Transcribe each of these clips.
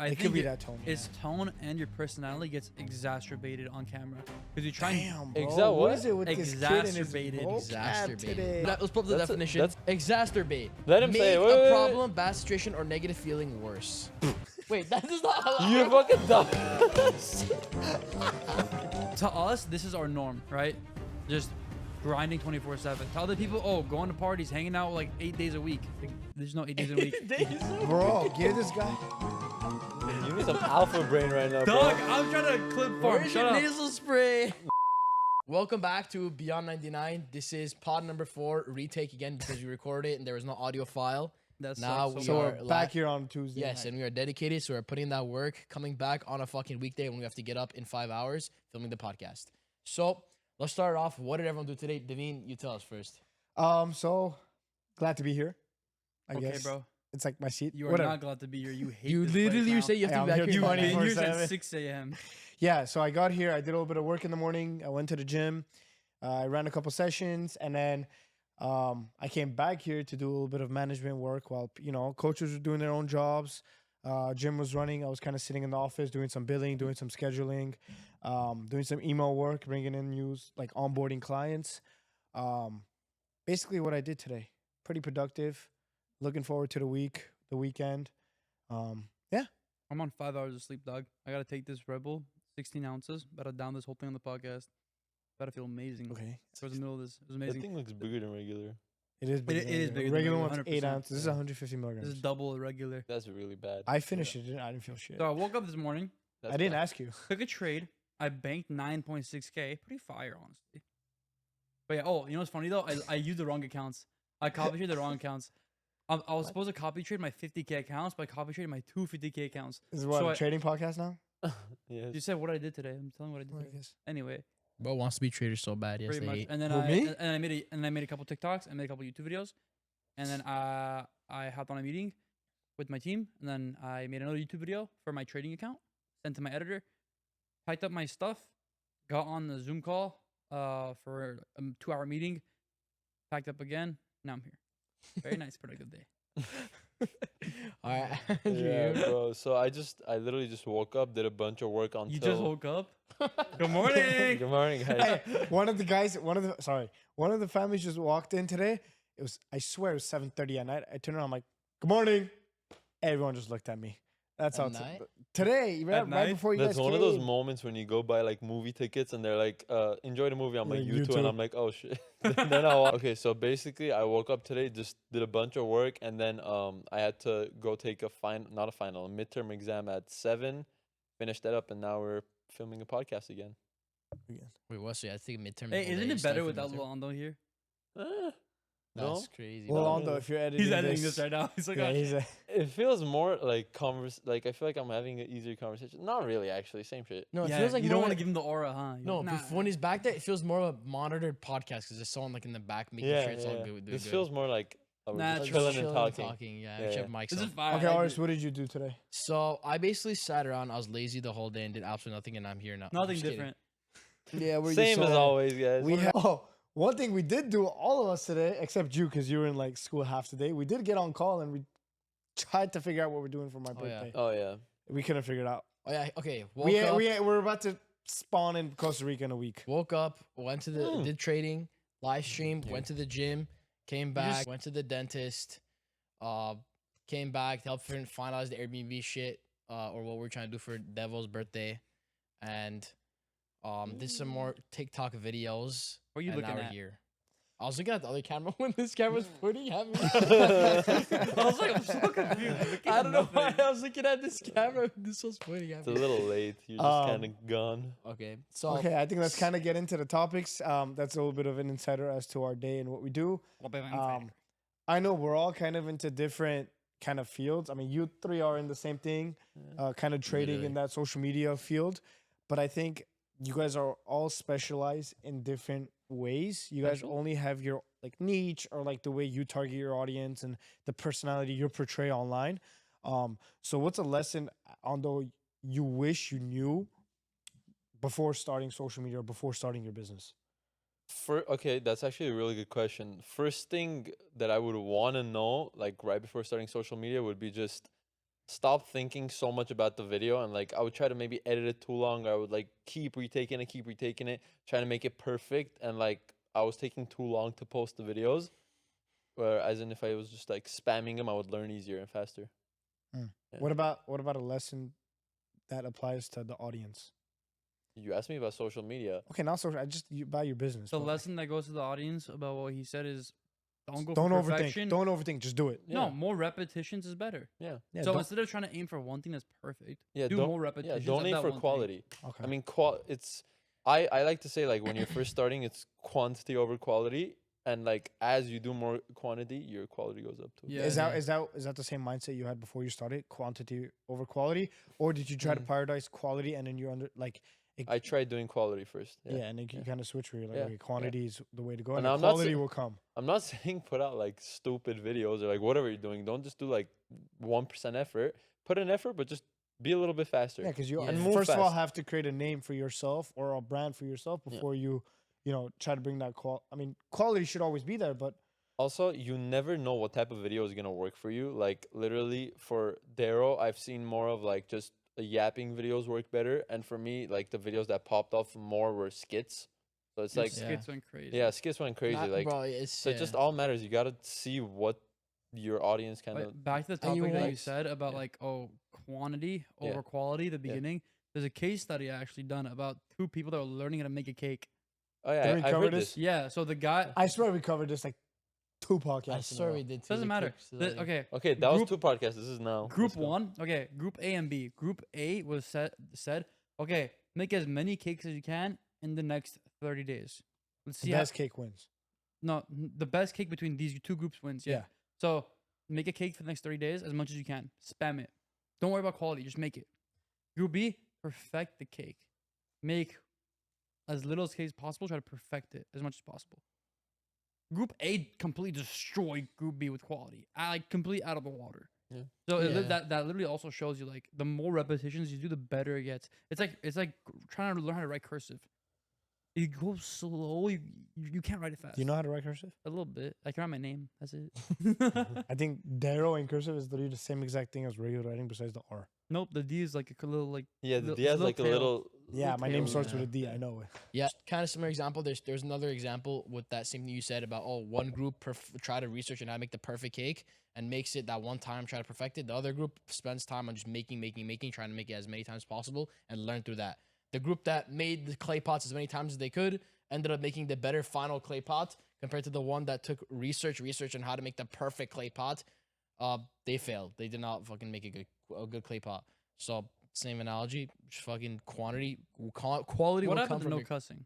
I It think could be that tone. It's tone and your personality gets exacerbated on camera because you try. Damn, bro. What? What is it with this kid and his Exacerbated. vocab today? Let's pull up the definition. Exacerbate. Let him Make say it. a Wait. problem, bad situation, or negative feeling worse. Wait, that is not how You're fucking dumb. To us, this is our norm, right? Just grinding 24/7. To other people, going to parties, hanging out like 8 days a week. Like, there's no 8 days a week. Bro, give this guy. You need some alpha brain right now, bro. Dog, I'm trying to clip farm. Where's Shut your up. nasal spray? Welcome back to Beyond 99. This is pod number 4, retake again because we recorded it and there was no audio file. That's Now so we So are we're back here on Tuesday. Yes, night. and we are dedicated, so we're putting that work, coming back on a fucking weekday when we have to get up in 5 hours, filming the podcast. So let's start off. What did everyone do today? Devine, you tell us first. So glad to be here. I Okay, guess. bro. It's like my seat. You are Whatever. not glad to be here. You hate You this place literally now. say you have to be I'm back here here. You've by been 9. here 24/7. since 6 a.m. Yeah, so I got here. I did a little bit of work in the morning. I went to the gym. I ran a couple sessions, and then I came back here to do a little bit of management work while coaches were doing their own jobs. Gym was running. I was kind of sitting in the office doing some billing, doing some scheduling, doing some email work, bringing in news like onboarding clients. Basically, what I did today. Pretty productive. Looking forward to the weekend. Yeah. I'm on 5 hours of sleep, dog. I gotta take this Red Bull, 16 ounces. Better down this whole thing on the podcast. Better feel amazing. Okay. Towards the middle of this, it was That amazing. thing looks bigger than regular. It is bigger. It is bigger than Regular regular, one's 8 100%. ounces. This is 150 milligrams. This is double the regular. That's really bad. I finished it. I didn't feel shit. So I woke up this morning, That's I didn't bad. ask you. took a trade. I banked 9.6K. Pretty fire, honestly. But yeah, you know what's funny though? I used the wrong accounts. I copy traded the wrong accounts. I was supposed to copy trade my 50K accounts, but I copy traded my two 50K accounts. This is what So a I- trading podcast now. Yes. You said what I did today. I'm telling you what I did I today. guess. Anyway, Bro wants to be trader so bad. Yes, pretty they much. hate. And then Who, me? I made a couple TikToks. I made a couple YouTube videos, and then I hopped on a meeting with my team, and then I made another YouTube video for my trading account. Sent to my editor, packed up my stuff, got on the Zoom call for a 2-hour meeting, packed up again. Now I'm here. Very nice, productive day. All right. Yeah, bro. So I literally just woke up, did a bunch of work until. You just woke up. Good morning. Good morning, guys. Hey, one of the families just walked in today. I swear it was 7:30 at night. I turned around, I'm like, "Good morning." Everyone just looked at me. That's At how it's night? today, right night? before you That's guys one of those came. moments when you go buy like movie tickets and they're like, enjoy the movie. I'm like, Like, you you too. And too. I'm like, oh shit. Okay, so basically I woke up today, just did a bunch of work, and then I had to go take a midterm exam at 7, finish that up, and now we're filming a podcast again. Wait, what's it? I think midterm. Hey, is all isn't day. it Start better for without midterm. Lil Ando here? No? That's crazy. Well, bro. Ando, if you're editing He's editing this right now. He's like, yeah, oh, he's a, It feels more like I feel like I'm having an easier conversation. Not really, actually. Same shit. No, it yeah, feels like you more don't want to like- give him the aura, huh? You're No, like, nah. when he's back there, it feels more of a monitored podcast because there's someone like in the back making sure it's all good. This feels more like we're Nah, just it's chilling just and talking. Yeah, Yeah, we should yeah. have mics This on. is fire. okay, I Aris, agree. what did you do today? So I basically sat around. I was lazy the whole day and did absolutely nothing, and I'm here now. I'm Nothing just kidding. different. Yeah, we're Same as always, guys. We one thing we did do, all of us today, except you, because you were in like school half the day. We did get on call and we tried to figure out what we're doing for my Oh, yeah. birthday. Oh yeah. We couldn't figure it out. Oh yeah, okay. We're about to spawn in Costa Rica in a week. Woke up, went to the did trading, live streamed, went to the gym, came back, went to the dentist, came back to help finalize the Airbnb shit, or what we're trying to do for Devo's birthday, and did some more TikTok videos. What are you and looking now we're at? here. I was looking at the other camera when this camera's pointing at me. I was like, I'm so confused. Looking I at don't know why nothing. I was looking at this camera. This was pointing at It's a me. little late. You're just kind of gone. Okay, so Okay, I think let's kind of get into the topics. That's a little bit of an insider as to our day and what we do. I know we're all kind of into different kind of fields. I mean, you three are in the same thing, kind of trading in Literally. that social media field. But I think you guys are all specialized in different ways. You guys only have your like niche or like the way you target your audience and the personality you portray online. So what's a lesson, Ando, you wish you knew before starting social media or before starting your business? Okay, that's actually a really good question. First thing that I would want to know, like right before starting social media, would be just stop thinking so much about the video, and like I would try to maybe edit it too long. I would like keep retaking it, trying to make it perfect, and like I was taking too long to post the videos. Whereas in if I was just like spamming them, I would learn easier and faster. Yeah. What about a lesson that applies to the audience? You asked me about social media. Okay, not social. About your business. The but lesson that goes to the audience about what he said is don't go don't for overthink. perfection. Don't overthink. Just do it. No, more repetitions is better. Yeah. Yeah. So don't- instead of trying to aim for one thing that's perfect, Yeah. do don't, more yeah. repetitions. Don't of aim that for one thing. quality. okay. I mean, it's. I like to say like when you're first starting, it's quantity over quality, and like as you do more quantity, your quality goes up too. Yeah. is that the same mindset you had before you started? Quantity over quality, or did you try to prioritize quality and then you're under like? I tried doing quality first. Yeah, and then you kind of switch where you're like, Yeah, okay, quantity is the way to go, And and I'm not quality sa- will come. I'm not saying put out like stupid videos or like whatever you're doing. Don't just do like 1% effort. Put in effort, but just be a little bit faster. Yeah, because you Yeah. And move first of all fast. have to create a name for yourself or a brand for yourself Yeah. before you try to bring that I mean, quality should always be there, but Also, you never know what type of video is gonna work for you. Like literally for Dero, I've seen more of like just yapping videos work better, and for me, like the videos that popped off more were skits. So it's Your like skits went crazy. yeah, skits went crazy. Not- like bro, it's so, it just all matters. You gotta see what your audience kind of. But back to the And you topic that you want- said about Yeah. like quantity Yeah. over quality. The beginning, there's a case study I actually done about two people that were learning how to make a cake. Oh yeah, Did we I've cover heard this? this. Yeah. So the guy I swear we covered this like 2 podcasts. I in a swear row. we did. too, doesn't the matter. cake study. Okay. Okay, that was Group- 2 podcasts. This is now. Group Let's go. 1, okay, Group A and B. Group A was said, okay, make as many cakes as you can in the next 30 days. Let's The see best cake wins. the best cake between these two groups wins. Yeah. Yeah. So make a cake for the next 30 days as much as you can. Spam it. Don't worry about quality. Just make it. Group B, perfect the cake. Make as little as cake as possible. Try to perfect it as much as possible. Group A completely destroyed Group B with quality. Like completely out of the water. Yeah. So Yeah. that literally also shows you like the more repetitions you do, the better it gets. It's like trying to learn how to write cursive. You go slow, you can't write it fast. Do you know how to write cursive? A little bit. I can write my name. That's it. I think Dero in cursive is literally the same exact thing as regular writing besides the R. Nope. The D is like a little like. Yeah, the Little- D has little like a tail. little. Yeah, my name tail. starts with Yeah. a D. I know it. Yeah, kind of similar example. There's another example with that same thing you said about one group try to research and how to make the perfect cake and makes it that one time try to perfect it. The other group spends time on just making, trying to make it as many times as possible and learn through that. The group that made the clay pots as many times as they could ended up making the better final clay pot compared to the one that took research on how to make the perfect clay pot. They failed. They did not fucking make a good clay pot. So same analogy, just fucking quality What will come happened to from no your cussing?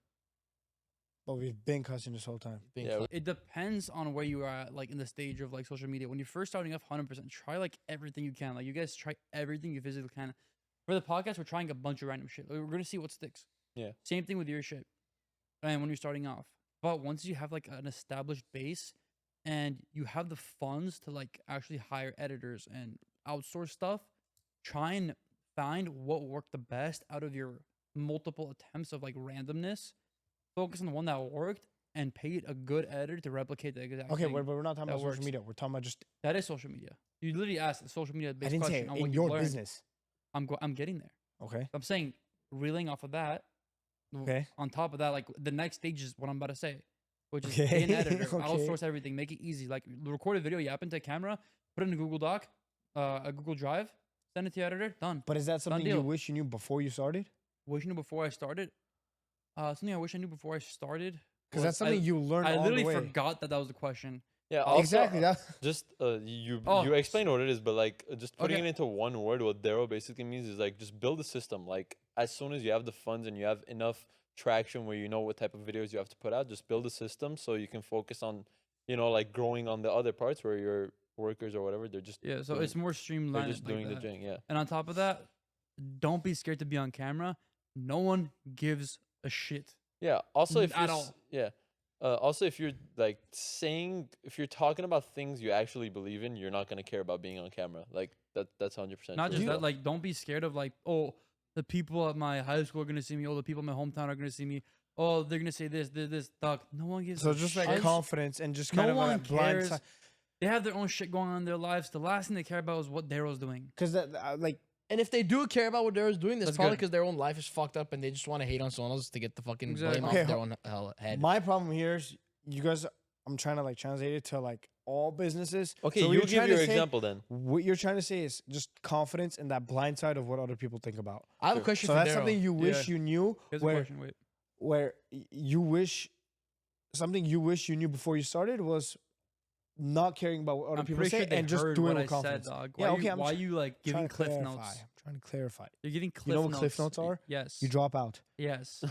But we've been cussing this whole time. being Yeah, cla- It depends on where you are at, like in the stage of like social media. When you're first starting off, 100%, try like everything you can. Like you guys try everything you physically can. For the podcast, we're trying a bunch of random shit. Like, we're gonna see what sticks. Yeah. Same thing with your shit. And when you're starting off, but once you have like an established base, and you have the funds to like actually hire editors and outsource stuff, try and find what worked the best out of your multiple attempts of like randomness. Focus on the one that worked and pay a good editor to replicate the exact Okay, thing. but we're not talking that about social works. media. We're talking about just. That is social media. You literally asked a social media I based didn't say question on in what you your learned. business. I'm getting there. Okay. I'm saying reeling off of that. Okay. On top of that, like the next stage is what I'm about to say, which is Okay, pay an editor, okay. outsource everything, make it easy. Like record a video, you happen to a camera, put it in a Google Doc, a Google Drive, send it to your editor, done. But is that something you deal. wish you knew before you started? Wish I knew before I started. Something I wish I knew before I started. Because was that's something you learned I on literally the way. forgot that was the question. Yeah, also, Exactly. That. Just you Oh, you explain what it is, but like just putting okay. it into one word, what Dero basically means is like just build a system. Like as soon as you have the funds and you have enough traction where you know what type of videos you have to put out, just build a system so you can focus on, like growing on the other parts where your workers or whatever they're just Yeah, so doing- it's more they're streamlined. just like doing the that. thing. Yeah. And on top of that, don't be scared to be on camera. No one gives a shit. Yeah. Also, if At you're all. yeah. Also, if you're like if you're talking about things you actually believe in, you're not gonna care about being on camera. Like that's 100%. Not true just as that, well. like don't be scared of like, oh, the people at my high school are gonna see me. Oh, the people in my hometown are gonna see me. Oh, they're gonna say this. Dog. No one gives. So a just like shit. confidence and just No kind of a one blind cares. side. They have their own shit going on in their lives. The last thing they care about is what Dero's doing. Because that like And if they do care about what Dero's doing, that's That's probably good. because their own life is fucked up and they just want to hate on someone else to get the fucking Exactly. blame Okay, off their own head. my problem here is you guys. I'm trying to like translate it to like all businesses. Okay, So what you you're give trying to your say- example then. What you're trying to say is just confidence in that blind side of what other people think about. I have a Sure. question So for that's Dero. something you wish Yeah. you knew. Here's a Where question. Wait. you wish something you wish you knew before you started was not caring about what other I'm people pretty say sure they and just heard doing what it I with confidence. said, dog. Yeah, Why okay, you, I'm why tr- you like Trying giving to cliff clarify. notes? I'm trying to clarify. You're giving cliff You know what notes. cliff notes are? Yes. You drop out. Yes.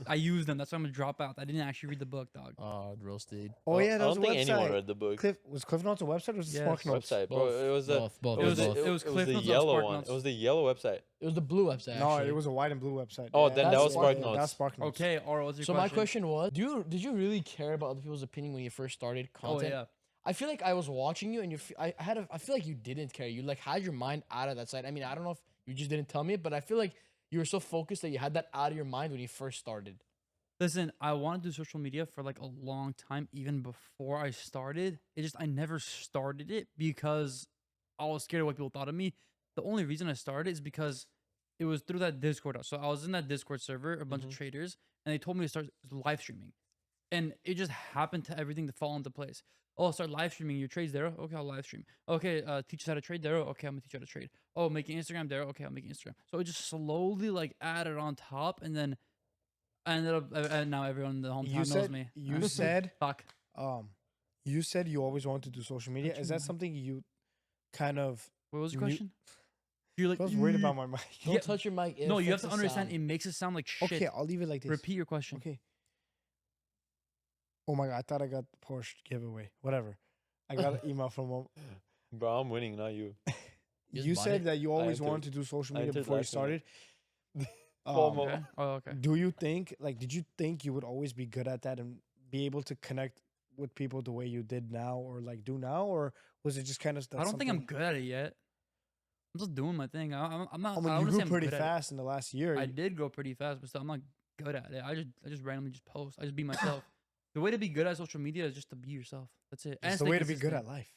I use them. That's why I'm gonna drop out. I didn't actually read the book, dog. Roasted. Oh yeah, I that was don't a think anyone website. read the book. Was Cliff Notes a website or was it Yes. Spark Notes? Website, bro. Both. It was the Both. It was both. it was Cliff the Notes on yellow Spark one. Notes. It was the yellow website. It was the blue website. No, actually. it was a white and blue website. Oh, then that that's was Spark That's Notes. Spark Notes. Okay, or what's your So question? my question was, did you really care about other people's opinion when you first started Oh content? yeah. I feel like I was watching you, and I feel like you didn't care. You like had your mind out of that side. I mean, I don't know if you just didn't tell me it, but I feel like you were so focused that you had that out of your mind when you first started. Listen, I wanted to do social media for like a long time, even before I started. It just I never started it because I was scared of what people thought of me. The only reason I started is because it was through that Discord. So I was in that Discord server, a bunch of traders, and they told me to start live streaming. And it just happened to everything to fall into place. Oh, start live streaming your trades, Dero. Okay, I'll live stream. Okay, teach us how to trade, Dero. Okay, I'm gonna teach you how to trade. Oh, making Instagram, Dero. Okay, I'm making Instagram. So it just slowly like added on top, and then I ended up, and now everyone in the hometown knows me. You said Fuck. you said you always wanted to do social media. Is that something you kind of What was the You- question? You're like, I was worried about my mic. Don't Yeah, touch your mic. it no, you have affects to the understand. sound. It makes it sound like shit. Okay, I'll leave it like this. Repeat your question. Okay. Oh my god, I thought I got the Porsche giveaway. Whatever. I got an email from him. Bro, I'm winning, not you. Just You buy said it. that you always entered- wanted to do social I media entered before you last minute. started. FOMO. Okay. Oh, okay. Do you think did you think you would always be good at that and be able to connect with people the way you did now or like do now, or was it just kind of? I don't think I'm good at it yet. I'm just doing my thing. I'm not. I mean, I you wouldn't say grew I'm pretty good at it. fast in the last year. I did grow pretty fast, but still, I'm not good at it. I just randomly just post. I just be myself. The way to be good at social media is just to be yourself. That's it. And It's the stay way to be good consistent. at life.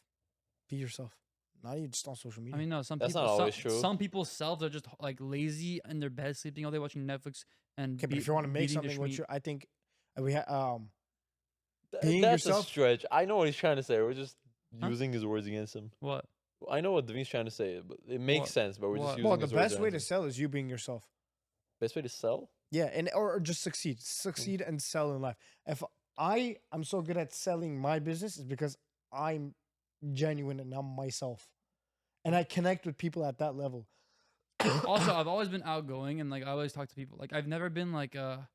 Be yourself. Not even just on social media. I mean, no, some That's people. not some, always true. Some people's selves are just like lazy in their bed, sleeping all day, watching Netflix, and okay, but if you want to make beating the something, what Schmeat. you, I think we had being That's yourself- a stretch. I know what he's trying to say. We're just Huh? using his words against him. What? I know what Davin's trying to say, but it makes What? sense. But we're just What? using well, the his words best way to against him. sell is you being yourself. Best way to sell? Yeah, and or just succeed and sell in life. If I'm so good at selling my business, is because I'm genuine and I'm myself, and I connect with people at that level. Also, I've always been outgoing and like I always talk to people. Like I've never been like a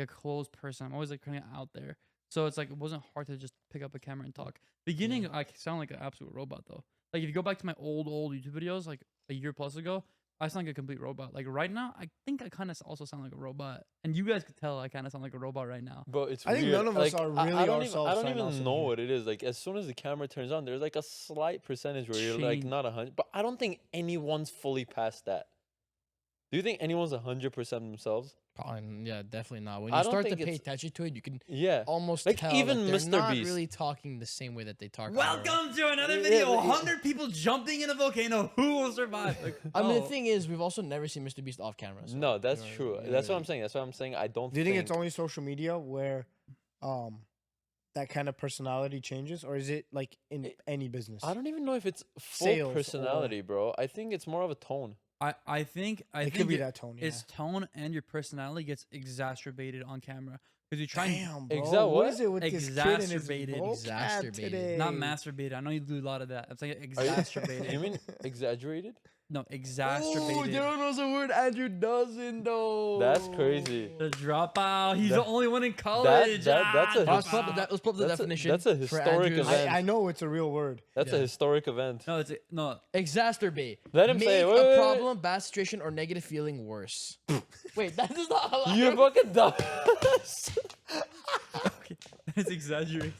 closed person. I'm always like kind of out there. So it's like it wasn't hard to just pick up a camera and talk. Beginning, I sound like an absolute robot though. Like if you go back to my old YouTube videos, like a year plus ago, I sound like a complete robot. Like right now, I think I kind of also sound like a robot. And you guys could tell I kind of sound like a robot right now. Bro, it's I think weird. none of us Like, are I really don't ourselves Even, I right now don't even sitting know here. what it is. Like as soon as the camera turns on, there's like a slight percentage where you're like Shane. not 100. But I don't think anyone's fully past that. Do you think anyone's 100% themselves? Probably, yeah, definitely not. When I you don't start to think pay it's- attention to it, you can Yeah. almost Like, tell even that they're Mr. not Beast. really talking the same way that they talk. on camera. Welcome to another Yeah, video. but- 100 people jumping in a volcano. Who will survive? Like, I mean, the oh. thing is, we've also never seen Mr. Beast off camera. So No, that's you know, true. you know, That's what really- I'm saying. That's what I'm saying. I don't Do you think it's only social media where, that kind of personality changes, or is it like in any business? I don't even know if it's full Sales or- personality, bro. I think it's more of a tone. I think It think could be that tone. Yeah. It's tone and your personality gets exacerbated on camera because you try and Damn, bro. Exact- What what? is it with this kid and his Exacerbated. vocab Exacerbated. today? not masturbated. I know you do a lot of that. I'm saying Are you- exacerbated. You mean exaggerated? No, Oh, exacerbated. Daryl knows a word Andrew doesn't know. That's crazy. The dropout. He's the That- only one in college. that's a Let's his- pull up the, let's pull up the That's a- definition. that's a for historic Andrew's- event. I know it's a real word. That's a Yeah. historic event. No, no. Exacerbate. Let him Make say it. a Wait, wait, wait. problem, bad situation, or negative feeling worse. Wait, that is not allowed. You're fucking dumb. Okay, that's exaggerated.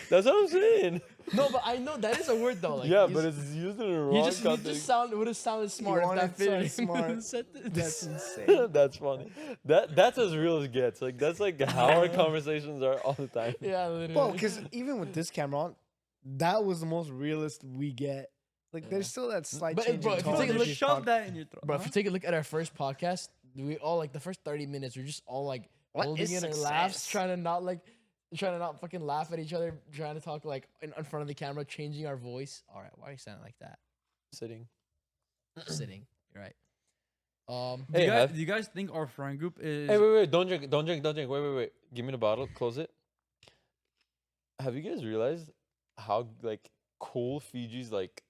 That's what I'm saying. No, but I know that is a word though. Like, Yeah, he's- but it's used in a wrong he just context. would have sounded smart if wanted that to sound fit. smart. That's That's insane. That's funny. That's as real as it gets. Like that's like how our conversations are all the time. yeah, literally. Well, because even with this camera on, that was the most realist we get. Like, Yeah. there's still that slight But, change bro, in if you tone. take a in look- these shove pod- that in your throat. Bro, if you take a look at our first podcast, we all like the first 30 minutes, we're just all like What holding is in our laughs, success? trying to not fucking laugh at each other, trying to talk like in front of the camera, changing our voice. All right, why are you sounding like that? Sitting. Sitting, you're right. do, Hey, you guys, have- do you guys think our friend group is? Hey, wait. Don't drink. Wait. Give me the bottle. Close it. Have you guys realized how like cool Fiji's like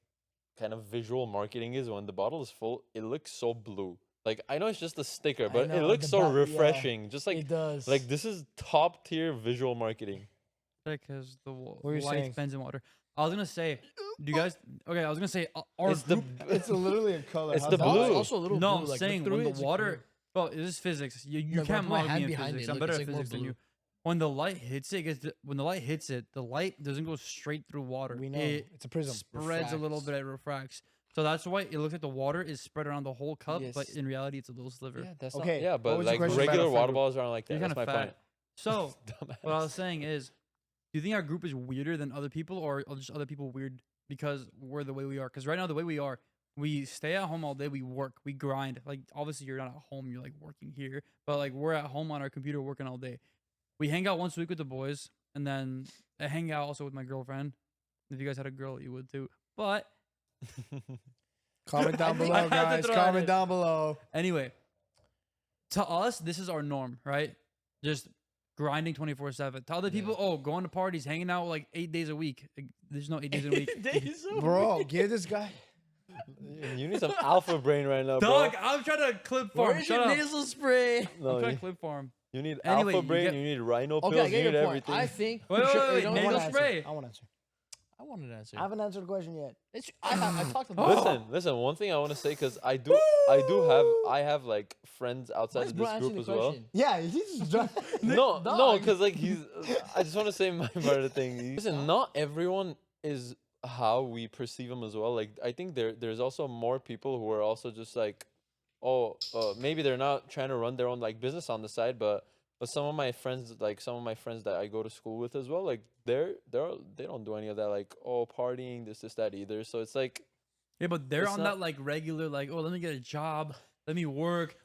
kind of visual marketing is when the bottle is full? It looks so blue. Like I know it's just a sticker, I but it know, looks the so back- yeah, refreshing. Just it does. like this is top tier visual marketing. Because the were you light saying? bends in water. I was gonna say, do you guys? Okay, I was gonna say our It's the group. It's literally a color. It's How's the that? blue. Also a little No, blue. I'm like, saying look when through the it, it's water. blue. Well, this is physics. You No, but can't put my mock hand me in behind physics. it, I'm look, better it's at like more physics than blue. you. When the light hits it, when the light hits it, the light doesn't go straight through water. We know. It It's a prism. spreads a little Refracts. bit. It refracts. So that's why it looks like the water is spread around the whole cup, but Yes. in reality, it's a little sliver. Yeah, that's Okay, Yeah, what but was your like question about regular our friend water group? bottles aren't like that. You're That's kind my of point. fat. So Dumbass. what I was saying is, do you think our group is weirder than other people, or are just other people weird because we're the way we are? Because right now, the way we are, we stay at home all day, we work, we grind. Like obviously, you're not at home, you're like working here, but like we're at home on our computer working all day. We hang out once a week with the boys, and then I hang out also with my girlfriend. If you guys had a girl, you would too. But Comment down I below, had to guys. throw that Comment in. down below. anyway, to us, this is our norm, right? Just grinding 24/7. To other Yeah. people, oh, going to parties, hanging out like 8 days a week. Like, there's no 8 days a week. Bro, give this guy. You need some alpha brain right now, bro. Dog, I'm trying to clip farm. Where's Shut your up. nasal spray? No, I'm trying you, to clip farm. you need Anyway, alpha you brain. get- You need rhino pills. Okay, I You get need your point. everything. I think. Wait, Sure, wait, wait, don't I nasal want worry. to spray. answer. I want to answer. I wanted to answer. I haven't answered the question yet. I talked about Listen. One thing I want to say because I have like friends outside of this group as well. Yeah, he's just No, dog. because like he's. I just want to say my part of the thing. Listen, not everyone is how we perceive them as well. Like I think there's also more people who are also just like, maybe they're not trying to run their own like business on the side, but some of my friends that I go to school with as well, like they don't do any of that, like partying this that either. So it's like Yeah, but they're It's on not- that like regular, like, oh, let me get a job. Let me work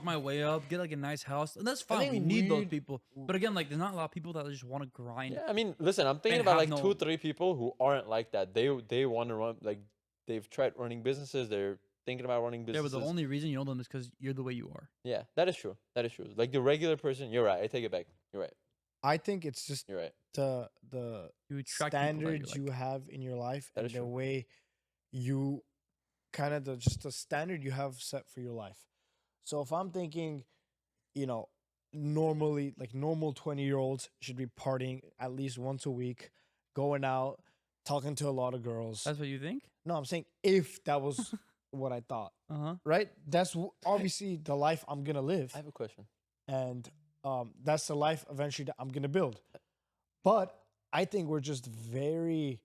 my way up, get like a nice house. And that's fine. We think need those weird- people. But again, like, there's not a lot of people that just want to grind. yeah. I mean, listen, I'm thinking And about have like no- 2-3 people who aren't like that. They want to run like they've tried running businesses. They're thinking about running Yeah, but businesses. the only reason you know them is because you're the way you are. Yeah, that is true. Like the regular person, you're right. I take it back. You're right. I think it's just You're right. the You attract people that standards you you like. have in your life That and is the true. way you kind of just the standard you have set for your life. So if I'm thinking, normally like normal 20-year-olds should be partying at least once a week, going out, talking to a lot of girls. That's what you think? No, I'm saying if that was what I thought, Uh huh. right? That's obviously the life I'm gonna live, I have a question. and that's the life eventually that I'm gonna build. But I think we're just very.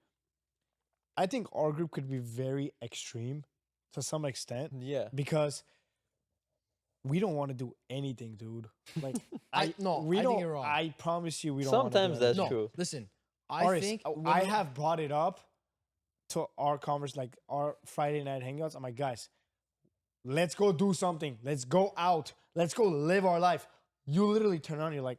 I think our group could be very extreme to some extent Yeah. because we don't want to do anything, dude. Like No, we I don't. think you're wrong. I promise you, we don't. wanna do Sometimes that's anything. no, true. listen. Aris, I think I have brought it up to our like our Friday night hangouts. I'm like, guys, let's go do something. Let's go out. Let's go live our life. You literally turn on. You're like,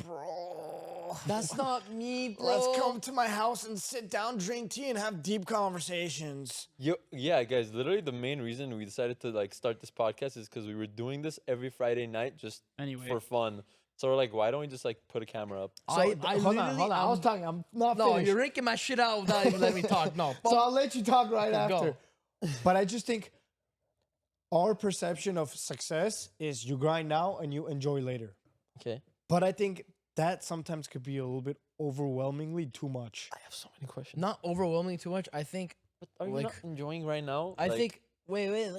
bro, that's not me, bro. let's come to my house and sit down, drink tea, and have deep conversations. Yeah, guys. Literally, the main reason we decided to like start this podcast is because we were doing this every Friday night just Anyway. for fun. So we're like, why don't we just like put a camera up? So I hold on, hold on. I was talking. I'm not No, finished. you're ranking my shit out without even letting me talk. No, So I'll let you talk right Okay, go. after. But I just think our perception of success is you grind now and you enjoy later. Okay. But I think that sometimes could be a little bit overwhelmingly too much. I have so many questions. not overwhelming too much. I think. But are you like, not enjoying right now? I Like, think. Wait.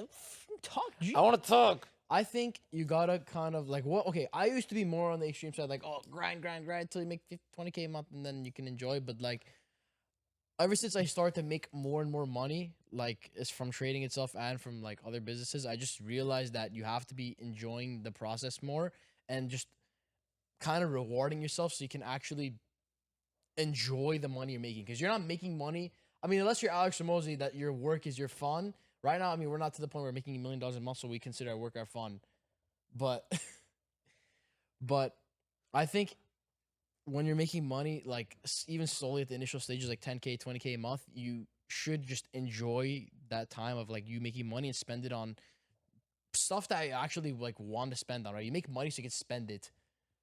Talk. G. I want to talk. I think you gotta kind of like what? Okay, I used to be more on the extreme side, like grind until you make 20K a month and then you can enjoy. But like, ever since I started to make more and more money, like it's from trading itself and from like other businesses, I just realized that you have to be enjoying the process more and just kind of rewarding yourself so you can actually enjoy the money you're making, because you're not making money. I mean, unless you're Alex Ramosi, that your work is your fun. Right now, I mean, we're not to the point where we're making $1 million a month, so we consider our work our fun. But, but I think when you're making money, like even slowly at the initial stages, like 10K, 20K a month, you should just enjoy that time of like you making money and spend it on stuff that I actually like want to spend on, right? You make money so you can spend it.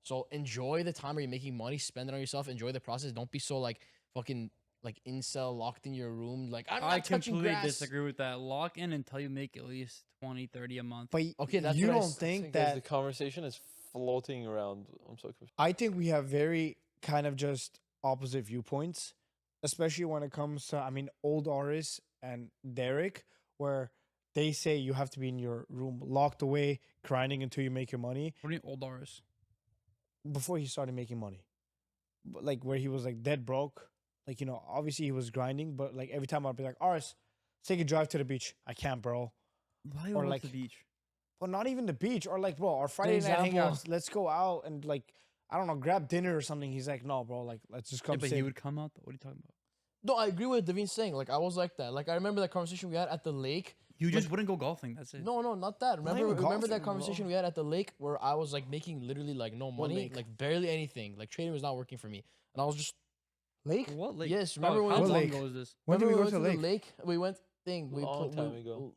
So enjoy the time where you're making money, spend it on yourself, enjoy the process. Don't be so like fucking like incel locked in your room. Like I'm not I touching completely grass. disagree with that. Lock in until you make at least 20, 30 a month. But Okay, that's you what I don't s- think Guys, the that conversation is floating around. I'm so confused. I think we have very kind of just opposite viewpoints, especially when it comes to, I mean, old artists and Derek, where they say you have to be in your room locked away, grinding until you make your money What do you mean old Doris? before he started making money. But like where he was like dead broke. Like, you know, obviously he was grinding, but like every time I'd be like, Aris, let's take a drive to the beach. I can't, bro. Why Or or like- like the beach? Well, not even the beach. Or like, bro, our Friday night example- hangouts, let's go out and like, I don't know, grab dinner or something. He's like, no, bro, like, let's just Yeah, come but sit. he would come out. Though. What are you talking about? No, I agree with Davin saying. Like I was like that. Like I remember that conversation we had at the lake. You Like- just wouldn't go golfing. That's it. No, not that. Not Remember even that golfing, conversation bro. we had at the lake where I was like making literally like no money, lake? like barely anything. Like trading was not working for me, and I was just Lake? What lake? Yes, Dog, remember when how we What long lake? ago was this? When did we remember go to went the lake? We went thing. We Long put, time we, ago.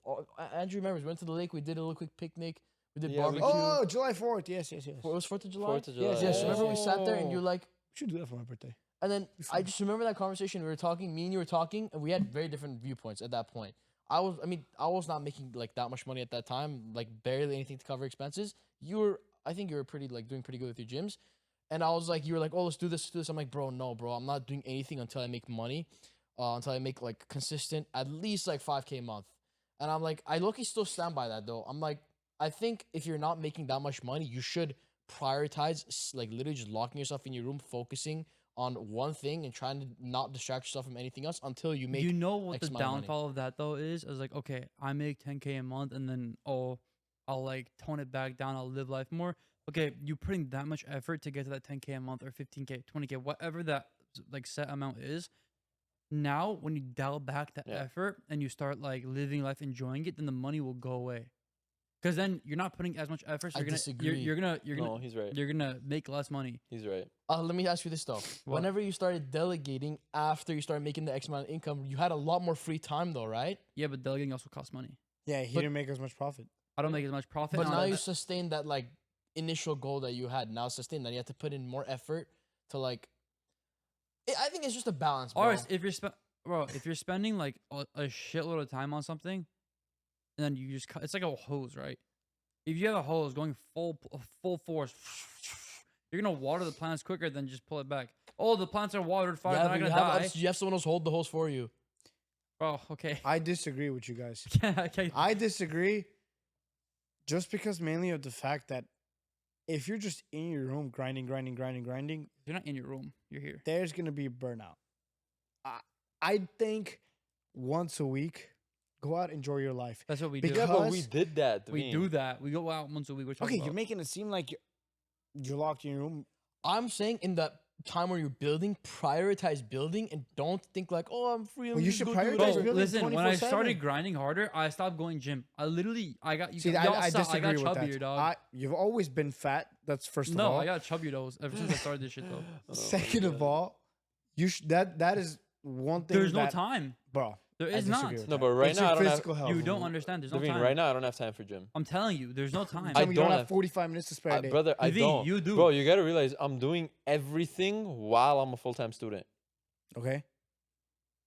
Andrew remembers. We went to the lake. We did a little quick picnic. We did Yeah, we- barbecue. Oh, July 4th. Yes. It was 4th of July. 4th of Yes, July. Yes, remember we sat there and you're Oh. like, We should do that for my birthday. and then Be I fun. just remember that conversation. We were talking, me and you were talking, and we had very different viewpoints at that point. I was not making like that much money at that time, like barely anything to cover expenses. I think you were pretty like doing pretty good with your gyms. And I was like, you were like, oh, let's do this. I'm like, bro, no, bro, I'm not doing anything until I make money, until I make like consistent, at least like 5K a month. And I'm like, I low-key still stand by that though. I'm like, I think if you're not making that much money, you should prioritize like literally just locking yourself in your room, focusing on one thing and trying to not distract yourself from anything else until you make. You know what X the amount of money. downfall of that though is? I was like, okay, I make 10K a month, and then I'll like tone it back down. I'll live life more. Okay, you putting that much effort to get to that 10K a month or 15K, 20K, whatever that like set amount is. Now, when you dial back that Yeah. effort and you start like living life, enjoying it, then the money will go away. Because then you're not putting as much effort. So I you're gonna, disagree. You're gonna, No, he's right. you're gonna make less money. He's right. Let me ask you this though. What? Whenever you started delegating after you started making the X amount of income, you had a lot more free time though, right? Yeah, but delegating also costs money. Yeah, he But- didn't make as much profit. I don't make as much profit. But on now that- you sustain that like initial goal that you had. Now sustain that you have to put in more effort to like. I think it's just a balance, bro. Or if you're spending like a shitload of time on something, and then you just it's like a hose, right? If you have a hose going full force, you're gonna water the plants quicker than just pull it back. Oh, the plants are watered fine. Yeah, They're but not you gonna have, die. you have someone else hold the hose for you. Bro, okay. I disagree with you guys. Okay. I disagree just because mainly of the fact that if you're just in your room grinding, You're not in your room. You're here. there's going to be burnout. I think once a week, go out, enjoy your life. That's what we Because- do. Yeah, but we Because- did that. We Devine. do that. We go out once a week. We're Okay, talking you're making it seem like you're locked in your room. I'm saying in that time where you're building, prioritize building and don't think like, oh, I'm free. Well, I'm you just should go do prioritize Bro, whatever. building listen, when I 24/7. started grinding harder, I stopped going gym. I got you. See, y'all I saw, disagree I got with chubbier, that. dog. You've always been fat. That's first of No, all. I got chubbier those ever since I started this shit though. Oh my Second of God. all, that is one thing. There's no that- time. bro. There I is disagree not. with No, that. but right It's now your I don't have- physical health. You don't understand. There's no Devine, time. right now I don't have time for gym. I'm telling you, there's no time. Tell me you don't don't have have- 45 minutes to spare a day. Brother, I Devine, don't. you do. Bro, you gotta realize I'm doing everything while I'm a full-time student. Okay.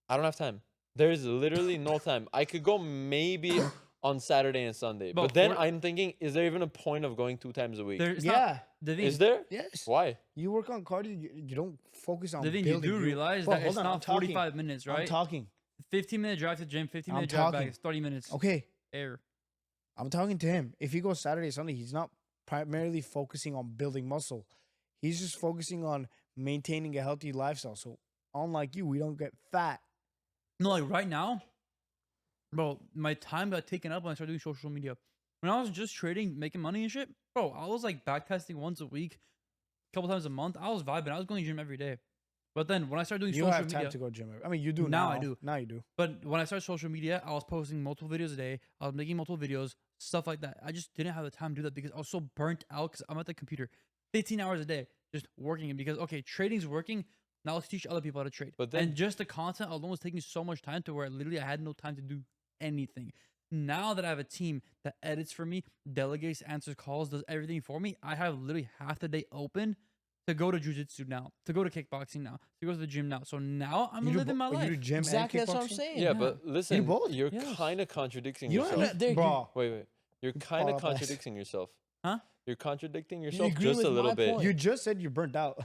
I don't have time. There's literally no time. I could go maybe on Saturday and Sunday, Bro, but then for- I'm thinking, is there even a point of going 2 times a week? There's Yeah. Not, Devine, Is there? Yes. Why? You work on cardio. You don't focus on Devine, you building. do realize Bro, that hold it's on, I'm not talking. 45 minutes, I'm right? talking. 15-minute drive to gym, 15-minute I'm drive back. talking. It's 30 minutes. Okay. Air. I'm talking to him. If he goes Saturday, Sunday, he's not primarily focusing on building muscle. He's just focusing on maintaining a healthy lifestyle. So, unlike you, we don't get fat. No, like right now, bro, my time got taken up when I started doing social media. When I was just trading, making money and shit, bro, I was like back testing once a week, a couple times a month. I was vibing. I was going to the gym every day. But then when I started doing You social have time media, to go gym. I mean, you do Now now. I do. Now you do. but when I started social media, I was posting multiple videos a day. I was making multiple videos, stuff like that. I just didn't have the time to do that because I was so burnt out because I'm at the computer 15 hours a day just working. And because, okay, trading's working. Now let's teach other people how to trade. But then- and just the content alone was taking so much time to where literally I had no time to do anything. Now that I have a team that edits for me, delegates, answers calls, does everything for me, I have literally half the day open to go to jujitsu now, to go to kickboxing now, to go to the gym now. So now I'm You do living my you do life. gym Exactly, and that's what I'm kickboxing? saying. Yeah, but listen, both? you're Yes. kind of contradicting You don't yourself. have There you- bro. Wait. You're kind fall of up ass. contradicting yourself. Huh? You're contradicting You yourself agree just with a little my bit. point. You just said you're burnt out.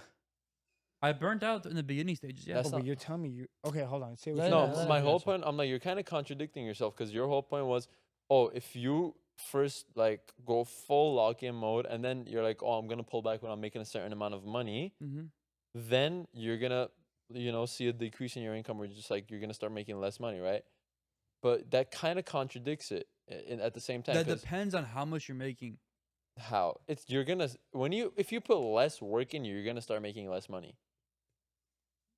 I burnt out in the beginning stages. Yeah. That's Oh, but not- you're telling me you. Okay, hold on. Say what Let you No, Yeah, my yeah, whole that's point, I'm like, you're kind of contradicting yourself because your whole point was, oh, if you first like go full lock-in mode and then you're like, oh, I'm gonna pull back when I'm making a certain amount of money, Mm-hmm. then you're gonna, see a decrease in your income, or just like you're gonna start making less money, right? But that kind of contradicts it at the same time. That 'Cause depends on how much you're making. how you're gonna if you put less work in, you're gonna start making less money.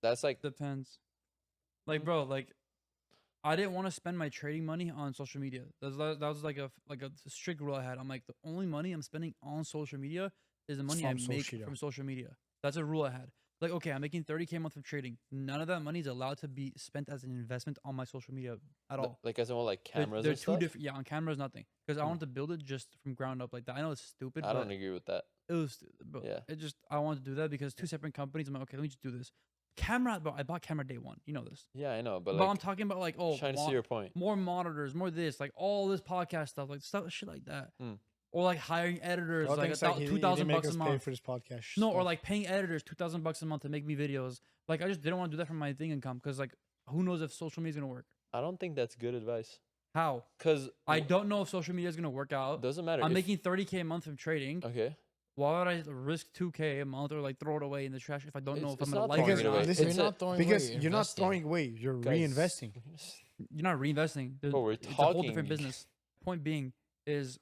That's like Depends. Like, bro, like, I didn't want to spend my trading money on social media. That was like a strict rule I had. I'm like, the only money I'm spending on social media is the money I from make social. from social media. That's a rule I had. Like, okay, I'm making 30K a month from trading. None of that money is allowed to be spent as an investment on my social media at all. like as in what, like They're- cameras They're and two stuff. different. Yeah, on cameras, nothing. Because I Hmm. wanted to build it just from ground up like that. I know it's stupid, I but don't agree with that. it was stupid. But Yeah. it just I wanted to do that because two separate companies. I'm like, okay, let me just do this. Camera, bro. I bought camera day one. You know this. Yeah, I know, but But like I'm talking about like, oh, trying to see your point. more monitors, more this, like all this podcast stuff, like stuff, shit like that, Hmm. or like hiring editors, Bro like thinks like he 2,000 didn't make bucks us a pay month. for this podcast. No, or stuff. like paying editors 2,000 bucks a month to make me videos. Like I just didn't want to do that from my thing income because like who knows if social media is gonna work? I don't think that's good advice. How? Cause I don't know if social media is gonna work out. doesn't matter. I'm if- making 30K a month from trading. okay. Why would I risk 2K a month or like throw it away in the trash if I don't know It's- if I'm it's gonna not like throwing it it or away. not? listen, It's you're a- not throwing because away, you're not investing. throwing away, you're Guys, reinvesting. You're not reinvesting. Bro, we're It's a whole different talking. business. Point being is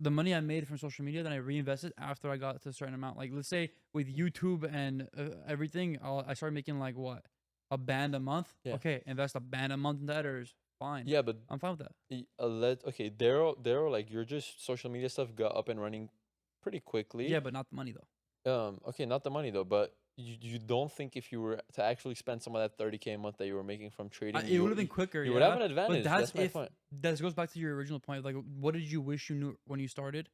the money I made from social media, then I reinvested after I got to a certain amount. Like let's say with YouTube and everything, I started making like what, a band a month. Yeah. Okay, invest a band a month in the editors. Fine. Yeah, but I'm fine with that. okay, Dero, like your just social media stuff got up and running pretty quickly. Yeah, but not the money though. Okay, not the money though, but you don't think if you were to actually spend some of that 30K a month that you were making from trading, It you would have been quicker. you yeah, would have an but advantage. that's That's my if point. that goes back to your original point. Like, what did you wish you knew when you started?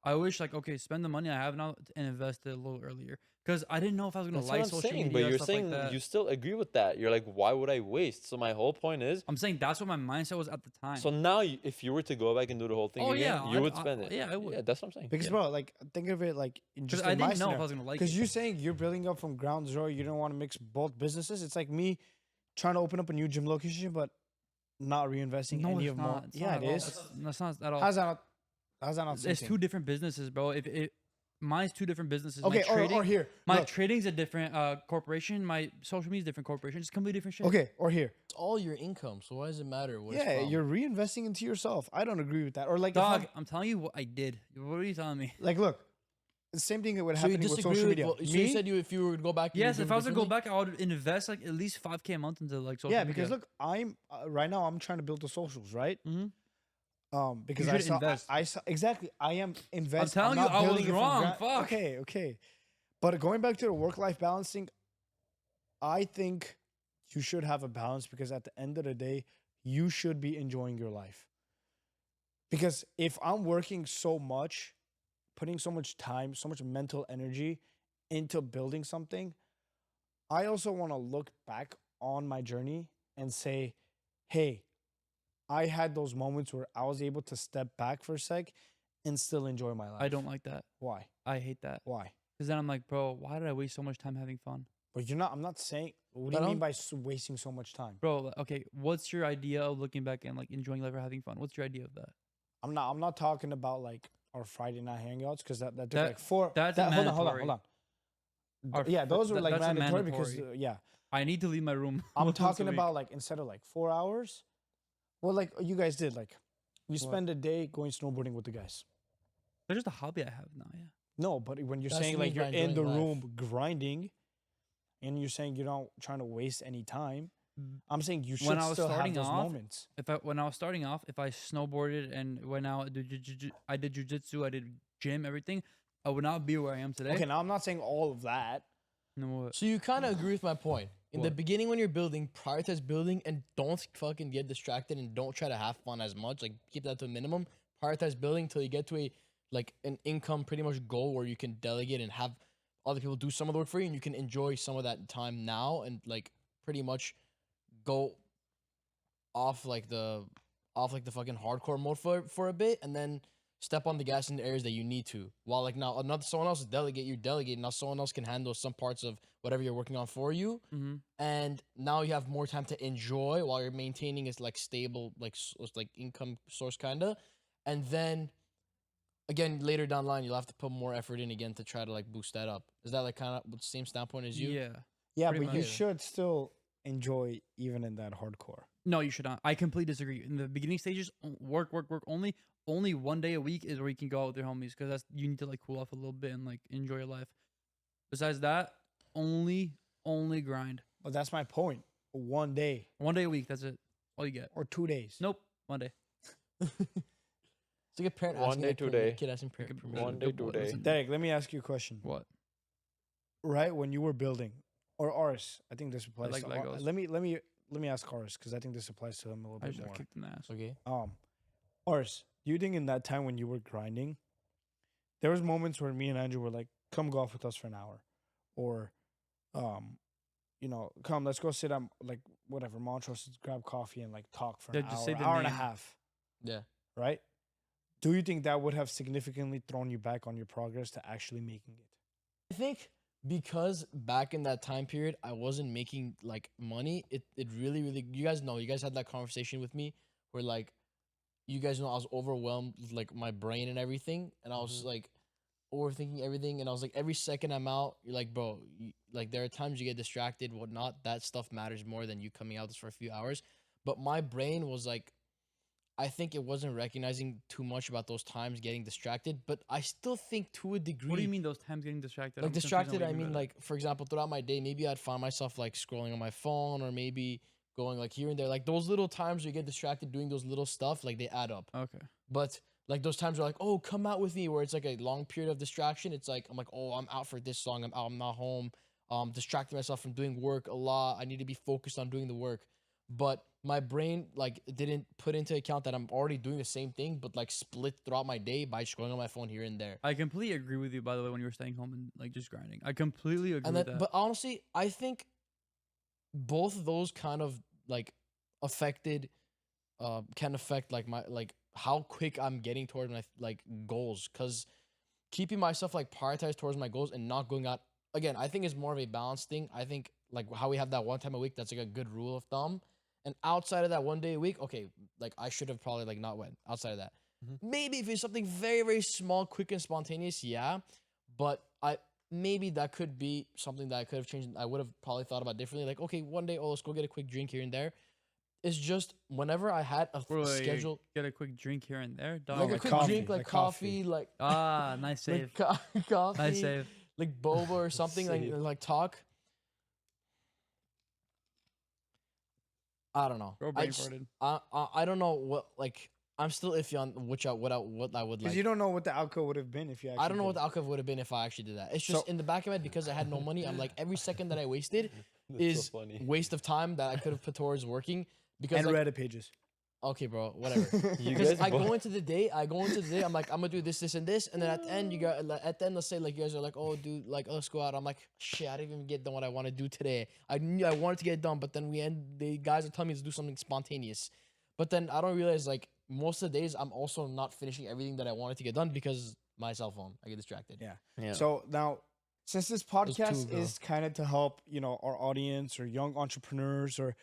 I wish like okay, spend the money I have now and invest it a little earlier because I didn't know if I was gonna That's like what I'm social saying, media. but you're stuff saying like that. you still agree with that. You're like, why would I waste? So my whole point is, I'm saying that's what my mindset was at the time. so now if you were to go back and do the whole thing Oh, again, yeah, you I'd- would spend it. yeah, I would. Yeah, that's what I'm saying. Because bro, like think of it like in Because just I in my didn't know if I scenario. was gonna like it. Because you're saying you're building up from ground zero, you don't want to mix both businesses. It's like me trying to open up a new gym location, but not reinvesting No, any it's of not. more. It's Yeah, not it at all. is. That's not at all. How's that not? How's that not? It's same two thing? different businesses, bro. If it mine's two different businesses. Okay, my trading, or here. my look, trading's a different corporation. My social media is a different corporation. It's completely different shit. okay, or here. It's all your income, so why does it matter what it's Yeah, from? you're reinvesting into yourself. I don't agree with that. Or like, if Dog, I'm- I'm telling you what I did. What are you telling me? like, look, the same thing that would So you happen with disagree social with media. what, so Me? you said if you were to go back, you would Yes, do if it I was to go differently? back, I would invest like at least 5K a month into like social Yeah, media. because look, I'm right now. I'm trying to build the socials, right? Mhm. Because should invest. I saw exactly. I am investing. telling you, not I was building it from wrong, gra- fuck. Okay, okay. But going back to the work-life balancing, I think you should have a balance because at the end of the day, you should be enjoying your life. Because if I'm working so much, putting so much time, so much mental energy into building something, I also want to look back on my journey and say, hey, I had those moments where I was able to step back for a sec and still enjoy my life. I don't like that. Why? I hate that. Why? Because then I'm like, bro, why did I waste so much time having fun? But you're not. I'm not saying. What do But you I mean don't- by wasting so much time? Bro, okay, what's your idea of looking back and like enjoying life or having fun? What's your idea of that? I'm not. I'm not talking about like our Friday night hangouts because that took That- like four. that's that, hold on. mandatory. Our Yeah, fr- those were that- like that's a mandatory because mandatory. yeah. I need to leave my room. I'm once a talking week. about like instead of like 4 hours, well, like you guys did, like you spend a day going snowboarding with the guys. That's just a hobby I have now, yeah. No, but when you're That's saying what like you you're mean by in the enjoying room grinding, and you're saying you're not trying to waste any time. Mm. I'm saying you should When I was still have starting those off, moments. When I was starting off, if I snowboarded and went out, I did jujitsu, I did gym, everything, I would not be where I am today. Okay, now I'm not saying all of that. No, what? So you kind of agree with my point. In the What? beginning, when you're building, prioritize building and don't fucking get distracted and don't try to have fun as much. Like keep that to a minimum. Prioritize building until you get to an income pretty much goal where you can delegate and have other people do some of the work for you, and you can enjoy some of that time now and like pretty much go off like the fucking hardcore mode for a bit, and then step on the gas in the areas that you need to. While like now someone else delegate, you delegate. Now someone else can handle some parts of whatever you're working on for you, Mm-hmm. and now you have more time to enjoy while you're maintaining is like stable like income source kinda, and then again later down the line you'll have to put more effort in again to try to like boost that up. Is that like kind of the same standpoint as you? Yeah. Yeah, Pretty but you much. should still enjoy even in that hardcore. No, you should not. I completely disagree. In the beginning stages, work only. Only 1 day a week is where you can go out with your homies because you need to like cool off a little bit and like enjoy your life. Besides that, only grind. But that's my point. 1 day 1 day a week. That's it. All you get. or 2 days. Nope. 1 day. It's like a parent 1 asking day, a 2 permission- day. kid asking Like a- permission. 1 day, 2 day. Listen, Derek, let me ask you a question. What? Right when you were building, or Ars, I think this applies like to Legos. let me ask Ars because I think this applies to him a little I bit just got more. kicked in the ass. Okay. Ars, do you think in that time when you were grinding, there was moments where me and Andrew were like, "Come golf with us for an hour," or, come, let's go sit on like whatever Montrose, grab coffee and like talk for an Yeah, just hour, say the hour and a name. half, Yeah. right? Do you think that would have significantly thrown you back on your progress to actually making it? I think because back in that time period I wasn't making like money, it really you guys had that conversation with me where like you guys know I was overwhelmed with like my brain and everything, and I was like overthinking everything, and I was like every second I'm out, you're like, bro, like there are times you get distracted, whatnot. That stuff matters more than you coming out just for a few hours. But my brain was like, I think it wasn't recognizing too much about those times getting distracted, but I still think to a degree. What do you mean those times getting distracted? Like I'm confused on distracted, what I you mean by that. like for example, throughout my day, maybe I'd find myself like scrolling on my phone or maybe going like here and there. Like those little times where you get distracted doing those little stuff, like they add up. Okay. But like those times are like, oh, come out with me, where it's like a long period of distraction. It's like I'm like, oh, I'm out for this song. I'm out. I'm not home. Distracting myself from doing work a lot. I need to be focused on doing the work. But my brain like didn't put into account that I'm already doing the same thing, but like split throughout my day by scrolling on my phone here and there. I completely agree with you, by the way, when you were staying home and like just grinding. I completely agree And with then, that. but honestly, I think both of those kind of like affected, can affect like my like how quick I'm getting towards my like goals. Cause keeping myself like prioritized towards my goals and not going out again, I think is more of a balance thing. I think like how we have that one time a week, that's like a good rule of thumb. And outside of that 1 day a week, okay, like I should have probably like not went outside of that. Maybe if it's something very, very small, quick and spontaneous, yeah. But maybe that could be something that I could have changed. I would have probably thought about differently. Like, okay, 1 day, oh, let's go get a quick drink here and there. It's just whenever I had a Wait, schedule, get a quick drink here and there. Dog. like a like quick coffee, drink, like like coffee. coffee, like Ah, nice save. like coffee, Nice save. like boba or something, Save. like talk. I don't know. Bro, I brain just- farted. I don't know what like I'm still iffy on what I would Because like. you don't know what the outcome would have been if you actually I don't know what did the outcome would have been if I actually did that. It's just So- in the back of my head because I had no money. I'm like every second that I wasted That's is so funny. waste of time that I could have put towards working. Because and like, Reddit pages. okay, bro, whatever. You Because guys I go both- into the day, I'm like, I'm gonna do this, and this, and then at the end, at the end, let's say like you guys are like, oh, dude, like let's go out. I'm like, shit, I didn't even get done what I want to do today. I knew I wanted to get it done, but then the guys are telling me to do something spontaneous, but then I don't realize like most of the days I'm also not finishing everything that I wanted to get done because my cell phone, I get distracted. Yeah. Yeah. So now, since this two, podcast bro. is kind of to help, our audience or young entrepreneurs or,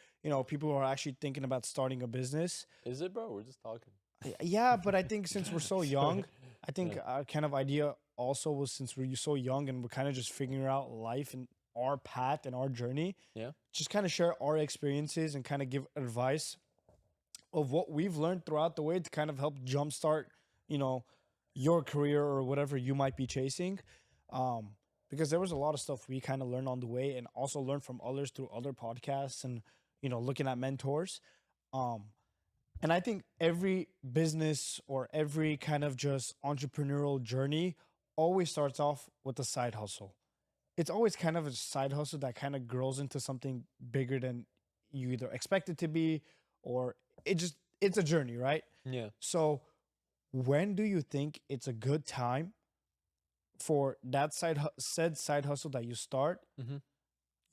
people who are actually thinking about starting a business. Is it, bro? We're just talking. Yeah, but I think since we're so young, I think Yeah. our kind of idea also was since we're so young and we're kind of just figuring out life and our path and our journey. Yeah. Just kind of share our experiences and kind of give advice of what we've learned throughout the way to kind of help jumpstart, your career or whatever you might be chasing. because there was a lot of stuff we kind of learned on the way, and also learned from others through other podcasts, and looking at mentors. Um, and I think every business or every kind of just entrepreneurial journey always starts off with a side hustle. It's always kind of a side hustle that kind of grows into something bigger than you either expect it to be, or it's a journey, right? Yeah. So when do you think it's a good time for that said side hustle that you start, Mm-hmm.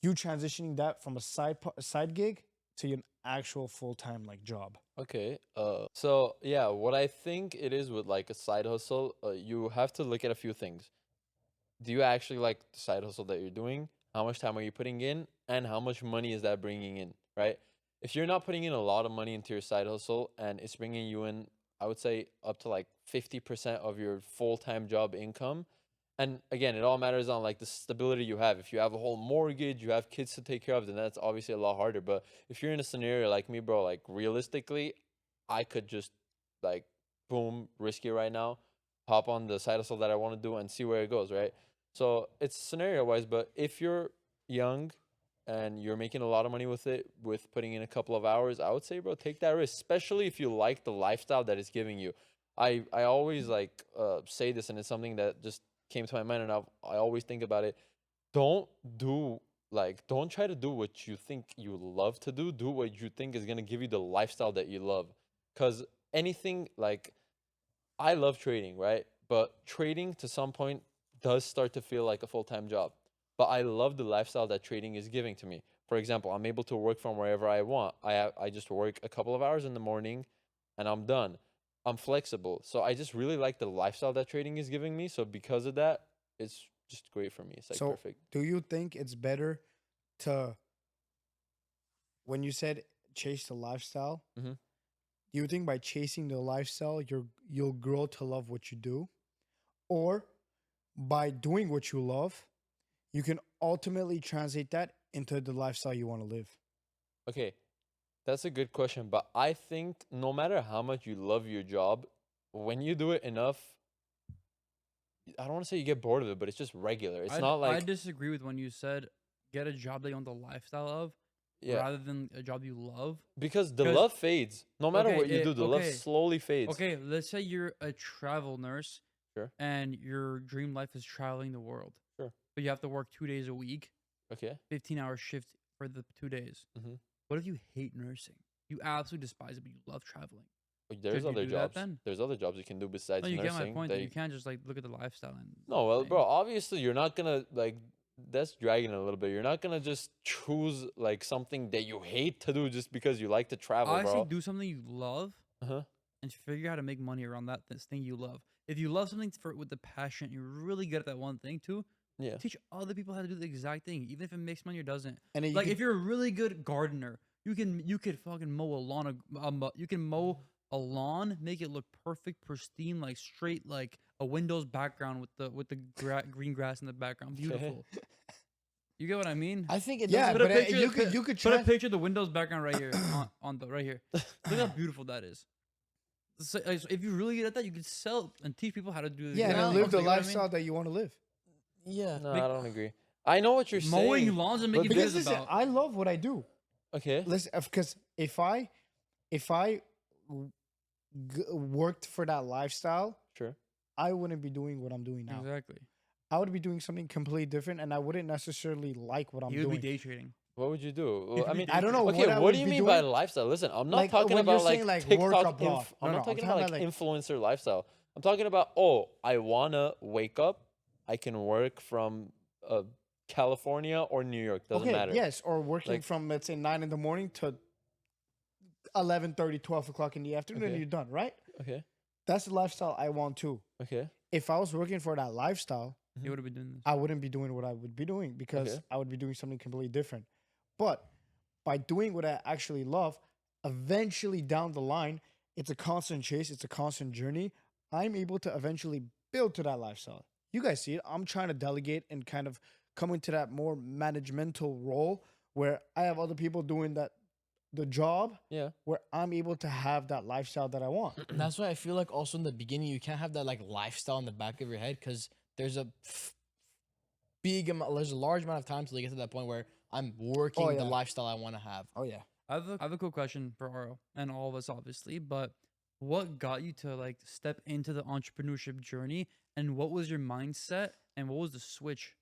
you transitioning that from a side gig to an actual full-time like job? Okay. So yeah, what I think it is with like a side hustle, you have to look at a few things. Do you actually like the side hustle that you're doing? How much time are you putting in? And how much money is that bringing in, right? If you're not putting in a lot of money into your side hustle and it's bringing you in, I would say up to like 50% of your full-time job income. And again, it all matters on like the stability you have. If you have a whole mortgage, you have kids to take care of, then that's obviously a lot harder. But if you're in a scenario like me, bro, like realistically, I could just like boom, risk it right now, hop on the side hustle that I want to do and see where it goes, right? So it's scenario wise, but if you're young and you're making a lot of money with it, with putting in a couple of hours, I would say, bro, take that risk, especially if you like the lifestyle that it's giving you. I always like say this, and it's something that just came to my mind, and I always think about it. Don't do don't try to do what you think you love to do. Do what you think is gonna give you the lifestyle that you love. Cause anything like I love trading, right? But trading to some point does start to feel like a full-time job. But I love the lifestyle that trading is giving to me. For example, I'm able to work from wherever I want. I just work a couple of hours in the morning and I'm done. I'm flexible. So I just really like the lifestyle that trading is giving me. So because of that, it's just great for me. It's like So perfect. do you think it's better to, when you said chase the lifestyle, Mhm. do you think by chasing the lifestyle you'll grow to love what you do, or by doing what you love you can ultimately translate that into the lifestyle you want to live? Okay, that's a good question. But I think no matter how much you love your job, when you do it enough, I don't want to say you get bored of it, but it's just regular. It's not I like, disagree with when you said get a job that you want the lifestyle of yeah, rather than a job you love. because the 'Cause- love fades. No matter okay, what you do, the love okay, slowly fades. okay. Let's say you're a travel nurse Sure. and your dream life is traveling the world. Sure. But you have to work 2 days a week, Okay. 15-hour shift for the 2 days. Mm-hmm. What if you hate nursing? You absolutely despise it, but you love traveling. There's Could you other do that jobs. then? There's other jobs you can do besides No, you get my nursing. point. That They you can't just like look at the lifestyle and No, well, thing. bro, obviously you're not gonna like that's dragging it a little bit. You're not gonna just choose like something that you hate to do just because you like to travel, I say bro. do something you love Uh-huh. and figure out how to make money around this thing you love. If you love something with the passion, you're really good at that one thing too. Yeah. Teach other people how to do the exact thing, even if it makes money or doesn't. And then you Like could- if you're a really good gardener, you could fucking mow a lawn. You can mow a lawn, make it look perfect, pristine, like straight, like a Windows background with the green grass in the background, beautiful. You get what I mean? I think it Yeah, doesn't. but picture- you put- could Put a try. picture of the Windows background right here on the right here. Look how beautiful that is. So, like, so if you're really good at that, you can sell and teach people how to do. Yeah, and exact then thing. live the You know what I mean? lifestyle that you want to live. Yeah. No, Make- I don't agree. I know what you're Mowing saying. lawns and but making Because videos listen, about. I love what I do. Okay. Listen, because if I worked for that lifestyle, Sure. I wouldn't be doing what I'm doing now. Exactly. I would be doing something completely different, and I wouldn't necessarily like what I'm You would be doing. day trading. What would you do? Well, If I we mean, did- I don't know okay, what I what would do you be mean by doing. lifestyle? Listen, I'm not Like, talking when you're about like saying, like, TikTok. work abroad. I'm No, not I'm talking talking about about, like like- influencer lifestyle. I'm talking about, oh, I wanna wake up. I can work from California or New York. Doesn't Okay, matter. yes, or working Like- from, let's say, 9 in the morning to 11:30, 12 o'clock in the afternoon, and Okay. you're done, right? Okay. That's the lifestyle I want too. Okay. If I was working for that lifestyle, You would have been doing this. I wouldn't be doing what I would be doing, because Okay. I would be doing something completely different. But by doing what I actually love, eventually down the line, it's a constant chase, it's a constant journey. I'm able to eventually build to that lifestyle. You guys see it. I'm trying to delegate and kind of come into that more managemental role where I have other people doing the job, Yeah. where I'm able to have that lifestyle that I want. And that's why I feel like also in the beginning you can't have that like lifestyle in the back of your head because there's a there's a large amount of time till I get to that point where I'm working the yeah. lifestyle I want to have. Oh yeah. I have a cool question for Aro and all of us, obviously. But what got you to like step into the entrepreneurship journey, and what was your mindset, and what was the switch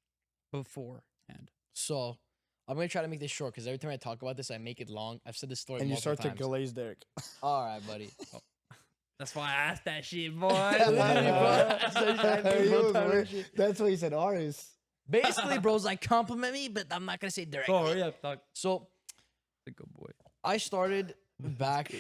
beforehand? So I'm gonna try to make this short because every time I talk about this, I make it long. I've said this story And you multiple start to times. glaze, Derek. All right, buddy. That's why I asked that shit, boy. Literally, bro. He was Time weird. shit. That's why he said Aris. Basically, bros, like compliment me, but I'm not gonna say directly. Oh yeah, talk. So The good boy. I started back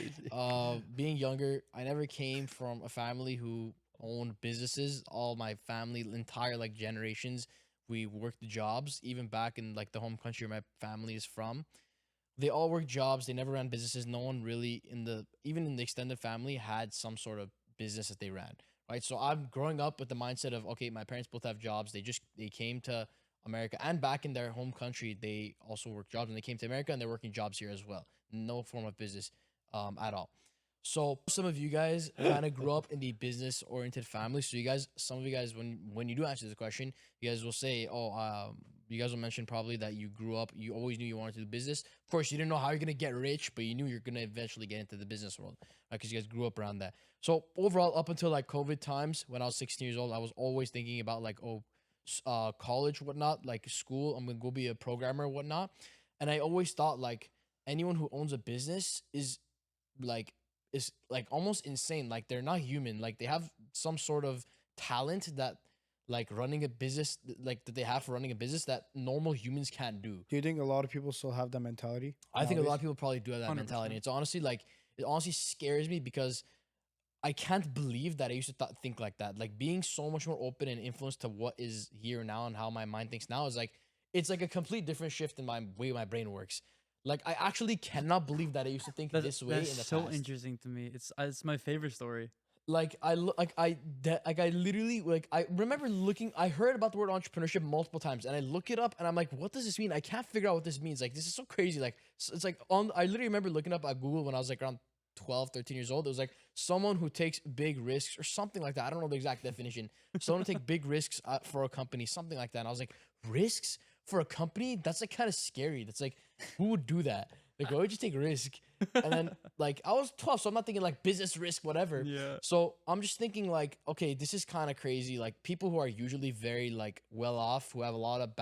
being younger. I never came from a family who owned businesses. All my family, entire like generations, we worked jobs. Even back in like the home country where my family is from, they all worked jobs. They never ran businesses. No one really even in the extended family had some sort of business that they ran. Right. So I'm growing up with the mindset of, okay, my parents both have jobs. They came to America, and back in their home country, they also work jobs, and they came to America and they're working jobs here as well. No form of business at all. So some of you guys kind of grew up in the business oriented family. So some of you guys, when you do answer this question, you guys will say, you guys will mention probably that you grew up, you always knew you wanted to do business. Of course, you didn't know how you're going to get rich, but you knew you're going to eventually get into the business world, right? Because you guys grew up around that. So overall, up until like COVID times, when I was 16 years old, I was always thinking about like, college, whatnot, like school. I'm going to go be a programmer, whatnot. And I always thought like anyone who owns a business is like almost insane. Like they're not human. Like they have some sort of talent that like running a business, like that they have for running a business that normal humans can't do. Do you think a lot of people still have that mentality? I think a lot nowadays? of people probably do have that 100%. mentality. It's honestly like, it honestly scares me because I can't believe that I used to think like that. Like being so much more open and influenced to what is here now and how my mind thinks now is like, it's like a complete different shift in my way my brain works. Like I actually cannot believe that I used to think this way in That's the so past. interesting to me. It's my favorite story. Like I literally like I remember looking. I heard about the word entrepreneurship multiple times, and I look it up, and I'm like, what does this mean? I can't figure out what this means. Like this is so crazy. Like it's like I literally remember looking up at Google when I was like around 12, 13 years old. It was like someone who takes big risks or something like that. I don't know the exact definition. Someone who take big risks for a company, something like that. And I was like, risks for a company? That's like kind of scary. That's like, who would do that? Like, why would you take risk? And then like I was 12, so I'm not thinking like business risk, whatever. Yeah. So I'm just thinking like, okay, this is kind of crazy. Like people who are usually very like well off, who have a lot of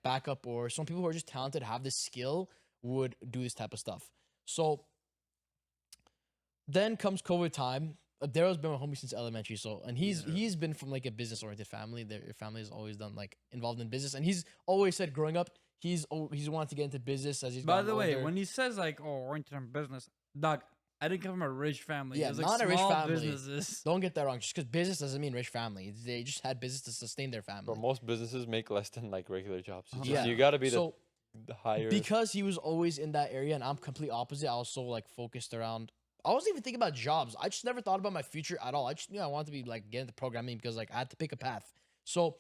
backup, or some people who are just talented, have this skill, would do this type of stuff. So then comes COVID time. Dero's been my homie since elementary, so and he's been from like a business oriented family. Their family has always done like involved in business, and he's always said growing up he's wanted to get into business as he's By gotten the way, older. when he says like, "Oh, oriented on business," dog, I didn't come from a rich family. Yeah, It was, like, not a rich small family. businesses. Don't get that wrong. Just because business doesn't mean rich family. They just had business to sustain their family. Bro, most businesses make less than like regular jobs. It's Yeah. just, you gotta be So the higher. because he was always in that area, and I'm complete opposite. I was so like focused around. I wasn't even thinking about jobs. I just never thought about my future at all. I just knew I wanted to be like get into programming because like I had to pick a path. So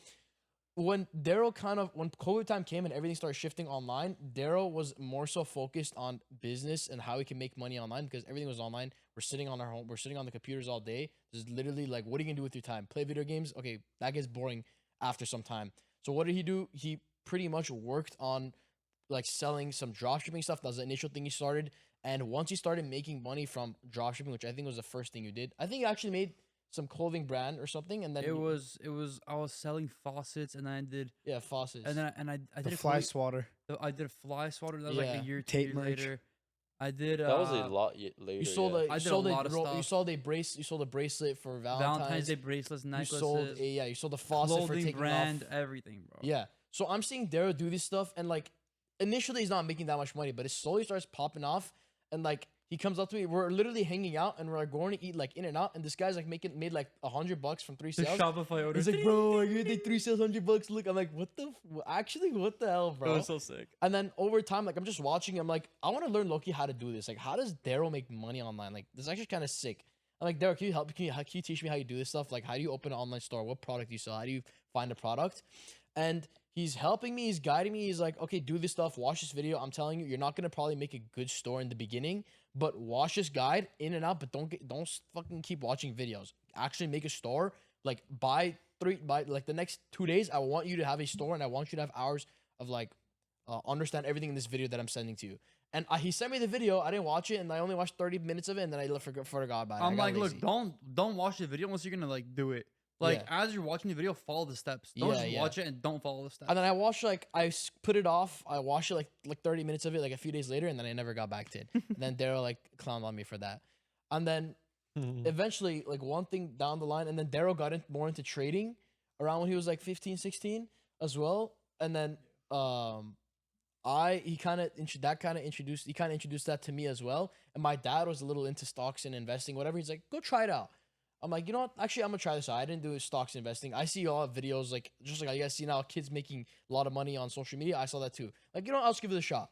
when COVID time came and everything started shifting online, Dero was more so focused on business and how he can make money online because everything was online. We're sitting on our home. We're sitting on the computers all day. There's literally like, what are you gonna do with your time? Play video games? Okay, that gets boring after some time. So what did he do? He pretty much worked on like selling some dropshipping stuff. That was the initial thing he started. And once he started making money from dropshipping, which I think was the first thing you did, I think you actually made some clothing brand or something. And then It was I was selling faucets, and then I did faucets. and then I The did a fly quick- swatter. I did a fly swatter. That was like Yeah. a year, Tape 2 years merch. later. I did that was a lot later. You sold yeah. a I you did a sold lot of you stuff. sold a bracelet for Valentine's Day bracelets, You necklaces, sold you sold a faucet for clothing taking brand, off. everything, bro. Yeah. So I'm seeing Dero do this stuff, and like initially he's not making that much money, but it slowly starts popping off, and like he comes up to me. We're literally hanging out, and we're like going to eat like In and Out, and this guy's like made like $100 from 3 The sales. Shopify order. He's like, bro, I get like 3 sales, $100. Look, I'm like, what the actually what the hell, It bro? was so sick. And then over time, like I'm just watching. I'm like, I want to learn Loki how to do this. Like, how does Dero make money online? Like, this is actually kind of sick. I'm like, Dero, can you help? Can you teach me how you do this stuff? Like, how do you open an online store? What product do you sell? How do you find a product? And he's helping me. He's guiding me. He's like, okay, do this stuff. Watch this video. I'm telling you, you're not gonna probably make a good store in the beginning, but watch this guide In and Out. But don't fucking keep watching videos. Actually, make a store. Like, buy the next 2 days, I want you to have a store and I want you to have hours of like understand everything in this video that I'm sending to you. And he sent me the video. I didn't watch it, and I only watched 30 minutes of it, and then I forgot about it. I'm I got like, lazy. look, don't watch the video unless you're gonna like do it. Like as you're watching the video, follow the steps. Don't just watch it and don't follow the steps. And then I watched put it off. I watched it like 30 minutes of it like a few days later, and then I never got back to it. And then Dero like clowned on me for that. And then eventually, like one thing down the line, and then Dero got more into trading around when he was like 15, 16 as well. And then he kind of introduced that to me as well. And my dad was a little into stocks and investing, whatever. He's like, go try it out. I'm like, you know what? Actually, I'm gonna try this out. I didn't do stocks investing. I see a lot of videos, like just like you guys see now, kids making a lot of money on social media. I saw that too. Like, you know what? I'll just give it a shot.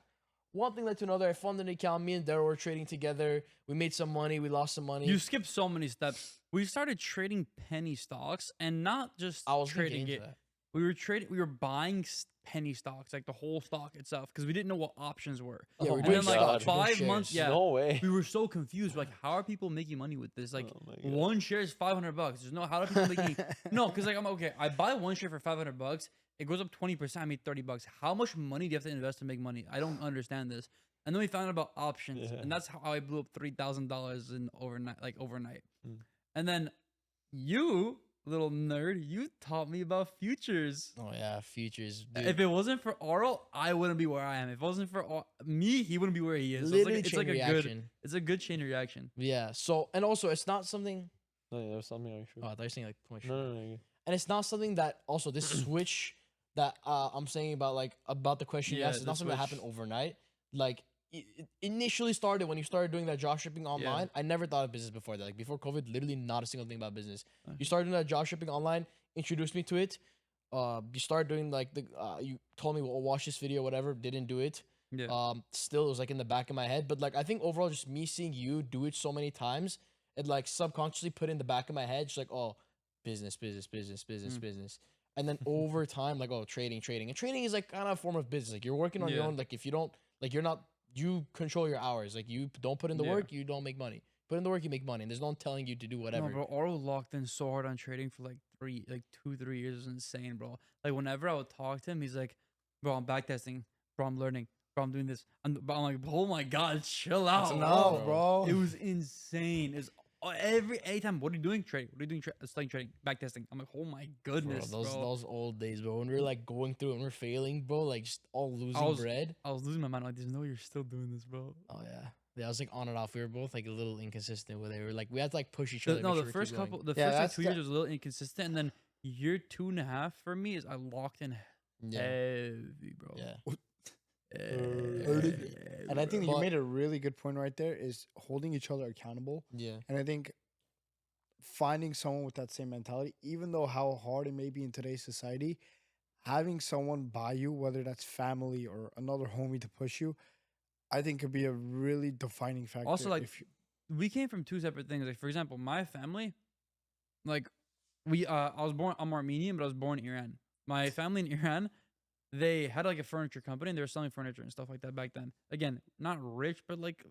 One thing led to another. I funded an account. Me and Dero were trading together. We made some money. We lost some money. You skipped so many steps. We started trading penny stocks, and not just I was trading into it. that. We were buying penny stocks, like the whole stock itself, because we didn't know what options were. Yeah, Oh we're And my then doing like stocks, we're doing 5 shares. months, yeah, No way. we were so confused. Like, how are people making money with this? Like, Oh my God. one share is $500. There's no how are people making? No, because like I'm okay. I buy one share for $500. It goes up 20%. I made $30. How much money do you have to invest to make money? I don't understand this. And then we found out about options, and that's how I blew up $3,000 in overnight. And then you, little nerd, you taught me about futures. Oh yeah, futures. Dude. If it wasn't for Aro, I wouldn't be where I am. If it wasn't for me, he wouldn't be where he is. So Literally it's chain like a reaction. it's a good chain reaction. Yeah. So and also it's not something. No, yeah, there's something actually. Oh, I thought you were saying like too much. No. Yeah. And it's not something that also this switch that I'm saying about the question you Yeah, asked. It's the not something that switch. happened overnight. Like it initially started when you started doing that drop shipping online. I never thought of business before that. Like before COVID, literally not a single thing about business. You started doing that drop shipping online, introduced me to it. You started doing like you told me, well, watch this video, whatever. Didn't do it. Yeah. Still it was like in the back of my head. But like I think overall, just me seeing you do it so many times, it like subconsciously put in the back of my head, just like, oh, business. And then over time, like, oh, trading. And trading is like kind of a form of business. Like you're working on your own. Like if you don't, like you're not, you control your hours. Like you don't put in the work, you don't make money. Put in the work, you make money. And there's no one telling you to do whatever. No, bro, Oro locked in so hard on trading for like 2-3 years. It was insane, bro. Like whenever I would talk to him, he's like, bro, I'm backtesting. Bro, I'm learning. Bro, I'm doing this. I'm like, oh my God, chill out. That's enough, bro. It was insane. It's anytime. What are you doing? Trade. What are you doing? Studying trading. Backtesting. I'm like, oh my goodness, bro, bro. those old days, bro. When we were like going through and we're failing, bro, like just all losing bread. I was losing my mind. I'm like, there's no way you're still doing this, bro. Oh yeah. Yeah, I was like on and off. We were both like a little inconsistent with it. We were like we had to like push each other. No, make the sure we first keep going. couple, the Yeah, first like that's 2 years was a little inconsistent, and then year 2.5 for me is I locked in Yeah. heavy, bro. Yeah. And I think you But- made a really good point right there is holding each other accountable. Yeah. And I think finding someone with that same mentality, even though how hard it may be in today's society, having someone by you, whether that's family or another homie to push you, I think could be a really defining factor. Also, like, if you, we came from two separate things. Like, for example, my family, like, I'm Armenian, but I was born in Iran. My family in Iran, they had like a furniture company and they were selling furniture and stuff like that back then. Again, not rich, but like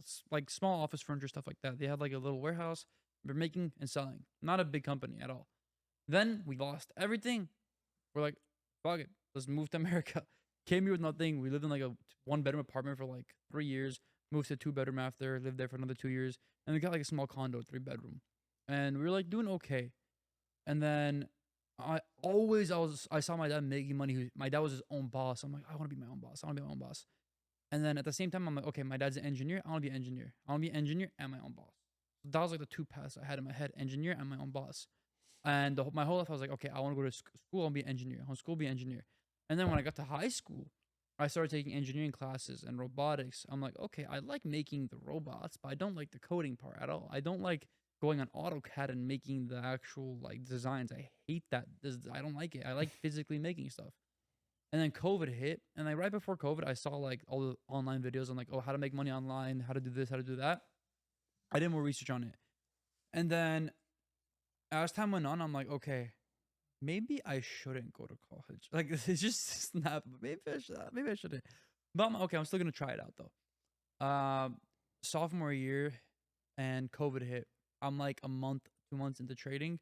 small office furniture, stuff like that. They had like a little warehouse. They're making and selling. Not a big company at all. Then we lost everything. We're like, fuck it. Let's move to America. Came here with nothing. We lived in like a 1-bedroom apartment for like 3 years. Moved to a 2-bedroom after. Lived there for another 2 years. And we got like a small condo, 3-bedroom. And we were like doing okay. And then I saw my dad making money. My dad was his own boss. I'm like, I want to be my own boss. I want to be my own boss. And then at the same time, I'm like, okay, my dad's an engineer. I want to be an engineer. I want to be an engineer and my own boss. That was like the two paths I had in my head: engineer and my own boss. And my whole life, I was like, okay, I want to go to school. I want to be an engineer. I want school, be an engineer. And then when I got to high school, I started taking engineering classes and robotics. I'm like, okay, I like making the robots, but I don't like the coding part at all. I don't like going on AutoCAD and making the actual like designs. I hate that. I don't like it. I like physically making stuff. And then COVID hit, and like right before COVID, I saw like all the online videos on like, oh, how to make money online, how to do this, how to do that. I did more research on it. And then as time went on, I'm like, okay, maybe I shouldn't go to college. Like, it's just snap. Maybe I shouldn't. But I'm still gonna try it out though. Sophomore year, and COVID hit. I'm like a month, 2 months into trading,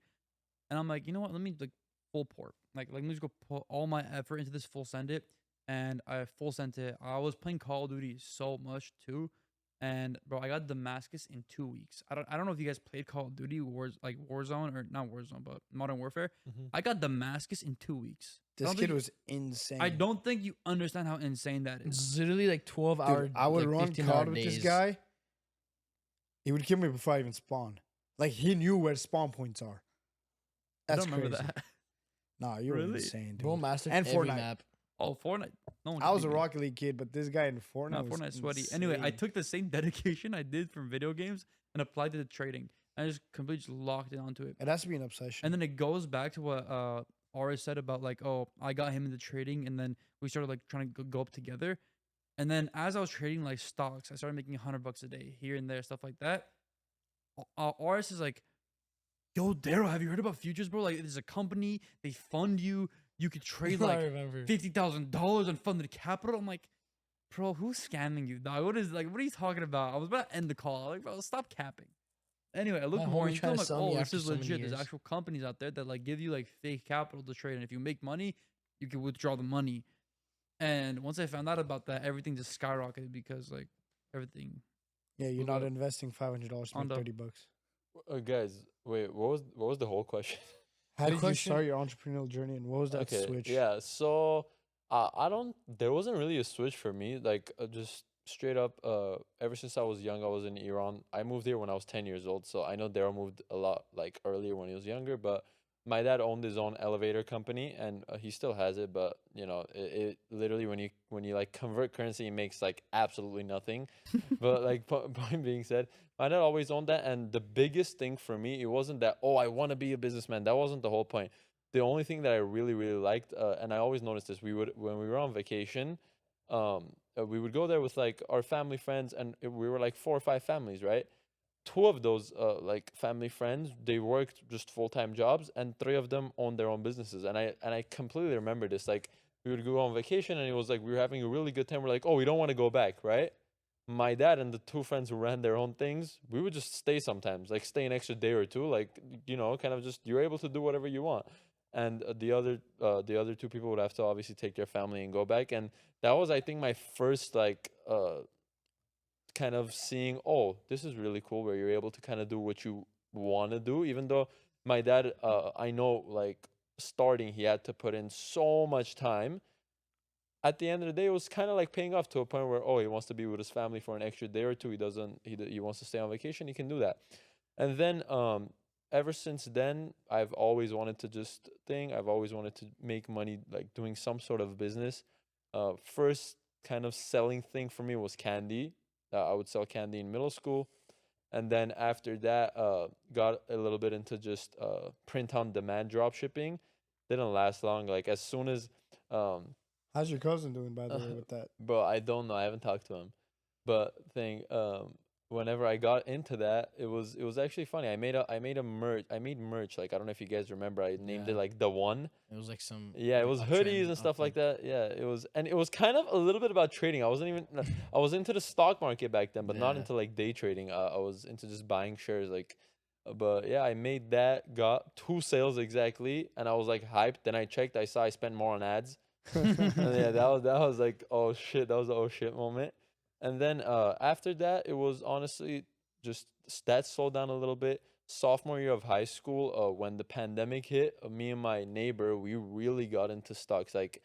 and I'm like, you know what? Let me like full port. Like let me just go put all my effort into this, full send it, and I full sent it. I was playing Call of Duty so much too, and bro, I got Damascus in 2 weeks. I don't know if you guys played Call of Duty Warzone, or not Warzone, but Modern Warfare. Mhm. I got Damascus in 2 weeks. This kid was insane. I don't think you understand how insane that is. It's literally like 12 Dude, hour. I would like run 15-hour COD with this days. guy. He would kill me before I even spawn. Like he knew where spawn points are. I That's don't remember crazy. that. Nah, you're Really? insane, dude. Bro mastered And every Fortnite. map. Oh, Fortnite. No one. I can was a beat me. Rocket League kid, but this guy in Fortnite No, was Fortnite sweaty. Anyway, I insane. took the same dedication I did from video games and applied it to trading. I just completely just locked in onto it. It has to be an obsession. And then it goes back to what Aura said about like, oh, I got him into trading, and then we started like trying to go up together. And then as I was trading like stocks, I started making $100 a day here and there, stuff like that. Aris is like, yo, Dero, have you heard about futures, bro? Like, there's a company, they fund you. You could trade I like remember. $50,000 on funded capital. I'm like, bro, who's scamming you, dog? What are you talking about? I was about to end the call. Like, bro, stop capping. Anyway, I looked My more homie into it. tried I'm to like, sell me oh, this after is so many legit. There's years. actual companies out there that like give you like fake capital to trade, and if you make money, you can withdraw the money. And once I found out about that, everything just skyrocketed because like everything. Yeah, you're Move not up. investing $500 to make Ando. $30. Guys, wait, what was the whole question? How The did you question- start your entrepreneurial journey, and what was that Okay, switch? yeah. So I don't. There wasn't really a switch for me. Like just straight up. Ever since I was young, I was in Iran. I moved here when I was 10 years old. So I know Dero moved a lot like earlier when he was younger. But my dad owned his own elevator company, and he still has it. But you know, it literally when you like convert currency, it makes like absolutely nothing. But like point being said, my dad always owned that, and the biggest thing for me, it wasn't that, oh, I want to be a businessman. That wasn't the whole point. The only thing that I really really liked, and I always noticed this, we would when we were on vacation, we would go there with like our family friends, and we were like 4 or 5 families, right? 2 of those like family friends, they worked just full-time jobs, and 3 of them owned their own businesses. And I completely remember this. Like we would go on vacation, and it was like we were having a really good time. We're like, oh, we don't want to go back, right? My dad and the 2 friends who ran their own things, we would just stay sometimes, like stay an extra day or two, like kind of just you're able to do whatever you want. And the other 2 people would have to obviously take their family and go back. And that was, I think, my first like kind of seeing, oh, this is really cool, where you're able to kind of do what you want to do. Even though my dad, I know, like starting, he had to put in so much time. At the end of the day, it was kind of like paying off to a point where, oh, he wants to be with his family for an extra day or two. He doesn't. He wants to stay on vacation. He can do that. And then, ever since then, I've always wanted to just think. I've always wanted to make money, like doing some sort of business. First kind of selling thing for me was candy. I would sell candy in middle school, and then after that, got a little bit into just print on demand drop shipping. Didn't last long. Like as soon as How's your cousin doing, by the way, with that? bro, I don't know. I haven't talked to him. But whenever I got into that, it was actually funny. I made merch. Like I don't know if you guys remember. I named it Yeah. like the one. It was like some. Yeah, it like, was uptrend, hoodies and stuff like uptrend. that. Yeah, it was kind of a little bit about trading. I wasn't even I was into the stock market back then, but not Yeah. into like day trading. I was into just buying shares like but yeah, I made that, got 2 sales exactly, and I was like hyped. Then I checked, I saw I spent more on ads. And yeah, that was like, oh shit, that was the oh shit moment. And then after that, it was honestly just that slowed down a little bit. Sophomore year of high school, when the pandemic hit, me and my neighbor, we really got into stocks. Like,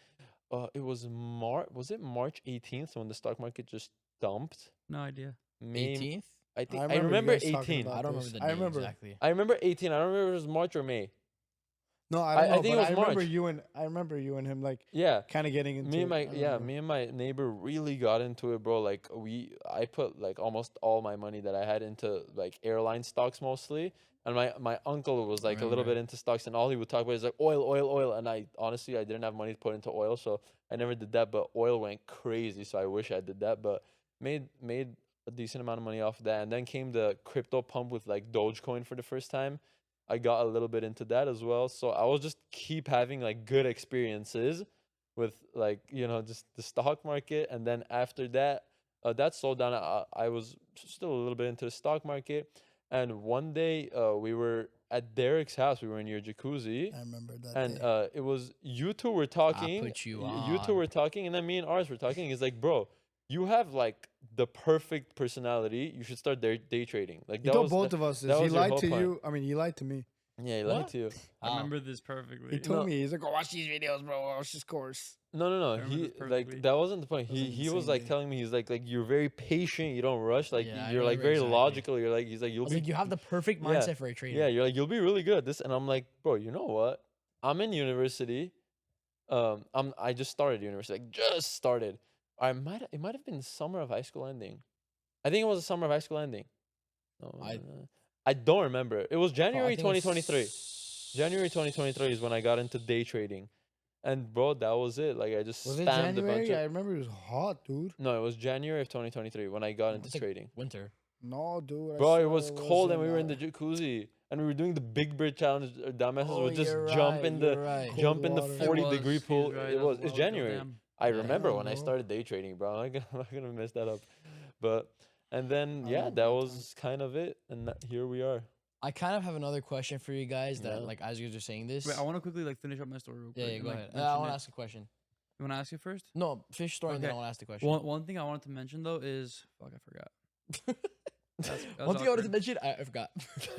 it was March 18th when the stock market just dumped? No idea. Maybe 18th. I think I you remember guys talking 18. about I don't this. remember the I day remember. exactly. I remember 18. I don't remember if it was March or May. No, I I don't know. think it but was I remember March. I remember you and him like Yeah. kind of getting into Me and it. my I remember. me and my neighbor really got into it, bro. Like I put like almost all my money that I had into like airline stocks mostly. And my uncle was like a little Remember. bit into stocks, and all he would talk about is like oil. And I honestly I didn't have money to put into oil, so I never did that. But oil went crazy, so I wish I did that. But made a decent amount of money off of that. And then came the crypto pump with like Dogecoin for the first time. I got a little bit into that as well. So I was just keep having like good experiences with like, just the stock market. And then after that, that slowed down. I was still a little bit into the stock market. And one day we were at Derek's house. We were in your jacuzzi. I remember that. And day. It was you two were talking. put you You two on. were talking, and then me and ours were talking. He's like, bro, you have like the perfect personality. You should start day trading. Like He that told was both of us this. that He was your lied whole to plan. you. I mean, he lied to me. Yeah, he What? lied to you. I How? remember this perfectly. He told No. me, he's like, "Oh, watch these videos, bro. Watch this course." No. remember He this perfectly. like that wasn't the point. That was He an was insane like day. telling me he's like you're very patient. You don't rush. Like Yeah, I you're like remember very exactly. logical. You're like he's like I you'll was be like, you have the perfect Yeah. mindset for a trader. yeah. You're like you'll be really good at this. And I'm like, bro, you know what? I'm in university. I just started university. Like just started. It might have been summer of high school ending. I think it was the summer of high school ending. No, I don't remember. It was Oh, I January think it was 2023. January 2023 is when I got into day trading. And bro, that was it. Like I just Was it spammed a bunch January? of I remember it was hot, dude. No, it was January of 2023 when I got into It's like trading. winter. No, dude. I Bro, it swear was cold and we were in the wasn't. jacuzzi and we were doing the big bird challenge. Dumbasses Oh, would just you're jump right, in you're the right. Cold jump in the water. It 40-degree was, pool. he's right, It that was a it's while ago, January. damn. I Yeah. remember Yeah, when I bro. started day trading, bro. I'm not gonna mess that up. But and then I yeah, remember that that was kind of it, and here we are. I kind of have another question for you guys that, Yeah. like, as you guys are saying this. Wait, I want to quickly like finish up my story real quick. yeah, and, go like, ahead. I mention want to it. ask a question. You want to ask it first? No, finish story and then I Okay. want to ask the question. One thing I wanted to mention though is fuck, I forgot. That was One thing I wanted to awkward. mention, I forgot.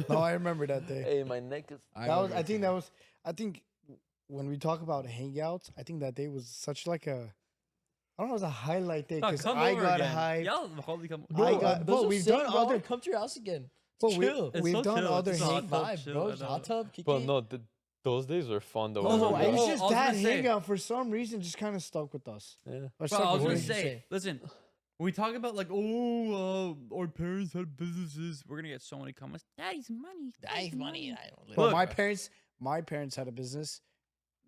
No, I remember that day. Hey, my neck is. That was. I think that was. I think when we talk about hangouts, I think that day was such like a. I don't know, it was a highlight day Dog, because come I over got again. hyped. Y'all probably come. I Bro, got- that's but what I'm we've saying, done bro. I wanna other- come to your house again. But chill. It's we've so done chill. other It's Same hot tub vibe, chill, bro. I Just know. hot tub, kick But it. no, those days were fun though. Oh, No, Oh, it was oh, just I was that gonna say- hangout for some reason just kind of stuck with us. Yeah. Or Bro, stuck I was with gonna me. say, listen, when we talk about like, our parents had businesses, we're gonna get so many comments. Daddy's money. Nice money. I don't But Look. my parents had a business.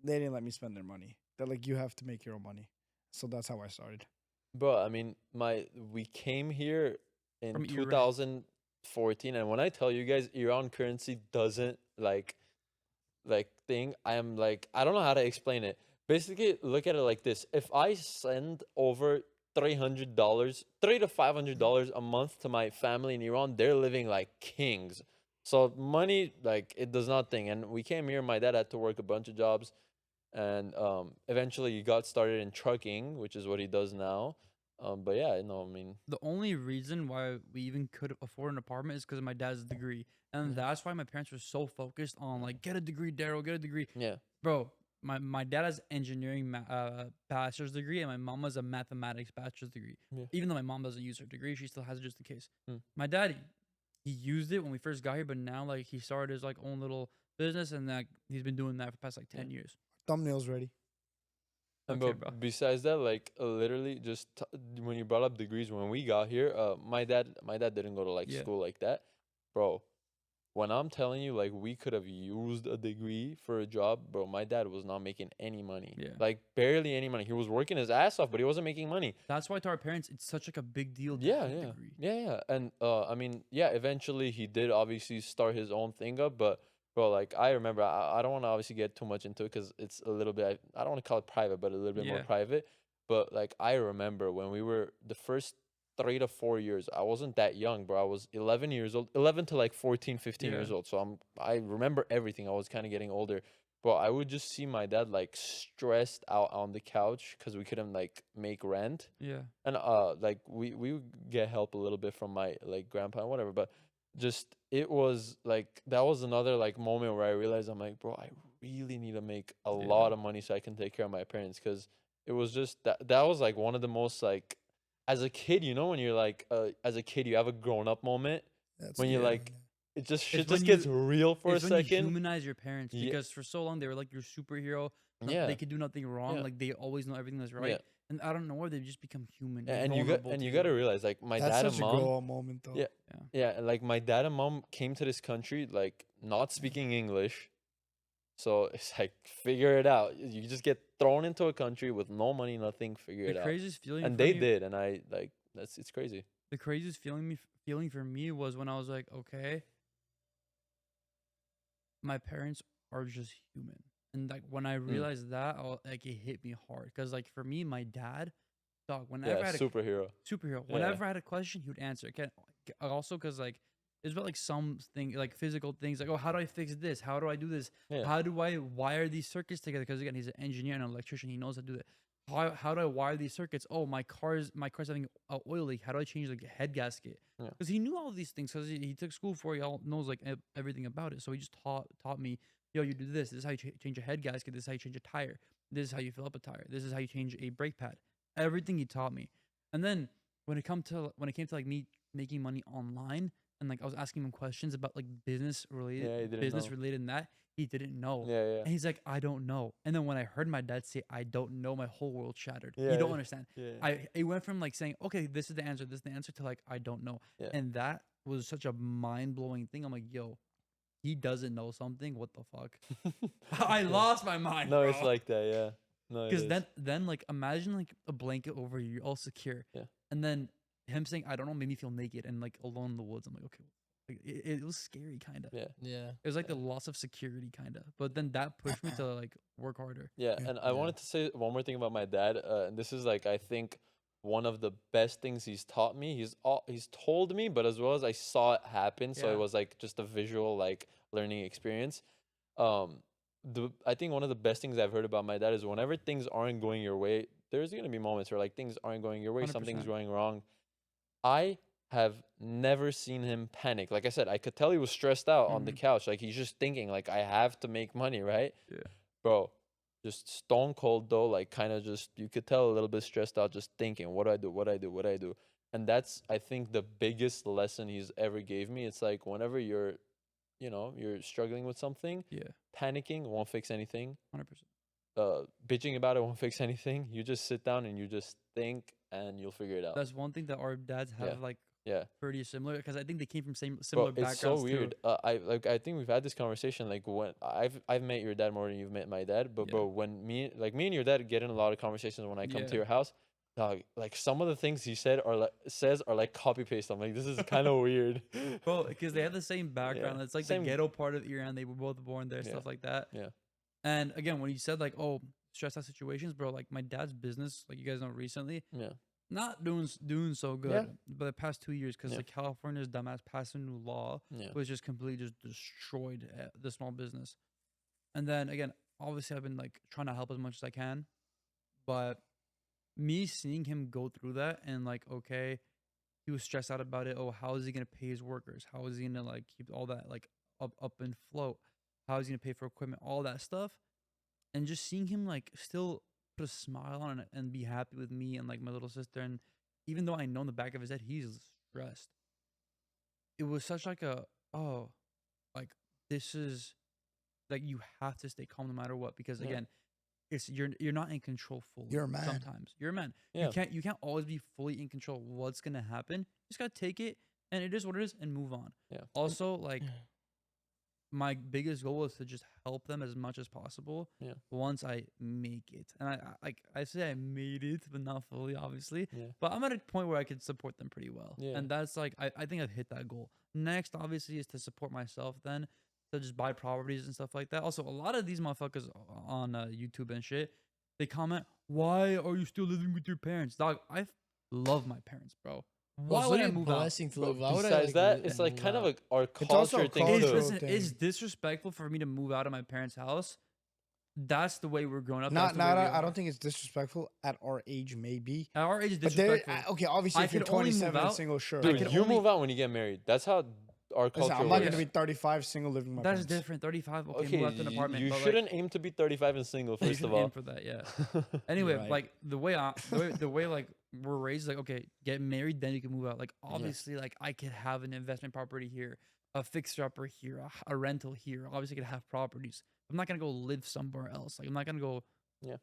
They didn't let me spend their money. They're like, you have to make your own money. So that's how I started. Bro, I mean, we came here in From Iran. 2014, and when I tell you guys, Iran currency doesn't like thing. I am like, I don't know how to explain it. Basically, look at it like this: if I send over $300, $300 to $500 a month to my family in Iran, they're living like kings. So money, like, it does not thing. And we came here. My dad had to work a bunch of jobs, and eventually he got started in trucking, which is what he does now. But yeah, no, I mean, The only reason why we even could afford an apartment is because of my dad's degree, and Mhm. that's why my parents were so focused on like get a degree, Dero, get a degree, yeah. bro. My dad has engineering bachelor's degree, and my mom has a mathematics bachelor's degree. Yeah. Even though my mom doesn't use her degree, she still has it just in case. Hmm. My dad, he used it when we first got here, but now like he started his like own little business, and like he's been doing that for the past like 10 years. Thumbnails ready. And Okay, but bro. besides that, like literally, just when you brought up degrees, when we got here, my dad didn't go to like Yeah. school like that, bro. When I'm telling you, like, we could have used a degree for a job, bro. My dad was not making any money, Yeah. like barely any money. He was working his ass off, but he wasn't making money. That's why to our parents, it's such like a big deal. To Yeah, have a yeah, degree. yeah. And I mean, yeah. Eventually, he did obviously start his own thing up, but bro, like I remember, I don't want to obviously get too much into it because it's a little bit. I don't want to call it private, but a little bit more Yeah. private. But like I remember when we were the first 3 to 4 years, I wasn't that young, bro. I was 11 years old, 11 to like 14, 15 years Yeah. old. So I remember everything. I was kind of getting older. But I would just see my dad like stressed out on the couch because we couldn't like make rent. Yeah. And like we would get help a little bit from my like grandpa and whatever, but just it was like that was another like moment where I realized I'm like, bro, I really need to make a Yeah. lot of money so I can take care of my parents, because it was just that was like one of the most like, as a kid, you know, when you're like as a kid you have a grown up moment That's when you good. like it just shit when just you- gets real for a It's when you second. humanize your parents, Ye- because for so long they were like your superhero. Yeah. They could do nothing wrong. Yeah. Like they always know everything that's right. Yeah. And I don't know where they've just become human. And you got to realize like my That's dad such and a mom. grow up moment, though. Yeah. Yeah, and like my dad and mom came to this country like not speaking English. So it's like figure it out. You just get thrown into a country with no money, nothing, figure it The out. craziest feeling. And for they me- did, and I like it's crazy. The craziest feeling for me was when I was like, okay, my parents are just human. And like when I realized that, like it hit me hard. Cause like for me, my dad, dog, whenever I Yeah, had a superhero. superhero, Yeah. whenever I had a question, he would answer. Again, also because like It's about like something like physical things, like, oh, how do I fix this? How do I do this? Yeah. How do I wire these circuits together? Because again, he's an engineer and an electrician. He knows how to do that. How do I wire these circuits? Oh, my car's having a oil leak. How do I change the head gasket? Yeah. Because he knew all these things because he took school for it. He all knows like everything about it. So he just taught me, yo, you do this. This is how you change a head gasket. This is how you change a tire. This is how you fill up a tire. This is how you change a brake pad. Everything he taught me. And then when it came to like me making money online, and like I was asking him questions about like business related, and that he didn't know. Yeah. And he's like, I don't know. And then when I heard my dad say, I don't know, my whole world shattered. Yeah, You don't yeah. understand. Yeah. It went from like saying, okay, this is the answer, to like, I don't know. Yeah. And that was such a mind blowing thing. I'm like, yo, he doesn't know something. What the fuck? I lost my mind. No, bro. it's like that. Yeah. No, Because then like imagine like a blanket over you, you're all secure. Yeah. And then him saying, I don't know, made me feel naked and like alone in the woods. I'm like, okay. Like, it was scary, kind of. Yeah. Yeah. It was like the loss of security, kind of. But then that pushed me to like work harder. Yeah, Yeah. and I wanted to say one more thing about my dad. And this is like I think one of the best things he's taught me. He's told me, but as well as I saw it happen, so Yeah. it was like just a visual like learning experience. I think one of the best things I've heard about my dad is whenever things aren't going your way, there's gonna be moments where like things aren't going your way, something's 100%. going wrong. I have never seen him panic. Like I said, I could tell he was stressed out on the couch. Like he's just thinking, like, I have to make money, right? Yeah. Bro, just stone cold though, like kind of just you could tell a little bit stressed out, just thinking, what do I do? What do I do? What do I do? And that's I think the biggest lesson he's ever gave me. It's like whenever you're struggling with something, Yeah. panicking won't fix anything. 100%. Bitching about it won't fix anything. You just sit down and you just think and you'll figure it out. That's one thing that our dads have like Yeah. pretty similar, because I think they came from similar Bro, backgrounds. it's so too. weird. I think we've had this conversation. Like when I've met your dad more than you've met my dad. But Yeah. bro, when me and your dad get in a lot of conversations when I come to Yeah. your house, dog, like some of the things he said are like copy paste. I'm like, this is kind of weird. Bro, because they have the same background. It's like Same- the ghetto part of Iran. They were both born there, Yeah. stuff like that. Yeah. And again, when you said like, oh, stress out situations, bro, like my dad's business, like you guys know recently, Yeah. not doing so good. Yeah. But the past 2 years, because Yeah. like California's dumbass passed a new law, Yeah. was just completely just destroyed the small business. And then again, obviously I've been like trying to help as much as I can, but me seeing him go through that and like, okay, he was stressed out about it. Oh, how is he gonna pay his workers? How is he gonna like keep all that like up and float? How is he gonna pay for equipment? All that stuff, and just seeing him like still put a smile on it and be happy with me and like my little sister, and even though I know in the back of his head he's stressed, it was such like a like this is like you have to stay calm no matter what, because Yeah. again, it's you're not in control fully. You're a man. Sometimes you're a man. Yeah. You can't always be fully in control of what's gonna happen. You just gotta take it, and it is what it is, and move on. Yeah. Also, like my biggest goal is to just help them as much as possible. Yeah. Once I make it, and I say I made it, but not fully, obviously. Yeah. But I'm at a point where I can support them pretty well. Yeah. And that's like I think I've hit that goal. Next, obviously, is to support myself. Then to just buy properties and stuff like that. Also, a lot of these motherfuckers on YouTube and shit, they comment, "Why are you still living with your parents?" Dog, I love my parents, bro. Why would I move out? blessing to Bro, live? Why would I, besides like, that, live it's and like move kind of out? like our It's also culture a thing culture. too. Listen, thing. it's disrespectful for me to move out of my parents' house. That's the way we're growing up. Not, that's the way we I are. don't think it's disrespectful at our age, maybe. At our age, it's But there, disrespectful. okay, obviously, I if you're could only move 27 and out- single, sure. I Dude, can you only- move out when you get married. That's how our culture Listen, I'm not works. gonna be 35 single living with my That's parents. different. 35. Okay, Okay, move out to an apartment. you but, like, shouldn't aim to be 35 and single. you First should of aim all, for that. Yeah. Anyway, right. like the way like we're raised, like, okay, get married, then you can move out. Like obviously, like I could have an investment property here, a fixer upper here, a rental here. Obviously, I could have properties. I'm not gonna go live somewhere else. Like I'm not gonna go. Yeah.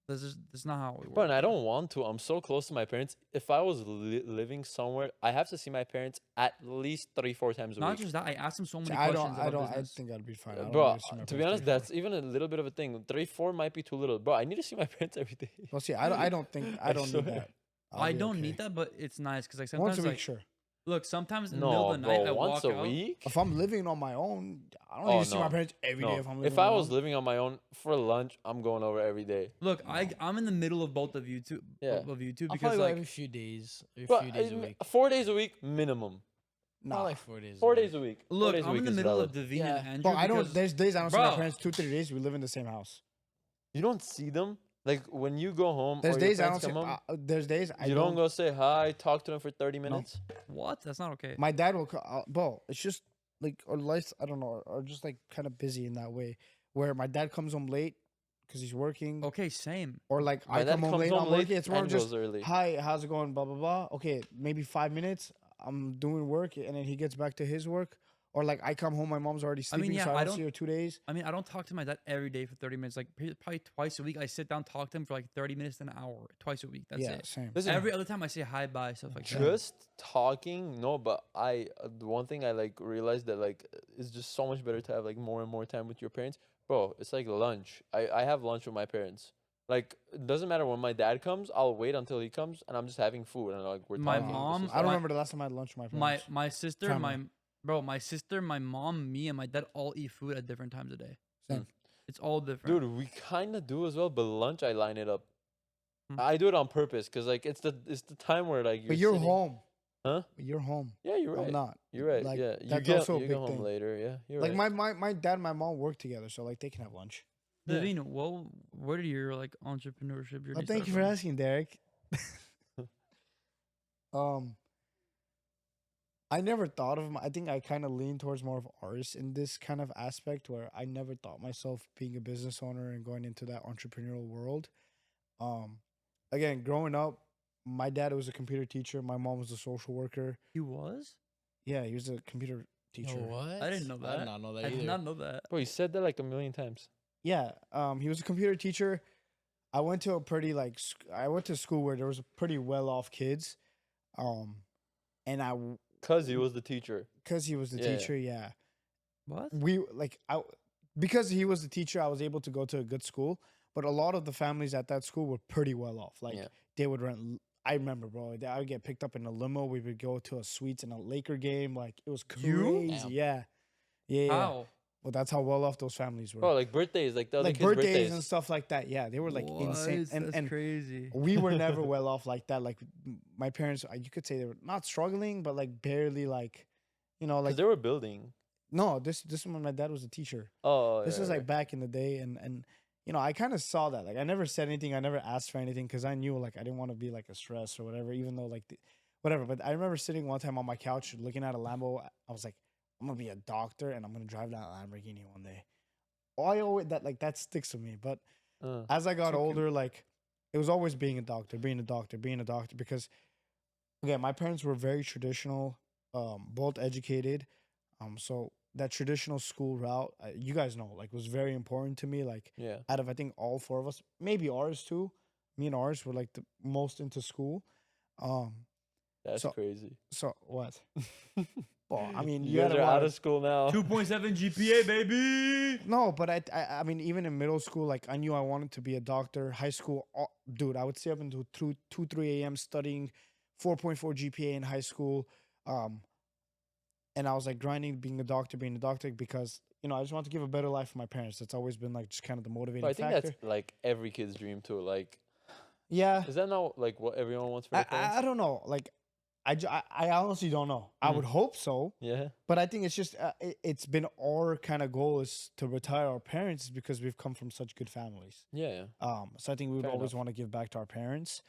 That's not how we work. bro, and I don't want to. I'm so close to my parents. If I was living somewhere, I have to see my parents at least 3-4 times a Not week. just that. I asked him so many See, questions I about I business. think I'd be fine. I don't Bro, need see my to be parents honest, 3-4. that's even a little bit of a thing. 3-4 might be too little. Bro, I need to see my parents every day. Well, see, I don't think I don't need swear. that. I'll I be don't okay. need that, but it's nice because like sometimes Once a week, like, sure. look, sometimes in the middle No, of the night I bro, once walk a out. week. If I'm living on my own, I don't Oh, need to see my no. parents every day. No, If I'm living if on I my was own. living on my own for lunch, I'm going over every day. Look, I'm in the middle of both of you two. Yeah. Of you two I'll because probably go like every few days. Every But few days a week. 4 days a week minimum. Not Nah. like 4 days. 4 a week. days a week. 4 Look, days a I'm week in the is middle valid. of Davina Yeah. and Andrew. Bro, I don't. because- There's days I don't see my Bro. parents 2-3 days. We live in the same house. You don't see them like when you go home. There's or your days I don't parents see. come home, There's days I you don't go say hi, talk to them for 30 minutes. What? That's not okay. My dad will. Bro, it's just like our life. I don't know. Are just like kind of busy in that way, where my dad comes home late because he's working, Okay, same. or like My I dad come home comes late. home I'm late working. It's more and just goes early. hi, how's it going? Blah blah blah. Okay, maybe 5 minutes. I'm doing work, and then he gets back to his work. Or like I come home, my mom's already I mean, sleeping, yeah, so I I don't see don't- her 2 days. I mean, I don't talk to my dad every day for 30 minutes. Like probably twice a week, I sit down, talk to him for like 30 minutes to an hour. Twice a week. That's Yeah, it. same. Listen, Every other time I say hi, bye, stuff like that. just talking, no, but the one thing I like realized that like it's just so much better to have like more and more time with your parents, bro. It's like lunch. I have lunch with my parents. Like it doesn't matter when my dad comes, I'll wait until he comes, and I'm just having food and like we're My talking. This mom- is I don't my- remember the last time I had lunch with my My parents. my sister, Family. my sister, my mom, me, and my dad all eat food at different times a day. Same. It's all different. Dude, we kind of do as well, but lunch I line it up. Hmm. I do it on purpose because like it's the time where like But you're sitting- home. Huh? But you're home. Yeah, you're right. I'm not. You're right. Like, yeah, you that's get also a you big go home thing. later. Yeah, you're Like right. my dad and my mom work together, so like they can have lunch. Yeah. Davina, where did your like entrepreneurship journey Well, thank start you for from? asking, Derek. I never thought of I think I kind of lean towards more of artist in this kind of aspect where I never thought myself being a business owner and going into that entrepreneurial world. Again, growing up, my dad was a computer teacher. My mom was a social worker. He was? Yeah, he was a computer teacher. No, what? I didn't know I that. did not know that I either. did not know that. Bro, you said that like a million times. Yeah, he was a computer teacher. I went to a pretty I went to school where there was pretty well off kids, and Cause he was the teacher. because he was the Yeah. teacher, yeah. What? Because he was the teacher, I was able to go to a good school. But a lot of the families at that school were pretty well off. Like Yeah. they would rent. I remember, bro. I would get picked up in a limo. We would go to a suites in a Laker game. Like it was You? crazy. Damn. Yeah. How? Well, that's how well off those families were. Bro, like birthdays, like the other like kids' birthdays and stuff like that. Yeah, they were like insane. What? That's And crazy. we were never well off like that. Like my parents, you could say they were not struggling, but like barely like, Cause like they were building. no. This when my dad was a teacher. Oh, This yeah, is like right. back in the day, and I kind of saw that. Like I never said anything. I never asked for anything because I knew like I didn't want to be like a stress or whatever. Even though like whatever. But I remember sitting one time on my couch looking at a Lambo. I was like, I'm gonna be a doctor and I'm gonna drive that Lamborghini one day. I always that sticks with me. But as I got okay. older, like it was always being a doctor, because again, my parents were very traditional, both educated. So that traditional school route, you guys know, like was very important to me. Like Yeah. out of I think all four of us, maybe ours too. Me and ours were like the most into school. That's So- crazy. So what? Well, I mean, You had guys a are lot out of school now. 2.7 GPA, baby. No, but I mean, even in middle school, like I knew I wanted to be a doctor. High school, dude, I would stay up until 3 a.m. studying, 4.4 GPA in high school, and I was like grinding, being a doctor, because I just want to give a better life for my parents. That's always been like just kind of the motivating But I think factor. that's like every kid's dream too. Like, Yeah, is that not like what everyone wants for their parents? I don't know. Like, I honestly don't know. I would hope so. Yeah. But I think it's just it's been our kind of goal is to retire our parents because we've come from such good families. Yeah. So I think we would Fair always enough. want to give back to our parents,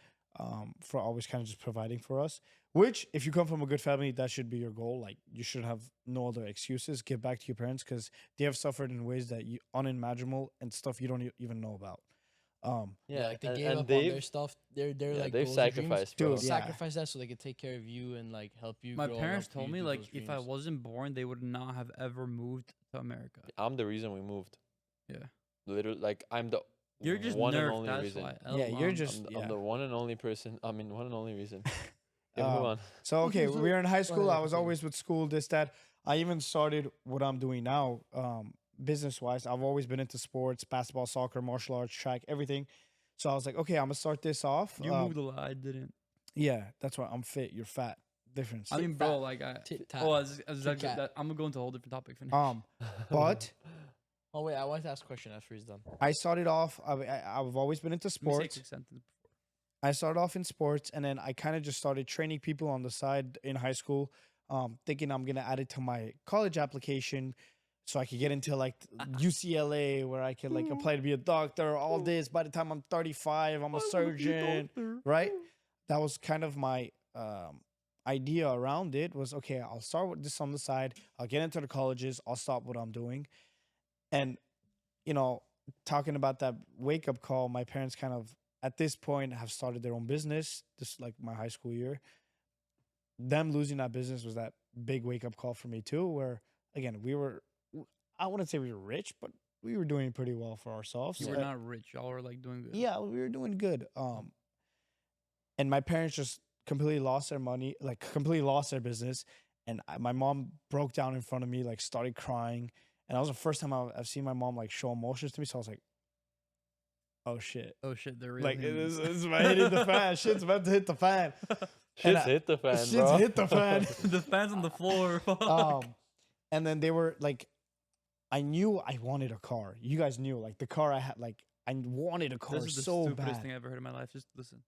for always kind of just providing for us. Which, if you come from a good family, that should be your goal. Like you should have no other excuses. Give back to your parents because they have suffered in ways that you unimaginable and stuff you don't even know about. Yeah. like they and, gave and up on they've their stuff. They're yeah, like they've goals and dreams. sacrificed, Dude, bro. yeah. Sacrifice that so they could take care of you and like help you. My grow parents up for told you me to like those if I dreams. wasn't born, they would not have ever moved to America. I'm the reason we moved. Yeah. Literally, like I'm the You're just one and nerfed, only that's reason. why. Yeah, you're LOL. just I'm the one and only person. I mean, one and only reason. Yeah, move Um, on. So okay, we were in high school. ahead, I was continue. always with school, this, that. I even started what I'm doing now, business wise. I've always been into sports, basketball, soccer, martial arts, track, everything. So I was like, okay, I'm gonna start this off. You moved a lot. I didn't. Yeah, that's why I'm fit. You're fat. Difference. I mean, bro, like Tit tat. oh, exactly. tat. I'm gonna go into a whole different topic. Finish. But Oh wait, I wanted to ask a question after he's done. I started off. I've always been into Let me say a sports. quick sentence. I started off in sports, and then I kind of just started training people on the side in high school. thinking I'm gonna add it to my college application so I could get into like UCLA where I could like apply to be a doctor. All this. By the time I'm 35, I'm a surgeon, right? That was kind of my idea around it. Was okay. I'll start with this on the side. I'll get into the colleges. I'll stop what I'm doing, and you know, talking about that wake up call, my parents kind of at this point have started their own business. This like my high school year. Them losing that business was that big wake up call for me too. Where again, I wouldn't say we were rich, but we were doing pretty well for ourselves. You were not rich. Y'all were like doing good. Yeah, we were doing good. And my parents just completely lost their money, like completely lost their business. And my mom broke down in front of me, like started crying. And that was the first time I've seen my mom like show emotions to me. So I was like, oh shit. Oh shit, they're really Like it's about hitting the fan. Shit's about to hit the fan. Shit's hit the fan, Shit's bro. hit the fan. the fans on the floor. And then they were like, I knew I wanted a car. You guys knew, like the car I had, like I wanted a car This is the so stupidest bad. thing I've ever heard in my life. Just listen.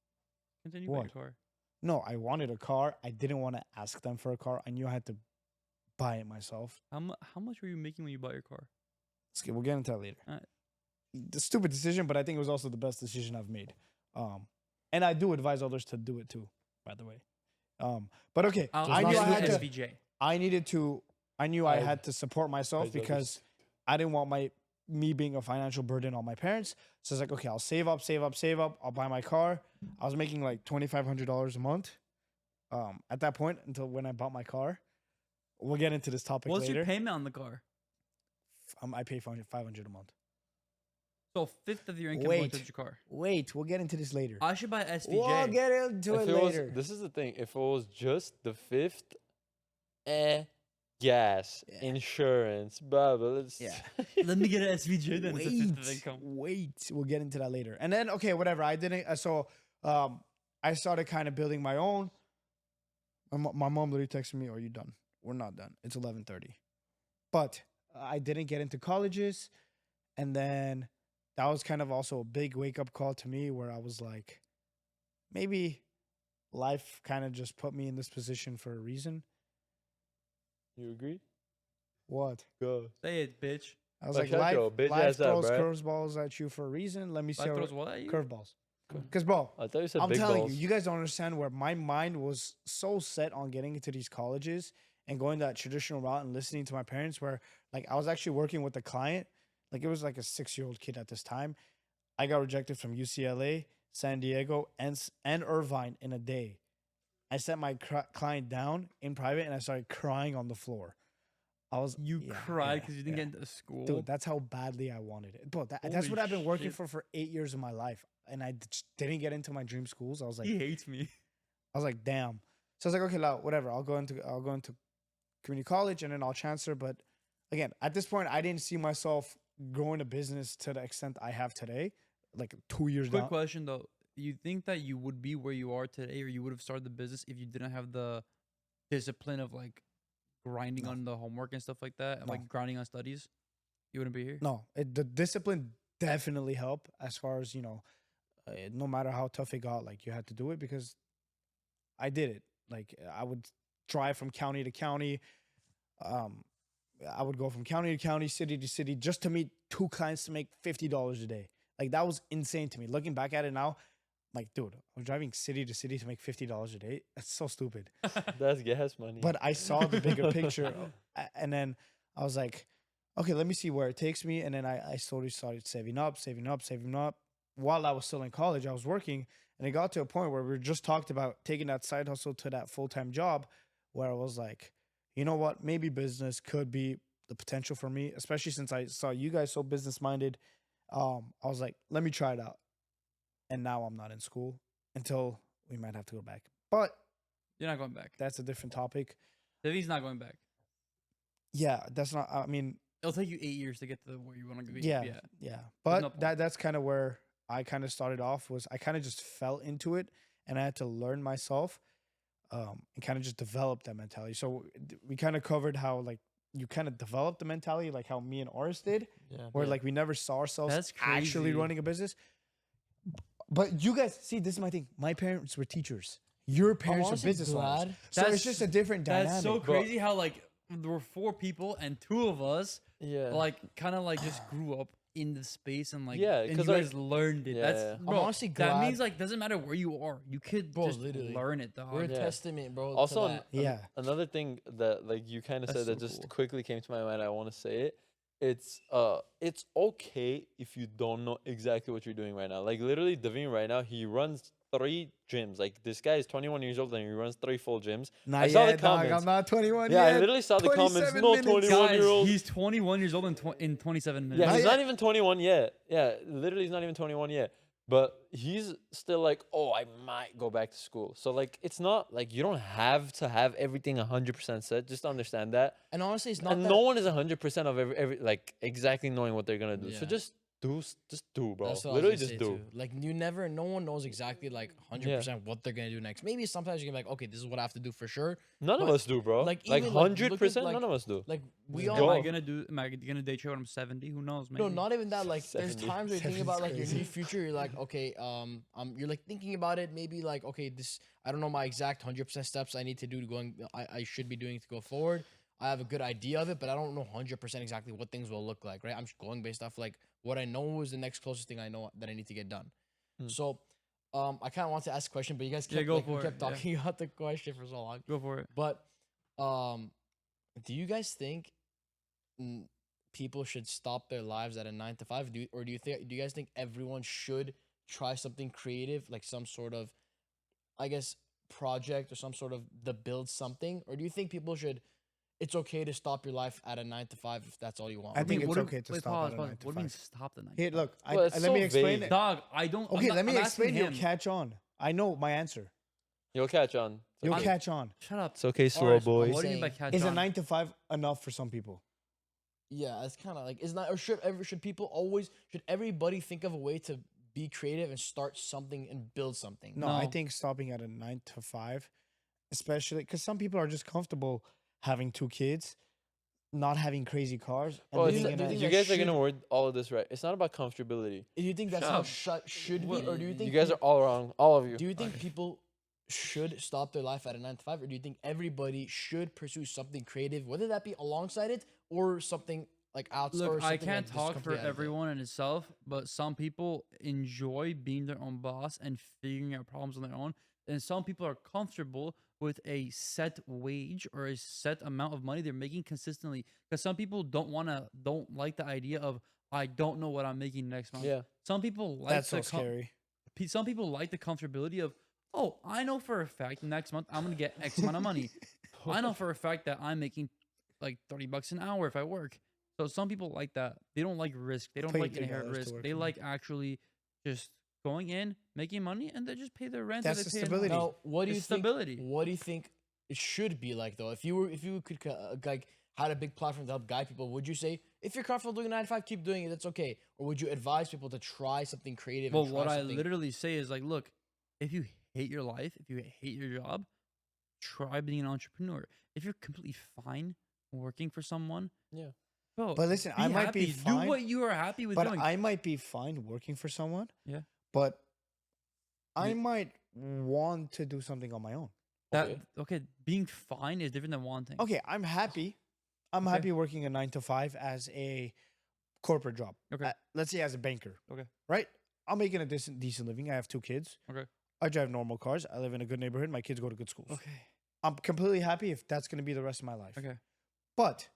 Continue What? with your car. No, I wanted a car. I didn't want to ask them for a car. I knew I had to buy it myself. How much were you making when you bought your car? We'll get into that later. Alright. The stupid decision, but I think it was also the best decision I've made. And I do advise others to do it too, by the way. But okay, I knew just I do had to. SVJ. I knew I had to support myself advise others. because I didn't want me being a financial burden on my parents. So I was like, okay, I'll save up. I'll buy my car. I was making like $2,500 a month. At that point, until when I bought my car. We'll get into this topic What's later. your payment on the car? I pay $500 a month. So 1/5 of your income Wait. going towards your car. Wait, we'll get into this later. I should buy SVJ. We'll get into it later. This is the thing. If it was just the 5th, gas, Yeah. insurance, blah blah. Let's Yeah. Let me get an SVJ then. It's a 5th of income. Wait, we'll get into that later. And then okay, whatever. I didn't. I started kind of building my own. My mom literally texted me, "Are you done? We're not done. It's 11:30." But I didn't get into colleges, and then that was kind of also a big wake up call to me, where I was like, maybe life kind of just put me in this position for a reason. You agree? What? Go. Say it, bitch. I was Like, like, shut your life, bitch life ass up, throws bruh. curveballs at you for a reason. Let me see Life how throws what at you? curveballs. Because, bro, I thought you said I'm big telling balls. you, you guys don't understand where my mind was so set on getting into these colleges and going that traditional route and listening to my parents, where like I was actually working with a client. Like it was like a 6-year-old kid at this time. I got rejected from UCLA, San Diego, and Irvine in a day. I set my client down in private and I started crying on the floor. You yeah, cried yeah, because you didn't yeah. get into school. Dude, that's how badly I wanted it. Bro, that's Holy what I've been working shit. for 8 years of my life. And I just didn't get into my dream schools. I was like, He hates me. damn. So I was like, okay, whatever. I'll go into community college and then I'll transfer. But again, at this point, I didn't see myself growing a business to the extent I have today. Like 2 years Quick down. question though. You think that you would be where you are today, or you would have started the business if you didn't have the discipline of like grinding No. on the homework and stuff like that, and No. like grinding on studies? You wouldn't be here. No, the discipline definitely helped as far as, no matter how tough it got, like you had to do it because I did it. Like I would drive from county to county. I would go from county to county, city to city, just to meet 2 clients to make $50 a day. Like that was insane to me. Looking back at it now, like, dude, I'm driving city to city to make $50 a day. That's so stupid. That's gas money. But I saw the bigger picture, and then I was like, okay, let me see where it takes me. And then I slowly started saving up. While I was still in college, I was working, and it got to a point where we just talked about taking that side hustle to that full-time job, where I was like, you know what, maybe business could be the potential for me, especially since I saw you guys so business-minded. I was like, let me try it out. And now I'm not in school until we might have to go back. But You're not going back. that's a different topic. Davy's not going back. Yeah, that's not, I mean, It'll take you 8 years to get to where you want to be. yeah. no But point. that's kind of where I kind of started off, was I kind of just fell into it and I had to learn myself and kind of just develop that mentality. So we kind of covered how like you kind of developed the mentality, like how me and Oris did, yeah. where like we never saw ourselves That's actually crazy. running a business. But you guys, see, this is my thing. My parents were teachers. Your parents are honestly business owners. glad- So it's just a different dynamic. That's so bro. crazy how like there were 4 people and 2 of us Yeah. like kind of like just grew up in the space and like Yeah, and 'cause, you like- guys learned it. Yeah, That's yeah. I'm bro. honestly That means glad- like doesn't matter where you are. You could Bro, just literally. learn it, dog. We're a Yeah. testament, bro. Also, to that. Yeah. another thing that like you kind of That's said that so just cool. quickly came to my mind. I want to say it. It's okay if you don't know exactly what you're doing right now. Like literally, Davin right now, he runs 3 gyms. Like this guy is 21 years old and he runs 3 full gyms. Not I saw the yet, dog. comments. I'm not 21 Yeah, yet. I literally saw the comments. 27 No, minutes. 21-year-old. Guys, he's 21 years old in 27 minutes. Yeah, Not he's yet. not even 21 yet. Yeah, literally, he's not even 21 yet. But he's still like, oh, I might go back to school. So like, it's not like you don't have to have everything 100% set. Just understand that. And honestly, it's not And that. no one is 100% of every like exactly knowing what they're gonna do. So Yeah. just do, bro. That's what Literally I was just gonna do. say too. Like no one knows exactly like 100% what they're gonna do next. Maybe sometimes you can be like, okay, this is what I have to do for sure. None of But, us do, bro. like, Like even, like, look at, 100%, like- none of us do. Like we Just all go. Am I gonna day trade when I'm 70? Who knows, man? no, not even that. Like there's 70. times where you think 70's about like your crazy. near future. You're like, okay, you're like thinking about it. Maybe like, okay, this I don't know my exact 100% steps I need to do to going. I should be doing to go forward. I have a good idea of it, but I don't know 100% exactly what things will look like. Right? I'm just going based off like what I know is the next closest thing I know that I need to get done. Hmm. So, I kind of want to ask a question, but you guys Yeah, kept go like, we for it, kept yeah. talking about the question for so long. Go for it. But do you guys think people should stop their lives at a 9 to 5? Do you think, do you guys think everyone should try something creative, like some sort of, I guess, project or some sort of the build something? Or do you think people should? It's okay to stop your life at a 9 to 5 if that's all you want. I think it's what do- okay to wait, stop pause, at a pause. 9 to What do you mean 5. stop the 9 Here, to look. Well, it's let so me explain vague. it. 5? Dog, I don't. Okay, let me I'm explain. asking You'll him. catch on. I know my answer. You'll catch on. It's You'll okay. catch on. Shut up. It's okay, slow Alright, boys. What do you mean by Saying- catch Is a on? 9 to 5 enough for some people? Yeah, it's kind of like, is not, or should people always, should everybody think of a way to be creative and start something and build something? No, I No. think stopping at a 9 to 5, especially because some people are just comfortable having 2 kids, not having crazy cars. And Oh, do you living think- in do a- you you think guys that are gonna should- word all of this right. It's not about comfortability. Do you think that's Shut how up. should be, What- or do you think You guys are all wrong, all of you. Do you think people should stop their life at a 9 to 5, or do you think everybody should pursue something creative, whether that be alongside it or something like outside? Look, I can't talk for everyone in itself, but some people enjoy being their own boss and figuring out problems on their own. And some people are comfortable with a set wage or a set amount of money they're making consistently. Because some people don't like the idea of I don't know what I'm making next month. Yeah. Some people like That's so the scary. some people like the comfortability of, oh, I know for a fact next month I'm gonna get X amount of money. I know for a fact that I'm making like $30 an hour if I work. So some people like that. They don't like risk. They don't Pay like $3 inherent to risk. work They for me. like actually just going in, making money, and they just pay their rent. That's and the they pay stability. enough. Now, what do you It's think? stability. What do you think it should be like though? If you could like had a big platform to help guide people, would you say if you're comfortable doing 9 to 5, keep doing it? That's okay. Or would you advise people to try something creative? Well, and try what I something- literally say is like, look, if you hate your life, if you hate your job, try being an entrepreneur. If you're completely fine working for someone, Yeah. bro, But listen, I might be happy. fine, Do what you are happy with But doing. I might be fine working for someone. Yeah. But I Ye- might want to do something on my own. that okay, being fine is different than wanting. Okay, I'm happy. I'm Okay. happy working a 9 to 5 as a corporate job. Okay. Let's say as a banker. Okay. Right? I'm making a decent living. I have 2 kids. Okay. I drive normal cars. I live in a good neighborhood. My kids go to good schools. Okay. I'm completely happy if that's going to be the rest of my life. Okay. But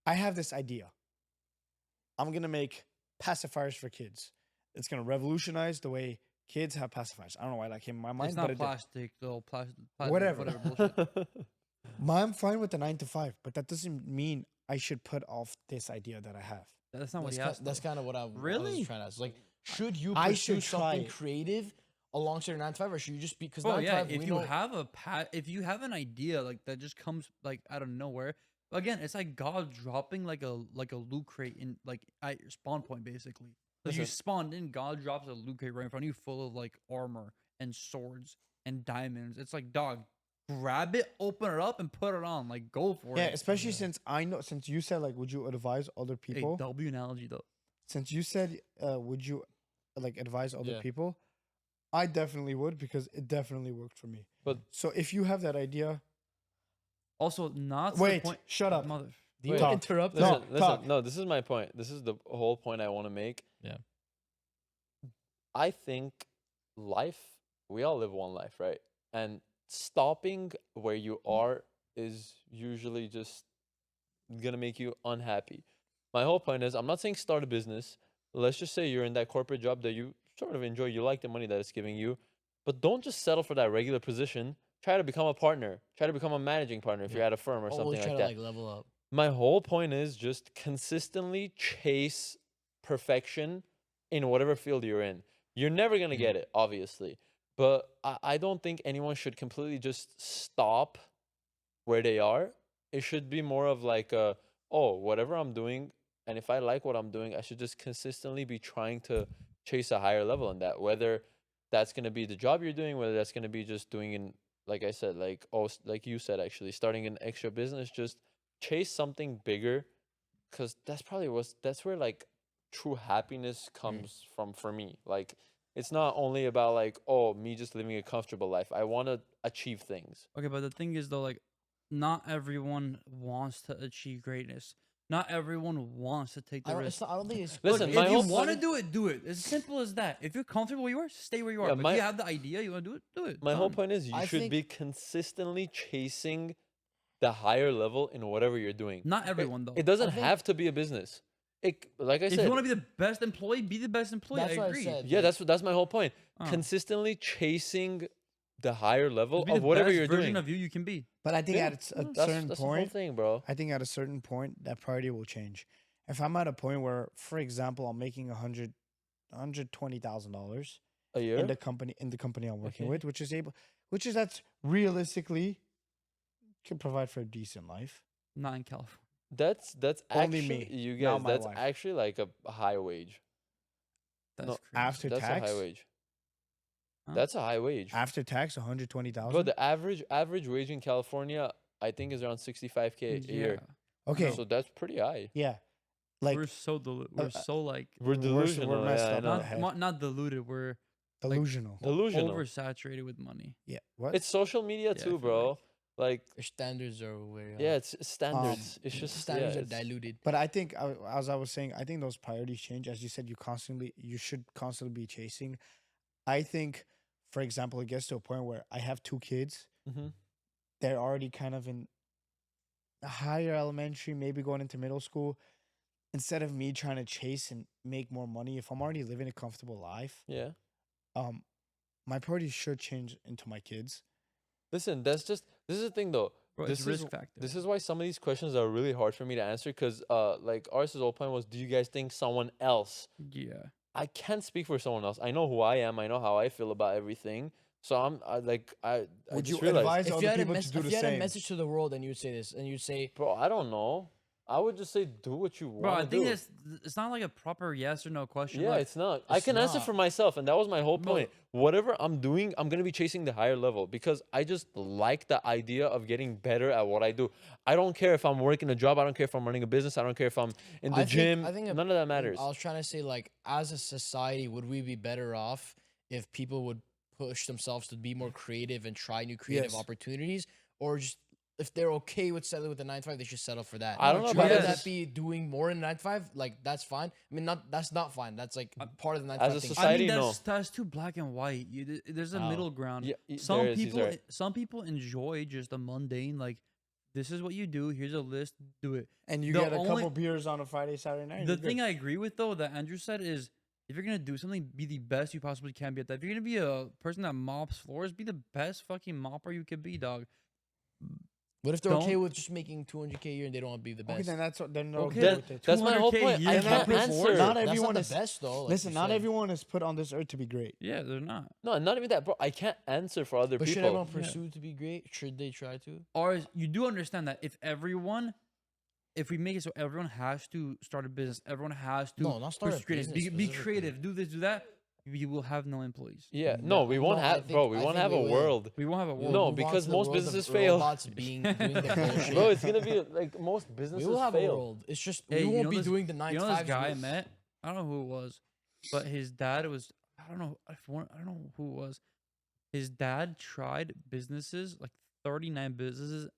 I have this idea. I'm going to make pacifiers for kids. It's going to revolutionize the way kids have pacifiers. I don't know why that came in my mind, It's but not it did. plastic though. Plastic. Whatever. bullshit. I'm fine with the 9 to 5, but that doesn't mean I should put off this idea that I have. That's not what That's he ki- asked. that's though. kind of what I was Really? trying to ask. Like, should you I pursue should try something it. creative alongside your 9 to 5, or should you just be because Oh 9 to yeah, 5 if we you know have if you have an idea like that just comes like out of nowhere. Again, it's like God dropping like a loot crate in like at your spawn point basically. Like you Listen. spawned in, God drops a loot crate right in front of you full of like armor and swords and diamonds. It's like, dog, grab it, open it up, and put it on. Like go for Yeah, it. especially since I know, since you said, like, would you advise other Hey, people? W analogy though. Since you said, would you like advise other Yeah. people? I definitely would because it definitely worked for me. But So if you have that idea, Also, not to the wait, point. shut up. Mother. Do you Wait. interrupt? No, listen, listen. talk. No, this is my point. This is the whole point I want to make. Yeah. I think life, we all live one life, right? And stopping where you are is usually just gonna make you unhappy. My whole point is, I'm not saying start a business. Let's just say you're in that corporate job that you sort of enjoy, you like the money that it's giving you, but don't just settle for that regular position. Try to become a partner. Try to become a managing partner if you're at a firm or Always something try like to that. like level up. My whole point is just consistently chase perfection in whatever field you're in. You're never going to get it, obviously. But I don't think anyone should completely just stop where they are. It should be more of like, whatever I'm doing, and if I like what I'm doing, I should just consistently be trying to chase a higher level in that. Whether that's going to be the job you're doing, whether that's going to be just doing in, like I said, like you said, actually, starting an extra business, just chase something bigger, because that's where like true happiness comes from for me. Like, it's not only about like, me just living a comfortable life. I want to achieve things. Okay, but the thing is though, like, not everyone wants to achieve greatness. Not everyone wants to take the risk. I don't think it's. Listen, Look, my if you whole want to point- do it, do it. It's simple as that. If you're comfortable where you are, stay where you are. Yeah, But my- if you have the idea, you want to do it, do it. My whole Done. point is you I should think- be consistently chasing the higher level in whatever you're doing. Not everyone though. It doesn't think- have to be a business. Like I If said, you want to be the best employee, be the best employee. That's I what I agree. said. yeah, that's my whole point. Oh. Consistently chasing the higher level Be of the whatever best you're version doing. of you can be. But I think Yeah, at a That's certain the whole point, thing, bro. I think at a certain point that priority will change. If I'm at a point where, for example, I'm making $120,000 A year. in the company I'm working Okay. with, which is that's realistically can provide for a decent life. Not in California. That's Only actually me, you not guys. my That's wife. actually like a high wage. That's No, crazy. After That's tax, a high wage. Huh? That's a high wage. after tax, 120,000. Bro, the average wage in California, I think, is around 65K a year. Okay, So that's pretty high. yeah, like we're so we're so like We're delusional. messed yeah, I up know. in the head. not diluted. We're delusional. Delusional. oversaturated with money. Yeah, what? It's social media Yeah, I too, feel bro. Like, Their standards are way yeah, it's standards. It's just standards yeah, are it's- diluted. But I think, as I was saying, I think those priorities change. As you said, you should constantly be chasing. I think, for example, it gets to a point where I have 2 kids. Mhm. They're already kind of in a higher elementary, maybe going into middle school. Instead of me trying to chase and make more money, if I'm already living a comfortable life, Yeah. my priorities should change into my kids. Listen, this is the thing though. Bro, This it's is risk factor. This is why some of these questions are really hard for me to answer, because like ours' whole point was, do you guys think someone else? Yeah. I can't speak for someone else. I know who I am. I know how I feel about everything. So I Would just you realized, advise If other you had a people to do if the you had a same? message to the world and you would say this and you'd say, bro, I don't know. I would just say do what you Bro, want I to think do. it's not like a proper yes or no question. Yeah, like, it's not. I it's can answer not. for myself, and that was my whole Bro. point. Whatever I'm doing, I'm gonna be chasing the higher level because I just like the idea of getting better at what I do. I don't care if I'm working a job. I don't care if I'm running a business. I don't care if I'm in the gym. I think None of that matters. I was trying to say, like, as a society, would we be better off if people would push themselves to be more creative and try new creative Yes. opportunities, or just if they're okay with settling with the 9 to 5, they should settle for that. I don't know, true. but Whether Yes. that be doing more in 9 to 5, like that's fine. I mean, that's not fine. That's like part of the 9 to As 5 a thing. society, I mean, no. that's too black and white. There's a Oh. middle ground. Yeah, Some there is, he's people right. some people enjoy just the mundane, like, this is what you do. Here's a list. Do it. And you The get a only- couple beers on a Friday, Saturday night. The thing I agree with though that Andrew said is, if you're gonna do something, be the best you possibly can be at that. If you're gonna be a person that mops floors, be the best fucking mopper you could be, dog. What if they're okay don't- with just making 200K a year and they don't want to be the Okay, best? then then they're Okay, okay That- with it. that's my whole 200K point. a I year can't before. answer. Not That's everyone not is the best though. like Listen, you not said. everyone is put on this earth to be great. Yeah, they're not. No, not even that, bro. I can't answer for other But should people. everyone pursue to be great? Should they try to? Or you do understand that if we make it so everyone has to start a business, everyone has to No, not start a pursue creative, business be specifically. creative, do this, do that, we will have no employees. Yeah, No, no, we won't no, I have, think- bro. We I won't think have we a will. world. We won't have a We'll world. No, move on because to the most world of businesses fail. robots doing the bullshit. Bro, it's gonna be like most We businesses will have a fail. world. It's just Hey, we you won't know be this- doing the 9 You to know this 5. guy I met? I don't know who it was, but his dad was I don't know if one, I don't know who it was. His dad tried businesses, like 39 businesses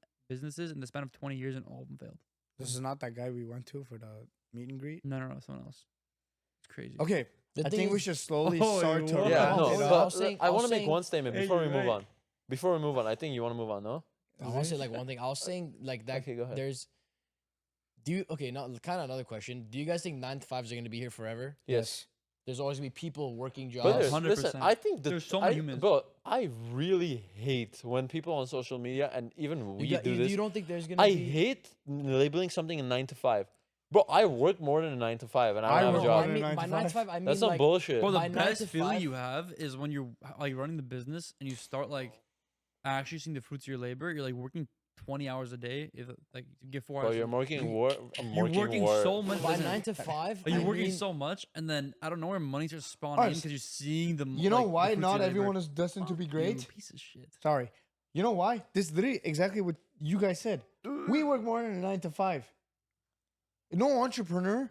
in the span of 20 years, and all of them failed. This is not that guy we went to for the meet and greet. No, someone else. It's crazy. Okay, The I thing think we is- should slowly Oh, start to what? Yeah, wrap no. it I up. But was saying- I I want was to make saying- one statement Hey, before we you're move right. on. Before we move on, I think you want to move on, no? I want to say like one thing. I was saying like that. Okay, go ahead. There's. Do you okay? Now, kind of another question. Do you guys think 9 to 5s are going to be here forever? Yes. There's always going to be people working But jobs. there's, 100%. listen, I think There's so many humans. Bro, I really hate when people on social media and even we do this. You don't think there's going to I be? hate labeling something a 9 to 5. Bro, I work more than a 9 to 5 and I I don't have a work job. more than a 9 by to 9 to 5. 5, I mean That's some like, bullshit. Bro, the by 9 best to feeling 5 you have is when you're like running the business and you start like actually seeing the fruits of your labor. You're like working 20 hours a day. If like you get 4 Bro, hours. you're working You're working so much. by listen, 9 to 5. You're I working mean, so much, and then I don't know where money starts spawning in Alright, because you're seeing the. You know like, the why fruits of not your everyone labor. is destined to be Fuck great? you, piece of shit. Sorry. You know why? This is literally exactly what you guys said. We work more than a 9 to 5. No entrepreneur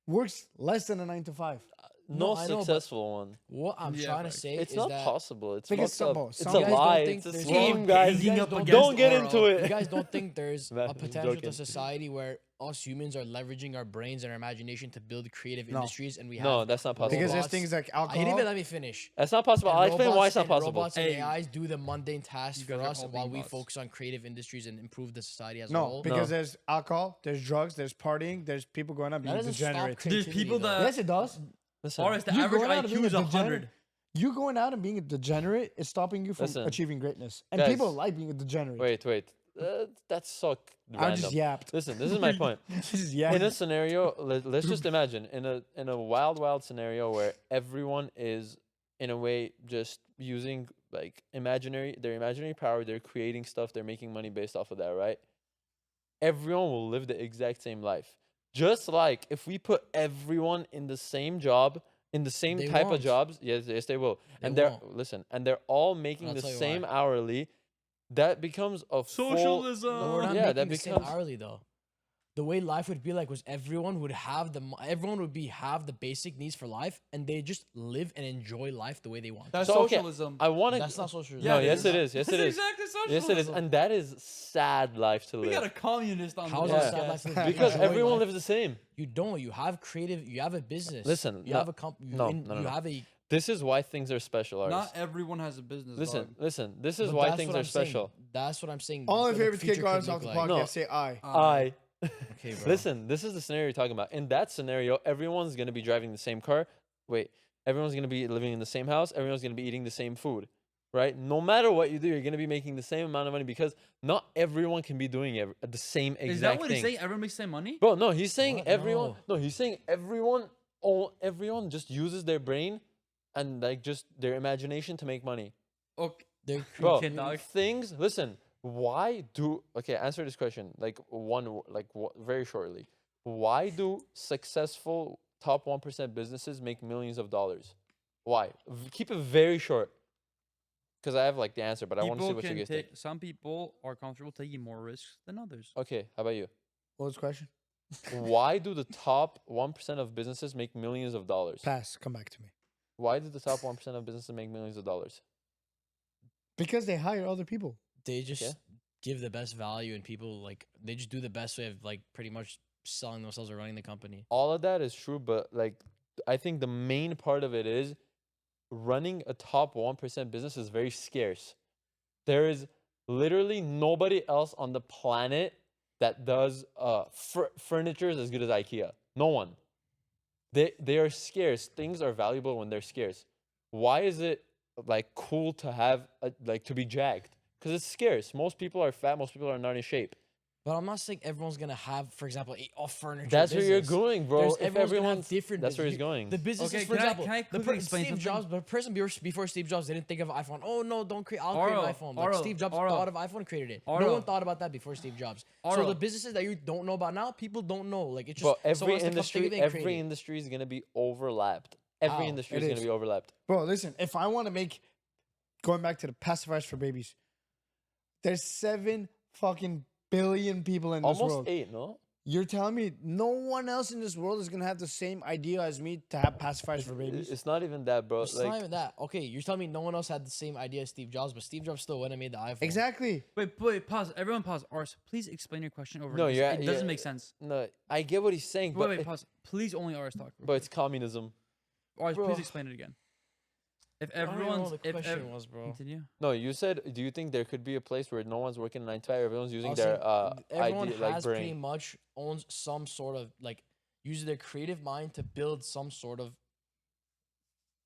works less than a 9 to 5. No I know, but- successful one. what I'm Yeah, trying to facts. say It's is not that possible. It's Because fucked up. some- It's some a guys don't lie. think It's a there's scheme, no- guys. Hanging up don't against Don't get Oro. into you it. guys don't think there's Man, a I'm potential joking. to society where us humans are leveraging our brains and our imagination to build creative No. industries, and we have No, that's not possible. Because there's robots- things like I didn't alcohol. even let me finish. That's not possible. And I'll explain why it's not and possible. Robots and Hey. AIs do the mundane tasks You for guys are us all while being we bots. focus on creative industries and improve the society as a No, whole. because No. there's alcohol, there's drugs, there's partying, there's people going out that being doesn't stop degenerate. There's creativity, people though. that. Yes, it does. Listen, Forrest, the You average going out and being IQ is a 100. You going out and being a degenerate is stopping you from Listen, achieving greatness. And guys, people like being a degenerate. wait. That's so I random. just yapped. Listen, this is my point. This is In yapping. a scenario, let's just imagine in a wild scenario where everyone is in a way just using like their imaginary power, they're creating stuff, they're making money based off of that, right? Everyone will live the exact same life. Just like if we put everyone in the same job, in the same They type won't. of jobs, yes, they will. They And they're won't. listen, and they're all making I'll the tell you same why. hourly. That becomes a Socialism. But we're not yeah, making that the same becomes hourly though. The way life would be like was everyone would have have the basic needs for life, and they just live and enjoy life the way they want. That's So, okay, socialism. I want to. That's not socialism. No, Yeah, it yes, is. it is. Yes, That's it is. exactly socialism. Yes, it is, and that is sad life to we got a live communist on How's the that sad podcast. life to live? because Enjoy everyone life. lives the same. You don't. You have creative. You have a business. Listen, You no, have a company. no, You no. have a. This is why things are special. Aris. Not everyone has a business. Listen, dog. listen. This is but why that's things what are I'm saying. special. That's what I'm saying. All in what the favor to future kick could us look off the like. podcast, No. say aye. I Okay, bro. listen. This is the scenario you're talking about. In that scenario, everyone's gonna be driving the same car. Wait, everyone's gonna be living in the same house. Everyone's gonna be eating the same food, right? No matter what you do, you're gonna be making the same amount of money because not everyone can be doing the same exact Is that what thing. he's saying? Everyone makes the same money? Bro, no, he's saying What? everyone. No, he's saying everyone. Everyone just uses their brain and like just their imagination to make money. Okay. They're Bro, can't dog. things. Listen, why do? Okay, answer this question like very shortly. Why do successful top 1% businesses make millions of dollars? Why? Keep it very short. Because I have like the answer, but I want to see People what you can guys think. take. Some people are comfortable taking more risks than others. Okay, how about you? What was the question? Why do the top 1% of businesses make millions of dollars? Pass. Come back to me. Why do the top 1% of businesses make millions of dollars? Because they hire other people. They just Okay. give the best value, and people like they just do the best way of like pretty much selling themselves or running the company. All of that is true, but like I think the main part of it is running a top 1% business is very scarce. There is literally nobody else on the planet that does furniture as good as IKEA. No one. They are scarce. Things are valuable when they're scarce. Why is it like cool to have like to be jacked? Because it's scarce. Most people are fat. Most people are not in shape. But I'm not saying everyone's gonna have, for example, a furniture. That's where you're business. going, bro. There's, If everyone's gonna everyone's have different. that's where he's business. going. The businesses, Okay, for can I- example, can I the quickly explain Steve something? Jobs, the person before Steve Jobs didn't think of iPhone. Oh no, don't create. I'll Oro, create an iPhone. Like Oro, Steve Jobs Oro. thought of iPhone, and created it. No Oro. one thought about that before Steve Jobs. So Oro. the businesses that you don't know about now, people don't know. Like it's just But every someone has to come think of it and create every it. industry is gonna be overlapped. Every How? industry It is gonna is. be overlapped. Bro, listen, if I want to make, going back to the pacifiers for babies, there's 7 fucking billion people in this Almost world. 8, no? You're telling me no one else in this world is gonna have the same idea as me to have pacifiers for babies? It's not even that, bro. It's Like, not even that. Okay, you're telling me no one else had the same idea as Steve Jobs, but Steve Jobs still went and made the iPhone. Exactly. Wait, pause. Everyone pause. Ars, please explain your question over. No, because you're- it doesn't yeah. make sense. no, I get what he's saying, but Wait, pause. Please only Ars talk. but it's communism. Ars, Bro. please explain it again. If I don't even know everyone's, what the question was, bro. continue. No, you said, do you think there could be a place where no one's working 9 to 5? Everyone's using was their saying, everyone idea, has like pretty brain. much owns some sort of like uses their creative mind to build some sort of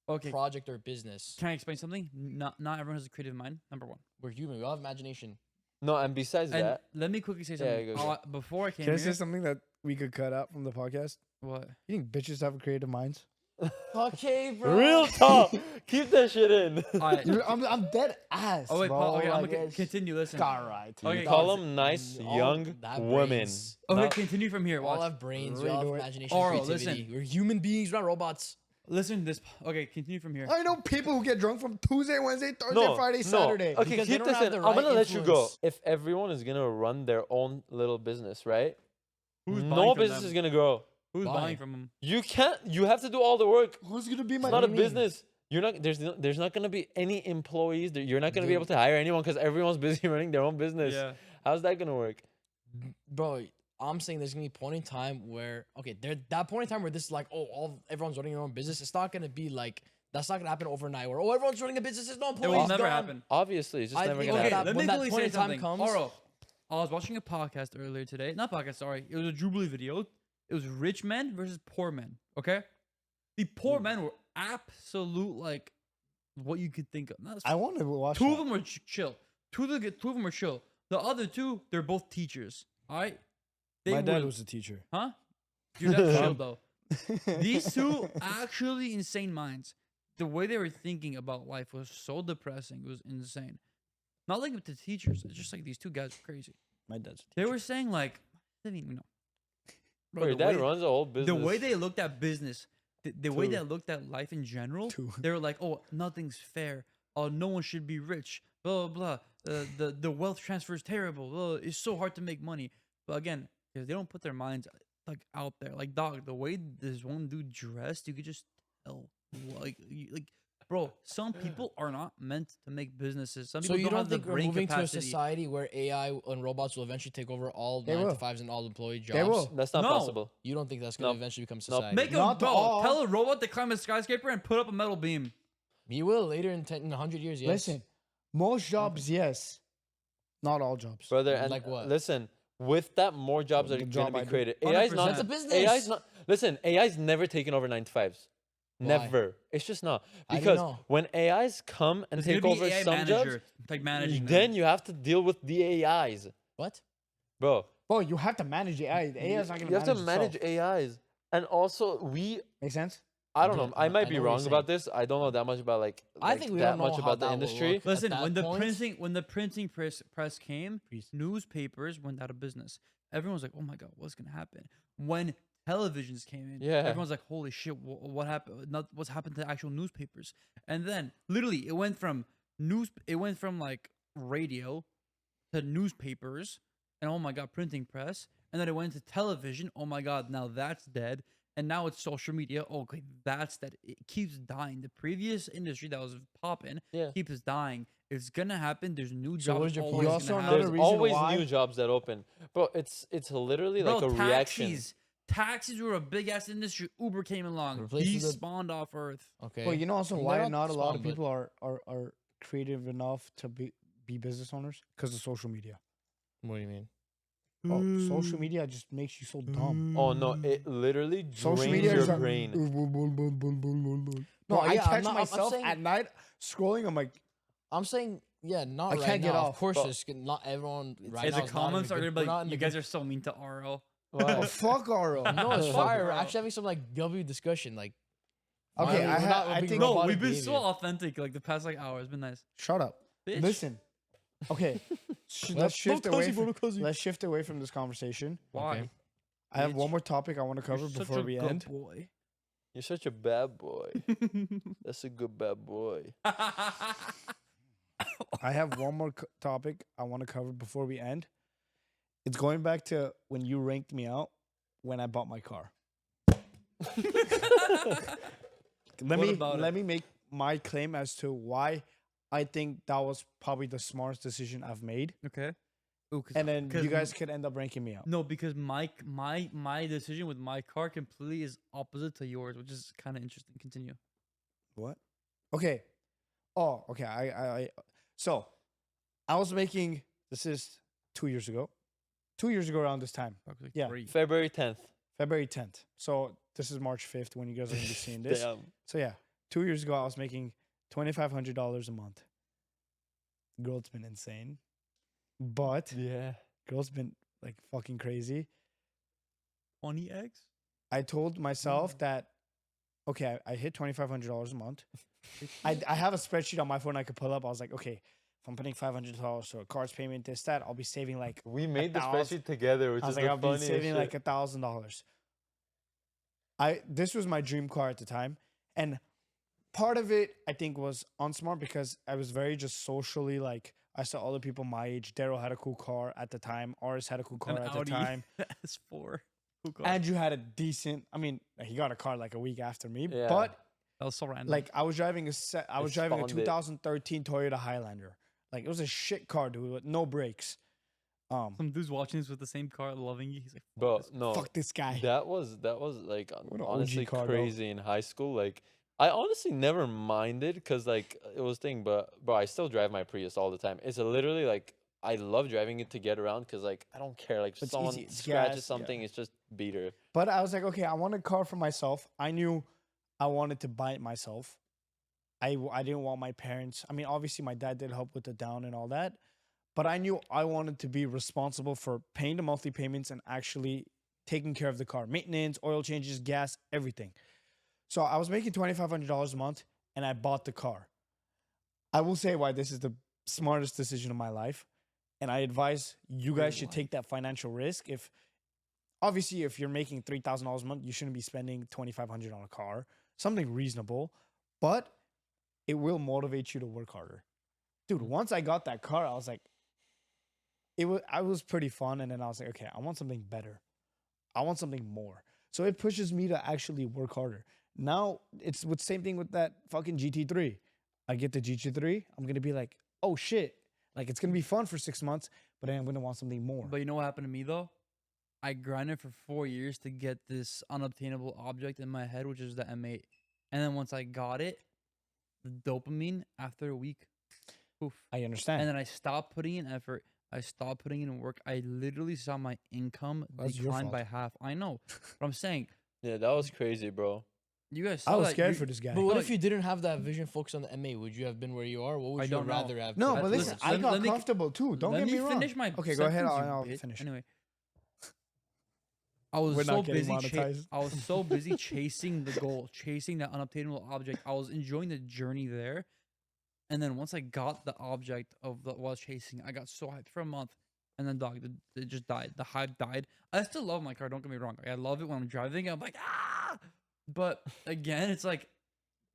Okay, project or business. can I explain something? Not everyone has a creative mind. Number one. We're human. We all have imagination. No, and besides And that, let me quickly say Yeah, something. go. Before I came Can I here, say something that we could cut out from the podcast? what? You think bitches have creative minds? Okay, bro. real talk. Keep that shit in. Alright. I'm dead ass. Oh wait, bro. okay, I'm Like, gonna it's- continue. Listen. All right. Okay, Call guys. them nice All young that women. brains. Okay, Not- continue from here. We all Watch. have brains. We Really all do have it. imagination, Oro, creativity. listen. We're human beings, we're not robots. Listen to this. Okay, continue from here. I know people who get drunk from Tuesday, Wednesday, Thursday, No, Friday, no. Saturday. Okay, Because they keep don't this have in. the I'm gonna right let you go. influence. If everyone is gonna run their own little business, right? Who's buying No from business them? is gonna grow. Who's Why? buying from them? You can't. You have to do all the work. Who's gonna be It's my? not a what do you mean? business. You're not. There's not gonna be any employees. You're not gonna be Dude. able to hire anyone because everyone's busy running their own business. Yeah. How's that gonna work? Bro, I'm saying there's gonna be a point in time where that point in time where this is like, everyone's running their own business. It's not gonna be like that's not gonna happen overnight. Where everyone's running a business, there's no It employees. will never gone. happen. Obviously, it's just I never think gonna Okay, that- happen. let me when that quickly point say in time something. comes- Oro, I was watching a podcast earlier today. Not podcast, sorry. It was a Jubilee video. It was rich men versus poor men. Okay, the poor men were absolute like what you could think of. Not I want to watch. two that. of them were chill. Two of them were chill. The other two, they're both teachers. All right. They My dad were- was a teacher. Huh? Your dad's chill though. These two actually insane minds. The way they were thinking about life was so depressing. It was insane. Not like with the teachers. It's just like these two guys were crazy. My dad's. They were saying like, I didn't even know. Bro, Bro, your the dad way- runs a whole business. the way they looked at business, the way Two. they looked at life in general, Two. they were like, "Oh, nothing's fair. Oh, no one should be rich. Blah blah blah. The wealth transfer is terrible. It's so hard to make money." But again, because they don't put their minds like out there. Like dog, the way this one dude dressed, you could just tell. Like, bro, some people are not meant to make businesses. Some So people you don't don't have the think we're brain moving capacity. to a society where AI and robots will eventually take over all They 9 will. to 5s and all employee jobs? They will. That's not No. possible. You don't think that's gonna Nope. eventually become Nope. society? Make a Not bro. all. Tell a robot to climb a skyscraper and put up a metal beam. You will later in 100 years. Yes. Listen, most jobs, yes. Not all jobs. Brother, and Like what? listen, with that, more jobs The are going job to I be do. created. 100%. AI's not. That's a business. AI's not. Listen, AI's never taken over 9 to 5s. Why? Never. It's just not. How do you Because know? when AIs come and There's take gonna be over AI some manager, jobs, like managing them. then you have to deal with the AIs. What? Bro, Bro, you have to manage the AI. The AI is not gonna you have to manage manage AIs. And also, Make sense? I don't Yeah, know. I I might know be what wrong you're about this. I don't know that much about I think we that don't know much how about the that will industry. work. Listen, At when that the point- printing press came, Please. newspapers went out of business. Everyone was like, "Oh my god, what's gonna happen?" When televisions came in, Yeah. everyone's like, "Holy shit, what happened? Not what's happened to actual newspapers?" And then literally, it went from like radio to newspapers, and oh my god, printing press, and then it went to television. Oh my god, now that's dead. And now it's social media. Oh, okay, that's that. It keeps dying. The previous industry that was popping Yeah. keeps dying. It's gonna happen. There's new So what jobs is your always point? You gonna also happen. another There's reason always why- new jobs that open. Bro, it's literally like Bro, a reaction. taxis were a big ass industry. Uber came along. Replacing He the- spawned off Earth. Okay. Well, you know also They're why not not a lot of small, but- people are creative enough to be business owners? Because of social media. What do you mean? Oh, social media just makes you so dumb. Oh no, it literally Social drains media your is like- brain. No, No, I yeah, I'm catch not- I'm myself saying- at night scrolling. I'm like, I'm saying, yeah, not I right can't get now. off. Of course, But- there's not everyone right Hey, now. the is not in comments the are good- gonna be we're not like, in "You the guys good- are so mean to RL." oh, Why? fuck RL. No, it's Fuck fire. We're bro. actually having some like W discussion. Like, Okay, we're I not being think. No, robotic we've been so behavior. authentic like the past like hour. It's been nice. Shut up. Bitch. Listen. Okay, let's shift away. Let's shift away from this conversation. Why? Okay. I have Bitch. one more topic I want to cover You're such before a we good end. boy. You're such a bad boy. That's a good bad boy. I have one more topic I want to cover before we end. It's going back to when you ranked me out when I bought my car. Let me make my claim as to why I think that was probably the smartest decision I've made, Okay. Ooh, and then you guys could end up ranking me out. No, because my decision with my car completely is opposite to yours, which is kind of interesting. Continue. What? Okay. Oh, okay. So I was making, this is 2 years ago. 2 years ago around this time. Like Yeah. 3. February 10th. February 10th. So this is March 5th when you guys are going to be seeing this. Damn. So yeah, 2 years ago I was making $2,500 a month. Growth's been insane. But Yeah. growth's been like fucking crazy. 20 eggs. I told myself that, okay, I hit $2,500 a month. I have a spreadsheet on my phone I could pull up. I was like, okay, if I'm putting $500 for a cards payment, this, that, I'll be saving like, We made the 1,000. spreadsheet together, which I is was like, the I'll be funniest saving shit. like $1,000. This was my dream car at the time. And part of it, I think, was unsmart because I was very just socially like, I saw other people my age. Dero had a cool car at the time. Oris had a cool car An at Audi the time. S4. Cool car. Andrew had a decent, I mean, he got a car like a week after me. Yeah. But That was so random. like I was driving a Spawned it. 2013 Toyota Highlander. Like it was a shit car, dude, with no brakes. Some dude's watching this with the same car, loving you. He's like, fuck Bro, this. no. Fuck this guy. That was like What a OG honestly car, though. crazy in high school. Like I honestly never minded because like it was thing, but bro, I still drive my Prius all the time. It's literally like I love driving it to get around because like I don't care. Like if It's someone easy, it's scratches gas, yeah. something, it's just beater. But I was like, okay, I want a car for myself. I knew I wanted to buy it myself. I didn't want my parents. I mean, obviously my dad did help with the down and all that, but I knew I wanted to be responsible for paying the monthly payments and actually taking care of the car, maintenance, oil changes, gas, everything. So I was making $2,500 a month, and I bought the car. I will say why this is the smartest decision of my life, and I advise you guys should take that financial risk. If you're making $3,000 a month, you shouldn't be spending $2,500 on a car. Something reasonable, but it will motivate you to work harder. Dude, once I got that car, I was like, I was pretty fun, and then I was like, okay, I want something better. I want something more. So it pushes me to actually work harder. Now it's the same thing with that fucking GT3. I get the GT3, I'm gonna be like, oh shit, like it's gonna be fun for 6 months, but then I'm gonna want something more. But you know what happened to me though? I grinded for 4 years to get this unobtainable object in my head, which is the M8. And then once I got it, the dopamine after a week, poof. I understand. And then I stopped putting in effort. I stopped putting in work. I literally saw my income That's your decline by fault. half. I know, but I'm saying Yeah, that was crazy, bro. you guys. I Saw was that. scared You- for this guy. But what No, if you didn't have that vision focus on the M8? Would you have been where you are? What would I you don't know. rather have? No, done? but listen, Listen, I got let me- comfortable too. Don't Let get me wrong. finish my. Okay, go ahead. sentence, you I'll bitch. finish. Anyway, I was We're so not getting busy. monetized. I was so busy chasing the goal, chasing that unobtainable object. I was enjoying the journey there, and then once I got the object of what I was chasing, I got so hyped for a month, and then dog, it just died. The hype died. I still love my car. Don't get me wrong. I love it when I'm driving. I'm like ah, but again, it's like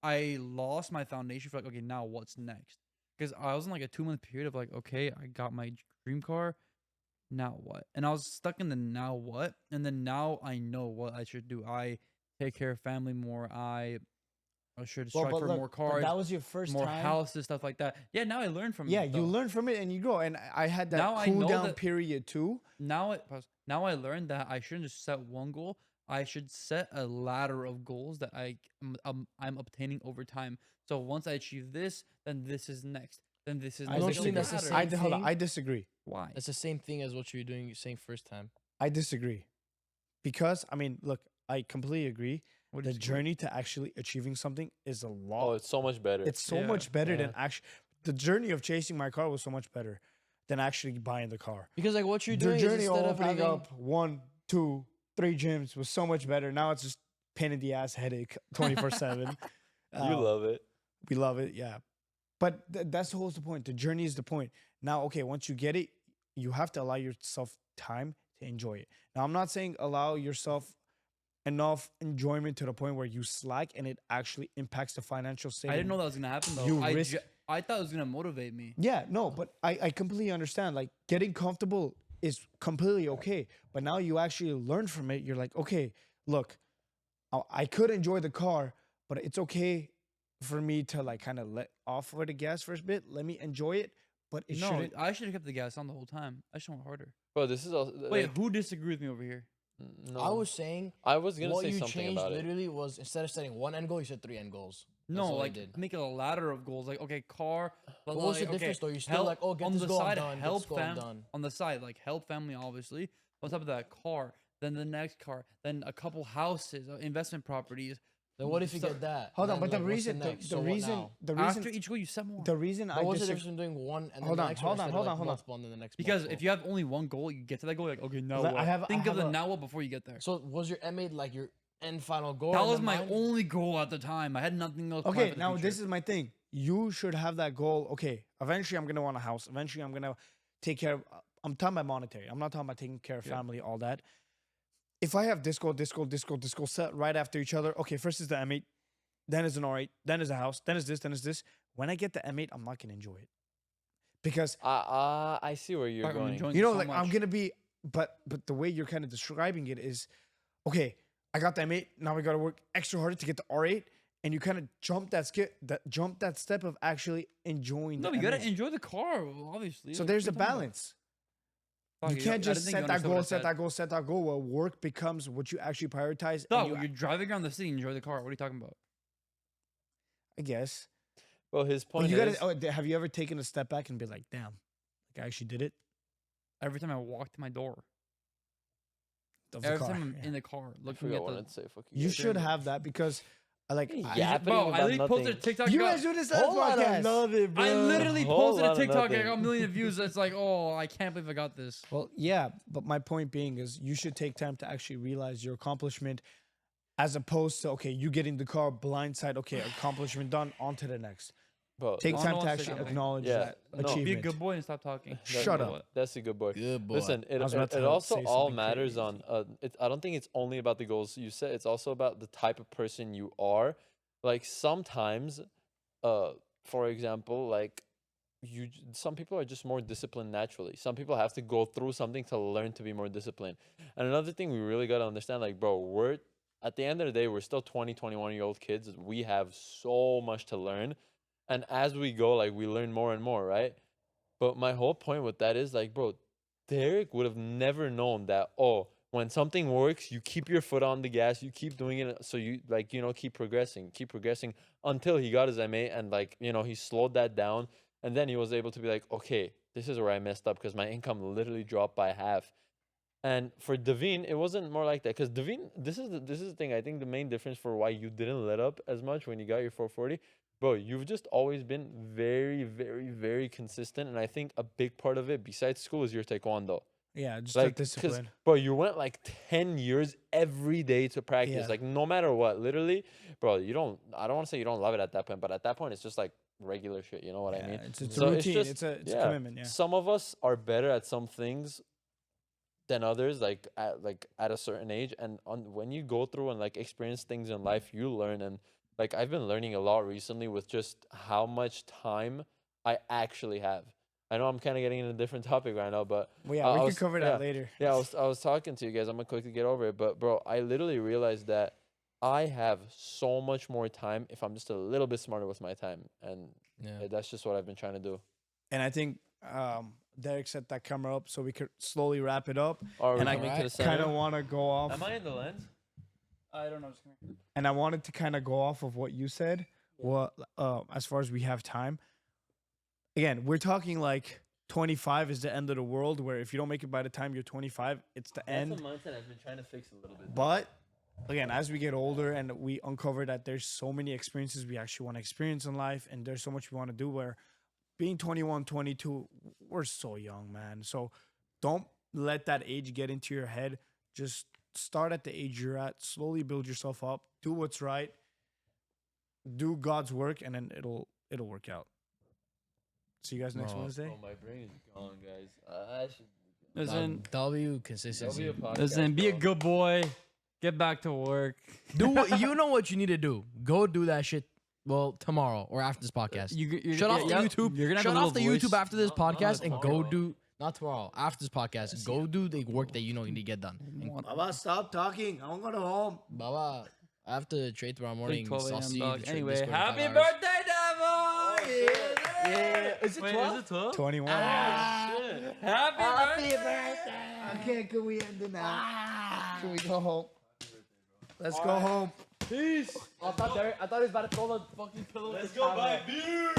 I lost my foundation for like okay, now what's next? Because I was in like a 2-month period of like okay, I got my dream car. Now what? And I was stuck in the now what, and then now I know what I should do. I take care of family more. I should strive for more cars, that was your first more time. houses, stuff like that. Yeah, now I learn from Yeah, it. you though. learn from it and you grow. And I had that Now I cool know down that- period too. Now I learned that I shouldn't just set one goal. I should set a ladder of goals that I'm obtaining over time. So once I achieve this, then this is next. Then this is I next. don't It's think a that's the ladder. same Hold on, thing. I disagree. Why? It's the same thing as what you were doing, saying first time. I disagree. Because, I mean, look, I completely agree. What The is it? journey to actually achieving something is a Oh, lot. it's so much better. It's so Yeah, much better than yeah. actually. The journey of chasing my car was so much better than actually buying the car. Because like what you're The doing is journey of instead of opening having, up 1, 2, 3 gyms was so much better. Now it's just pain in the ass headache 24/7. You love it. We love it, yeah. But that's the whole point. The journey is the point. Now, okay, once you get it, you have to allow yourself time to enjoy it. Now, I'm not saying allow yourself enough enjoyment to the point where you slack and it actually impacts the financial state. I didn't know that was gonna happen though. You I, risk- I thought it was gonna motivate me. Yeah, no, but I completely understand. Like getting comfortable is completely okay. But now you actually learn from it. You're like, okay, look, I could enjoy the car, but it's okay for me to like kind of let off with the gas for a bit. Let me enjoy it, but it No, shouldn't. I should have kept the gas on the whole time. I just went harder. Bro, this is also Wait, like, who disagreed with me over here? no. I was saying I was gonna what say you something changed about it. literally was instead of setting one end goal, you set 3 end goals. That's No, all I like did. make it a ladder of goals. Like okay, car. But What was like, the difference though? You're still help- like, oh, get on this the goal, I'm side, done. Get help this goal, I'm fam- done. On the side, like help family, obviously. On top of that, car. Then the next car. Then a couple houses, investment properties. Then what if you So- get that? Hold on, Then, but the like, what's reason, next? the So what reason, now? the After reason, each goal, you set more. the reason I What was the disagree. difference between doing one and then Hold the on, next hold one on, instead hold of, on, hold on. multiple and then the next Because multiple? if you have only one goal, you get to that goal. You're like okay, now Like, what? Think of have the a- now what before you get there. So was your M8 like your end final goal? That in was the my mind? only goal at the time. I had nothing else. planned Okay, for the now future. this is my thing. You should have that goal. Okay, eventually I'm gonna want a house. Eventually I'm gonna take care of. I'm talking about monetary. I'm not talking about taking care of Yeah. family, all that. If I have this goal set right after each other. Okay, first is the M8, then is an R8, then is a house, then is this, then is this. When I get the M8, I'm not gonna enjoy it because I see where you're Like, I'm going. enjoying you know, so like I'm much. gonna be. But the way you're kind of describing it is, okay, I got the M8. Now we gotta work extra harder to get the R8. And you kind of jump that step of actually enjoying. No, the you gotta M8. enjoy the car, obviously. So Like, there's a what are you talking about? balance. Fuck, You I can't didn't just think you set that understood what I goal, set said. that goal, set that goal. Well, work becomes what you actually prioritize. No, and you, you're driving around the city, enjoy the car. What are you talking about? I guess. Well, his But point you is, gotta. Oh, have you ever taken a step back and be like, "Damn, like I actually did it"? Every time I walk to my door, Of the every car. time I'm yeah. in the car, I looking forgot at what the. I'd say. Fuck You guys. should have that because, like, Yeah, Bro, I about literally posted a nothing. TikTok. you got- guys do this last Whole lot of podcast. nothing, bro. I literally Whole posted a lot of TikTok. I nothing. got a million views. It's like, oh, I can't believe I got this. Well, yeah, but my point being is you should take time to actually realize your accomplishment as opposed to, okay, you get in the car blindside, okay, accomplishment done, on to the next. Bro, Take Ando time to wants to say actually something. acknowledge Yeah, that no. achievement. Be a good boy and stop talking. Shut no, up. That's a good boy. Good boy. Listen, it, I was about it to also say all something matters crazy. on. I don't think it's only about the goals you set. It's also about the type of person you are. Like sometimes, for example, like some people are just more disciplined naturally. Some people have to go through something to learn to be more disciplined. And another thing we really got to understand, like, bro, we're at the end of the day, we're still 20, 21-year-old kids. We have so much to learn. And as we go, like, we learn more and more, right? But my whole point with that is, like, bro, Derek would have never known that, oh, when something works, you keep your foot on the gas, you keep doing it, so you, like, keep progressing until he got his MA and, like, he slowed that down. And then he was able to be like, okay, this is where I messed up because my income literally dropped by half. And for Devine, it wasn't more like that because Devine, this is the thing. I think the main difference for why you didn't let up as much when you got your 440, bro, you've just always been very, very, very consistent. And I think a big part of it, besides school, is your taekwondo. Yeah, just Like, that discipline. bro, you went like 10 years every day to practice, Yeah. like no matter what. Literally, bro, I don't want to say you don't love it at that point, but at that point, it's just like regular shit. You know what I mean? It's a So it's routine. just- It's a yeah. commitment. Yeah. Some of us are better at some things than others, like at a certain age. And when you go through and like experience things in life, you learn. And like I've been learning a lot recently with just how much time I actually have. I know I'm kind of getting into a different topic right now, but Well, yeah, I we was- can cover that later. yeah, I was talking to you guys. I'm gonna quickly get over it, but bro, I literally realized that I have so much more time if I'm just a little bit smarter with my time, and Yeah. that's just what I've been trying to do. And I think Derek set that camera up so we could slowly wrap it up. Or And I coming to the kind center? of want to go off. I in the lens? I don't know. Just come here. And I wanted to kind of go off of what you said. What as far as we have time. Again, we're talking like 25 is the end of the world, where if you don't make it by the time you're 25, it's the end. mindset I've been trying to fix a little bit. But again, as we get older and we uncover that there's so many experiences we actually want to experience in life, and there's so much we want to do, where being 21, 22, we're so young, man. So don't let that age get into your head. Just start at the age you're at, slowly build yourself up, do what's right, do God's work, and then it'll work out. See you guys next Bro. Wednesday. Oh, my brain is gone, guys. I should. Listen, W consistency. listen, be a good boy. Get back to work. Do what you know what you need to do. Go do that shit. Well, tomorrow or after this podcast. You're Shut off the yeah, YouTube. You're gonna have Shut a off the little YouTube voice. after this Not podcast and go tomorrow. do. Not tomorrow. After this podcast, go do the work that you know you need to get done. Baba, stop talking. I want to go to home. Baba, after trade tomorrow morning, 12 I'll a.m. see you. dog. The trade Anyway, Discord in 5 happy hours. birthday, Devo! Yeah. Is it Wait, 12? is it 12? 21. Happy birthday! Okay, can we end it now? Can we go home? Let's go home. Peace. I thought he was about to throw the fucking pillow. Let's go buy beer.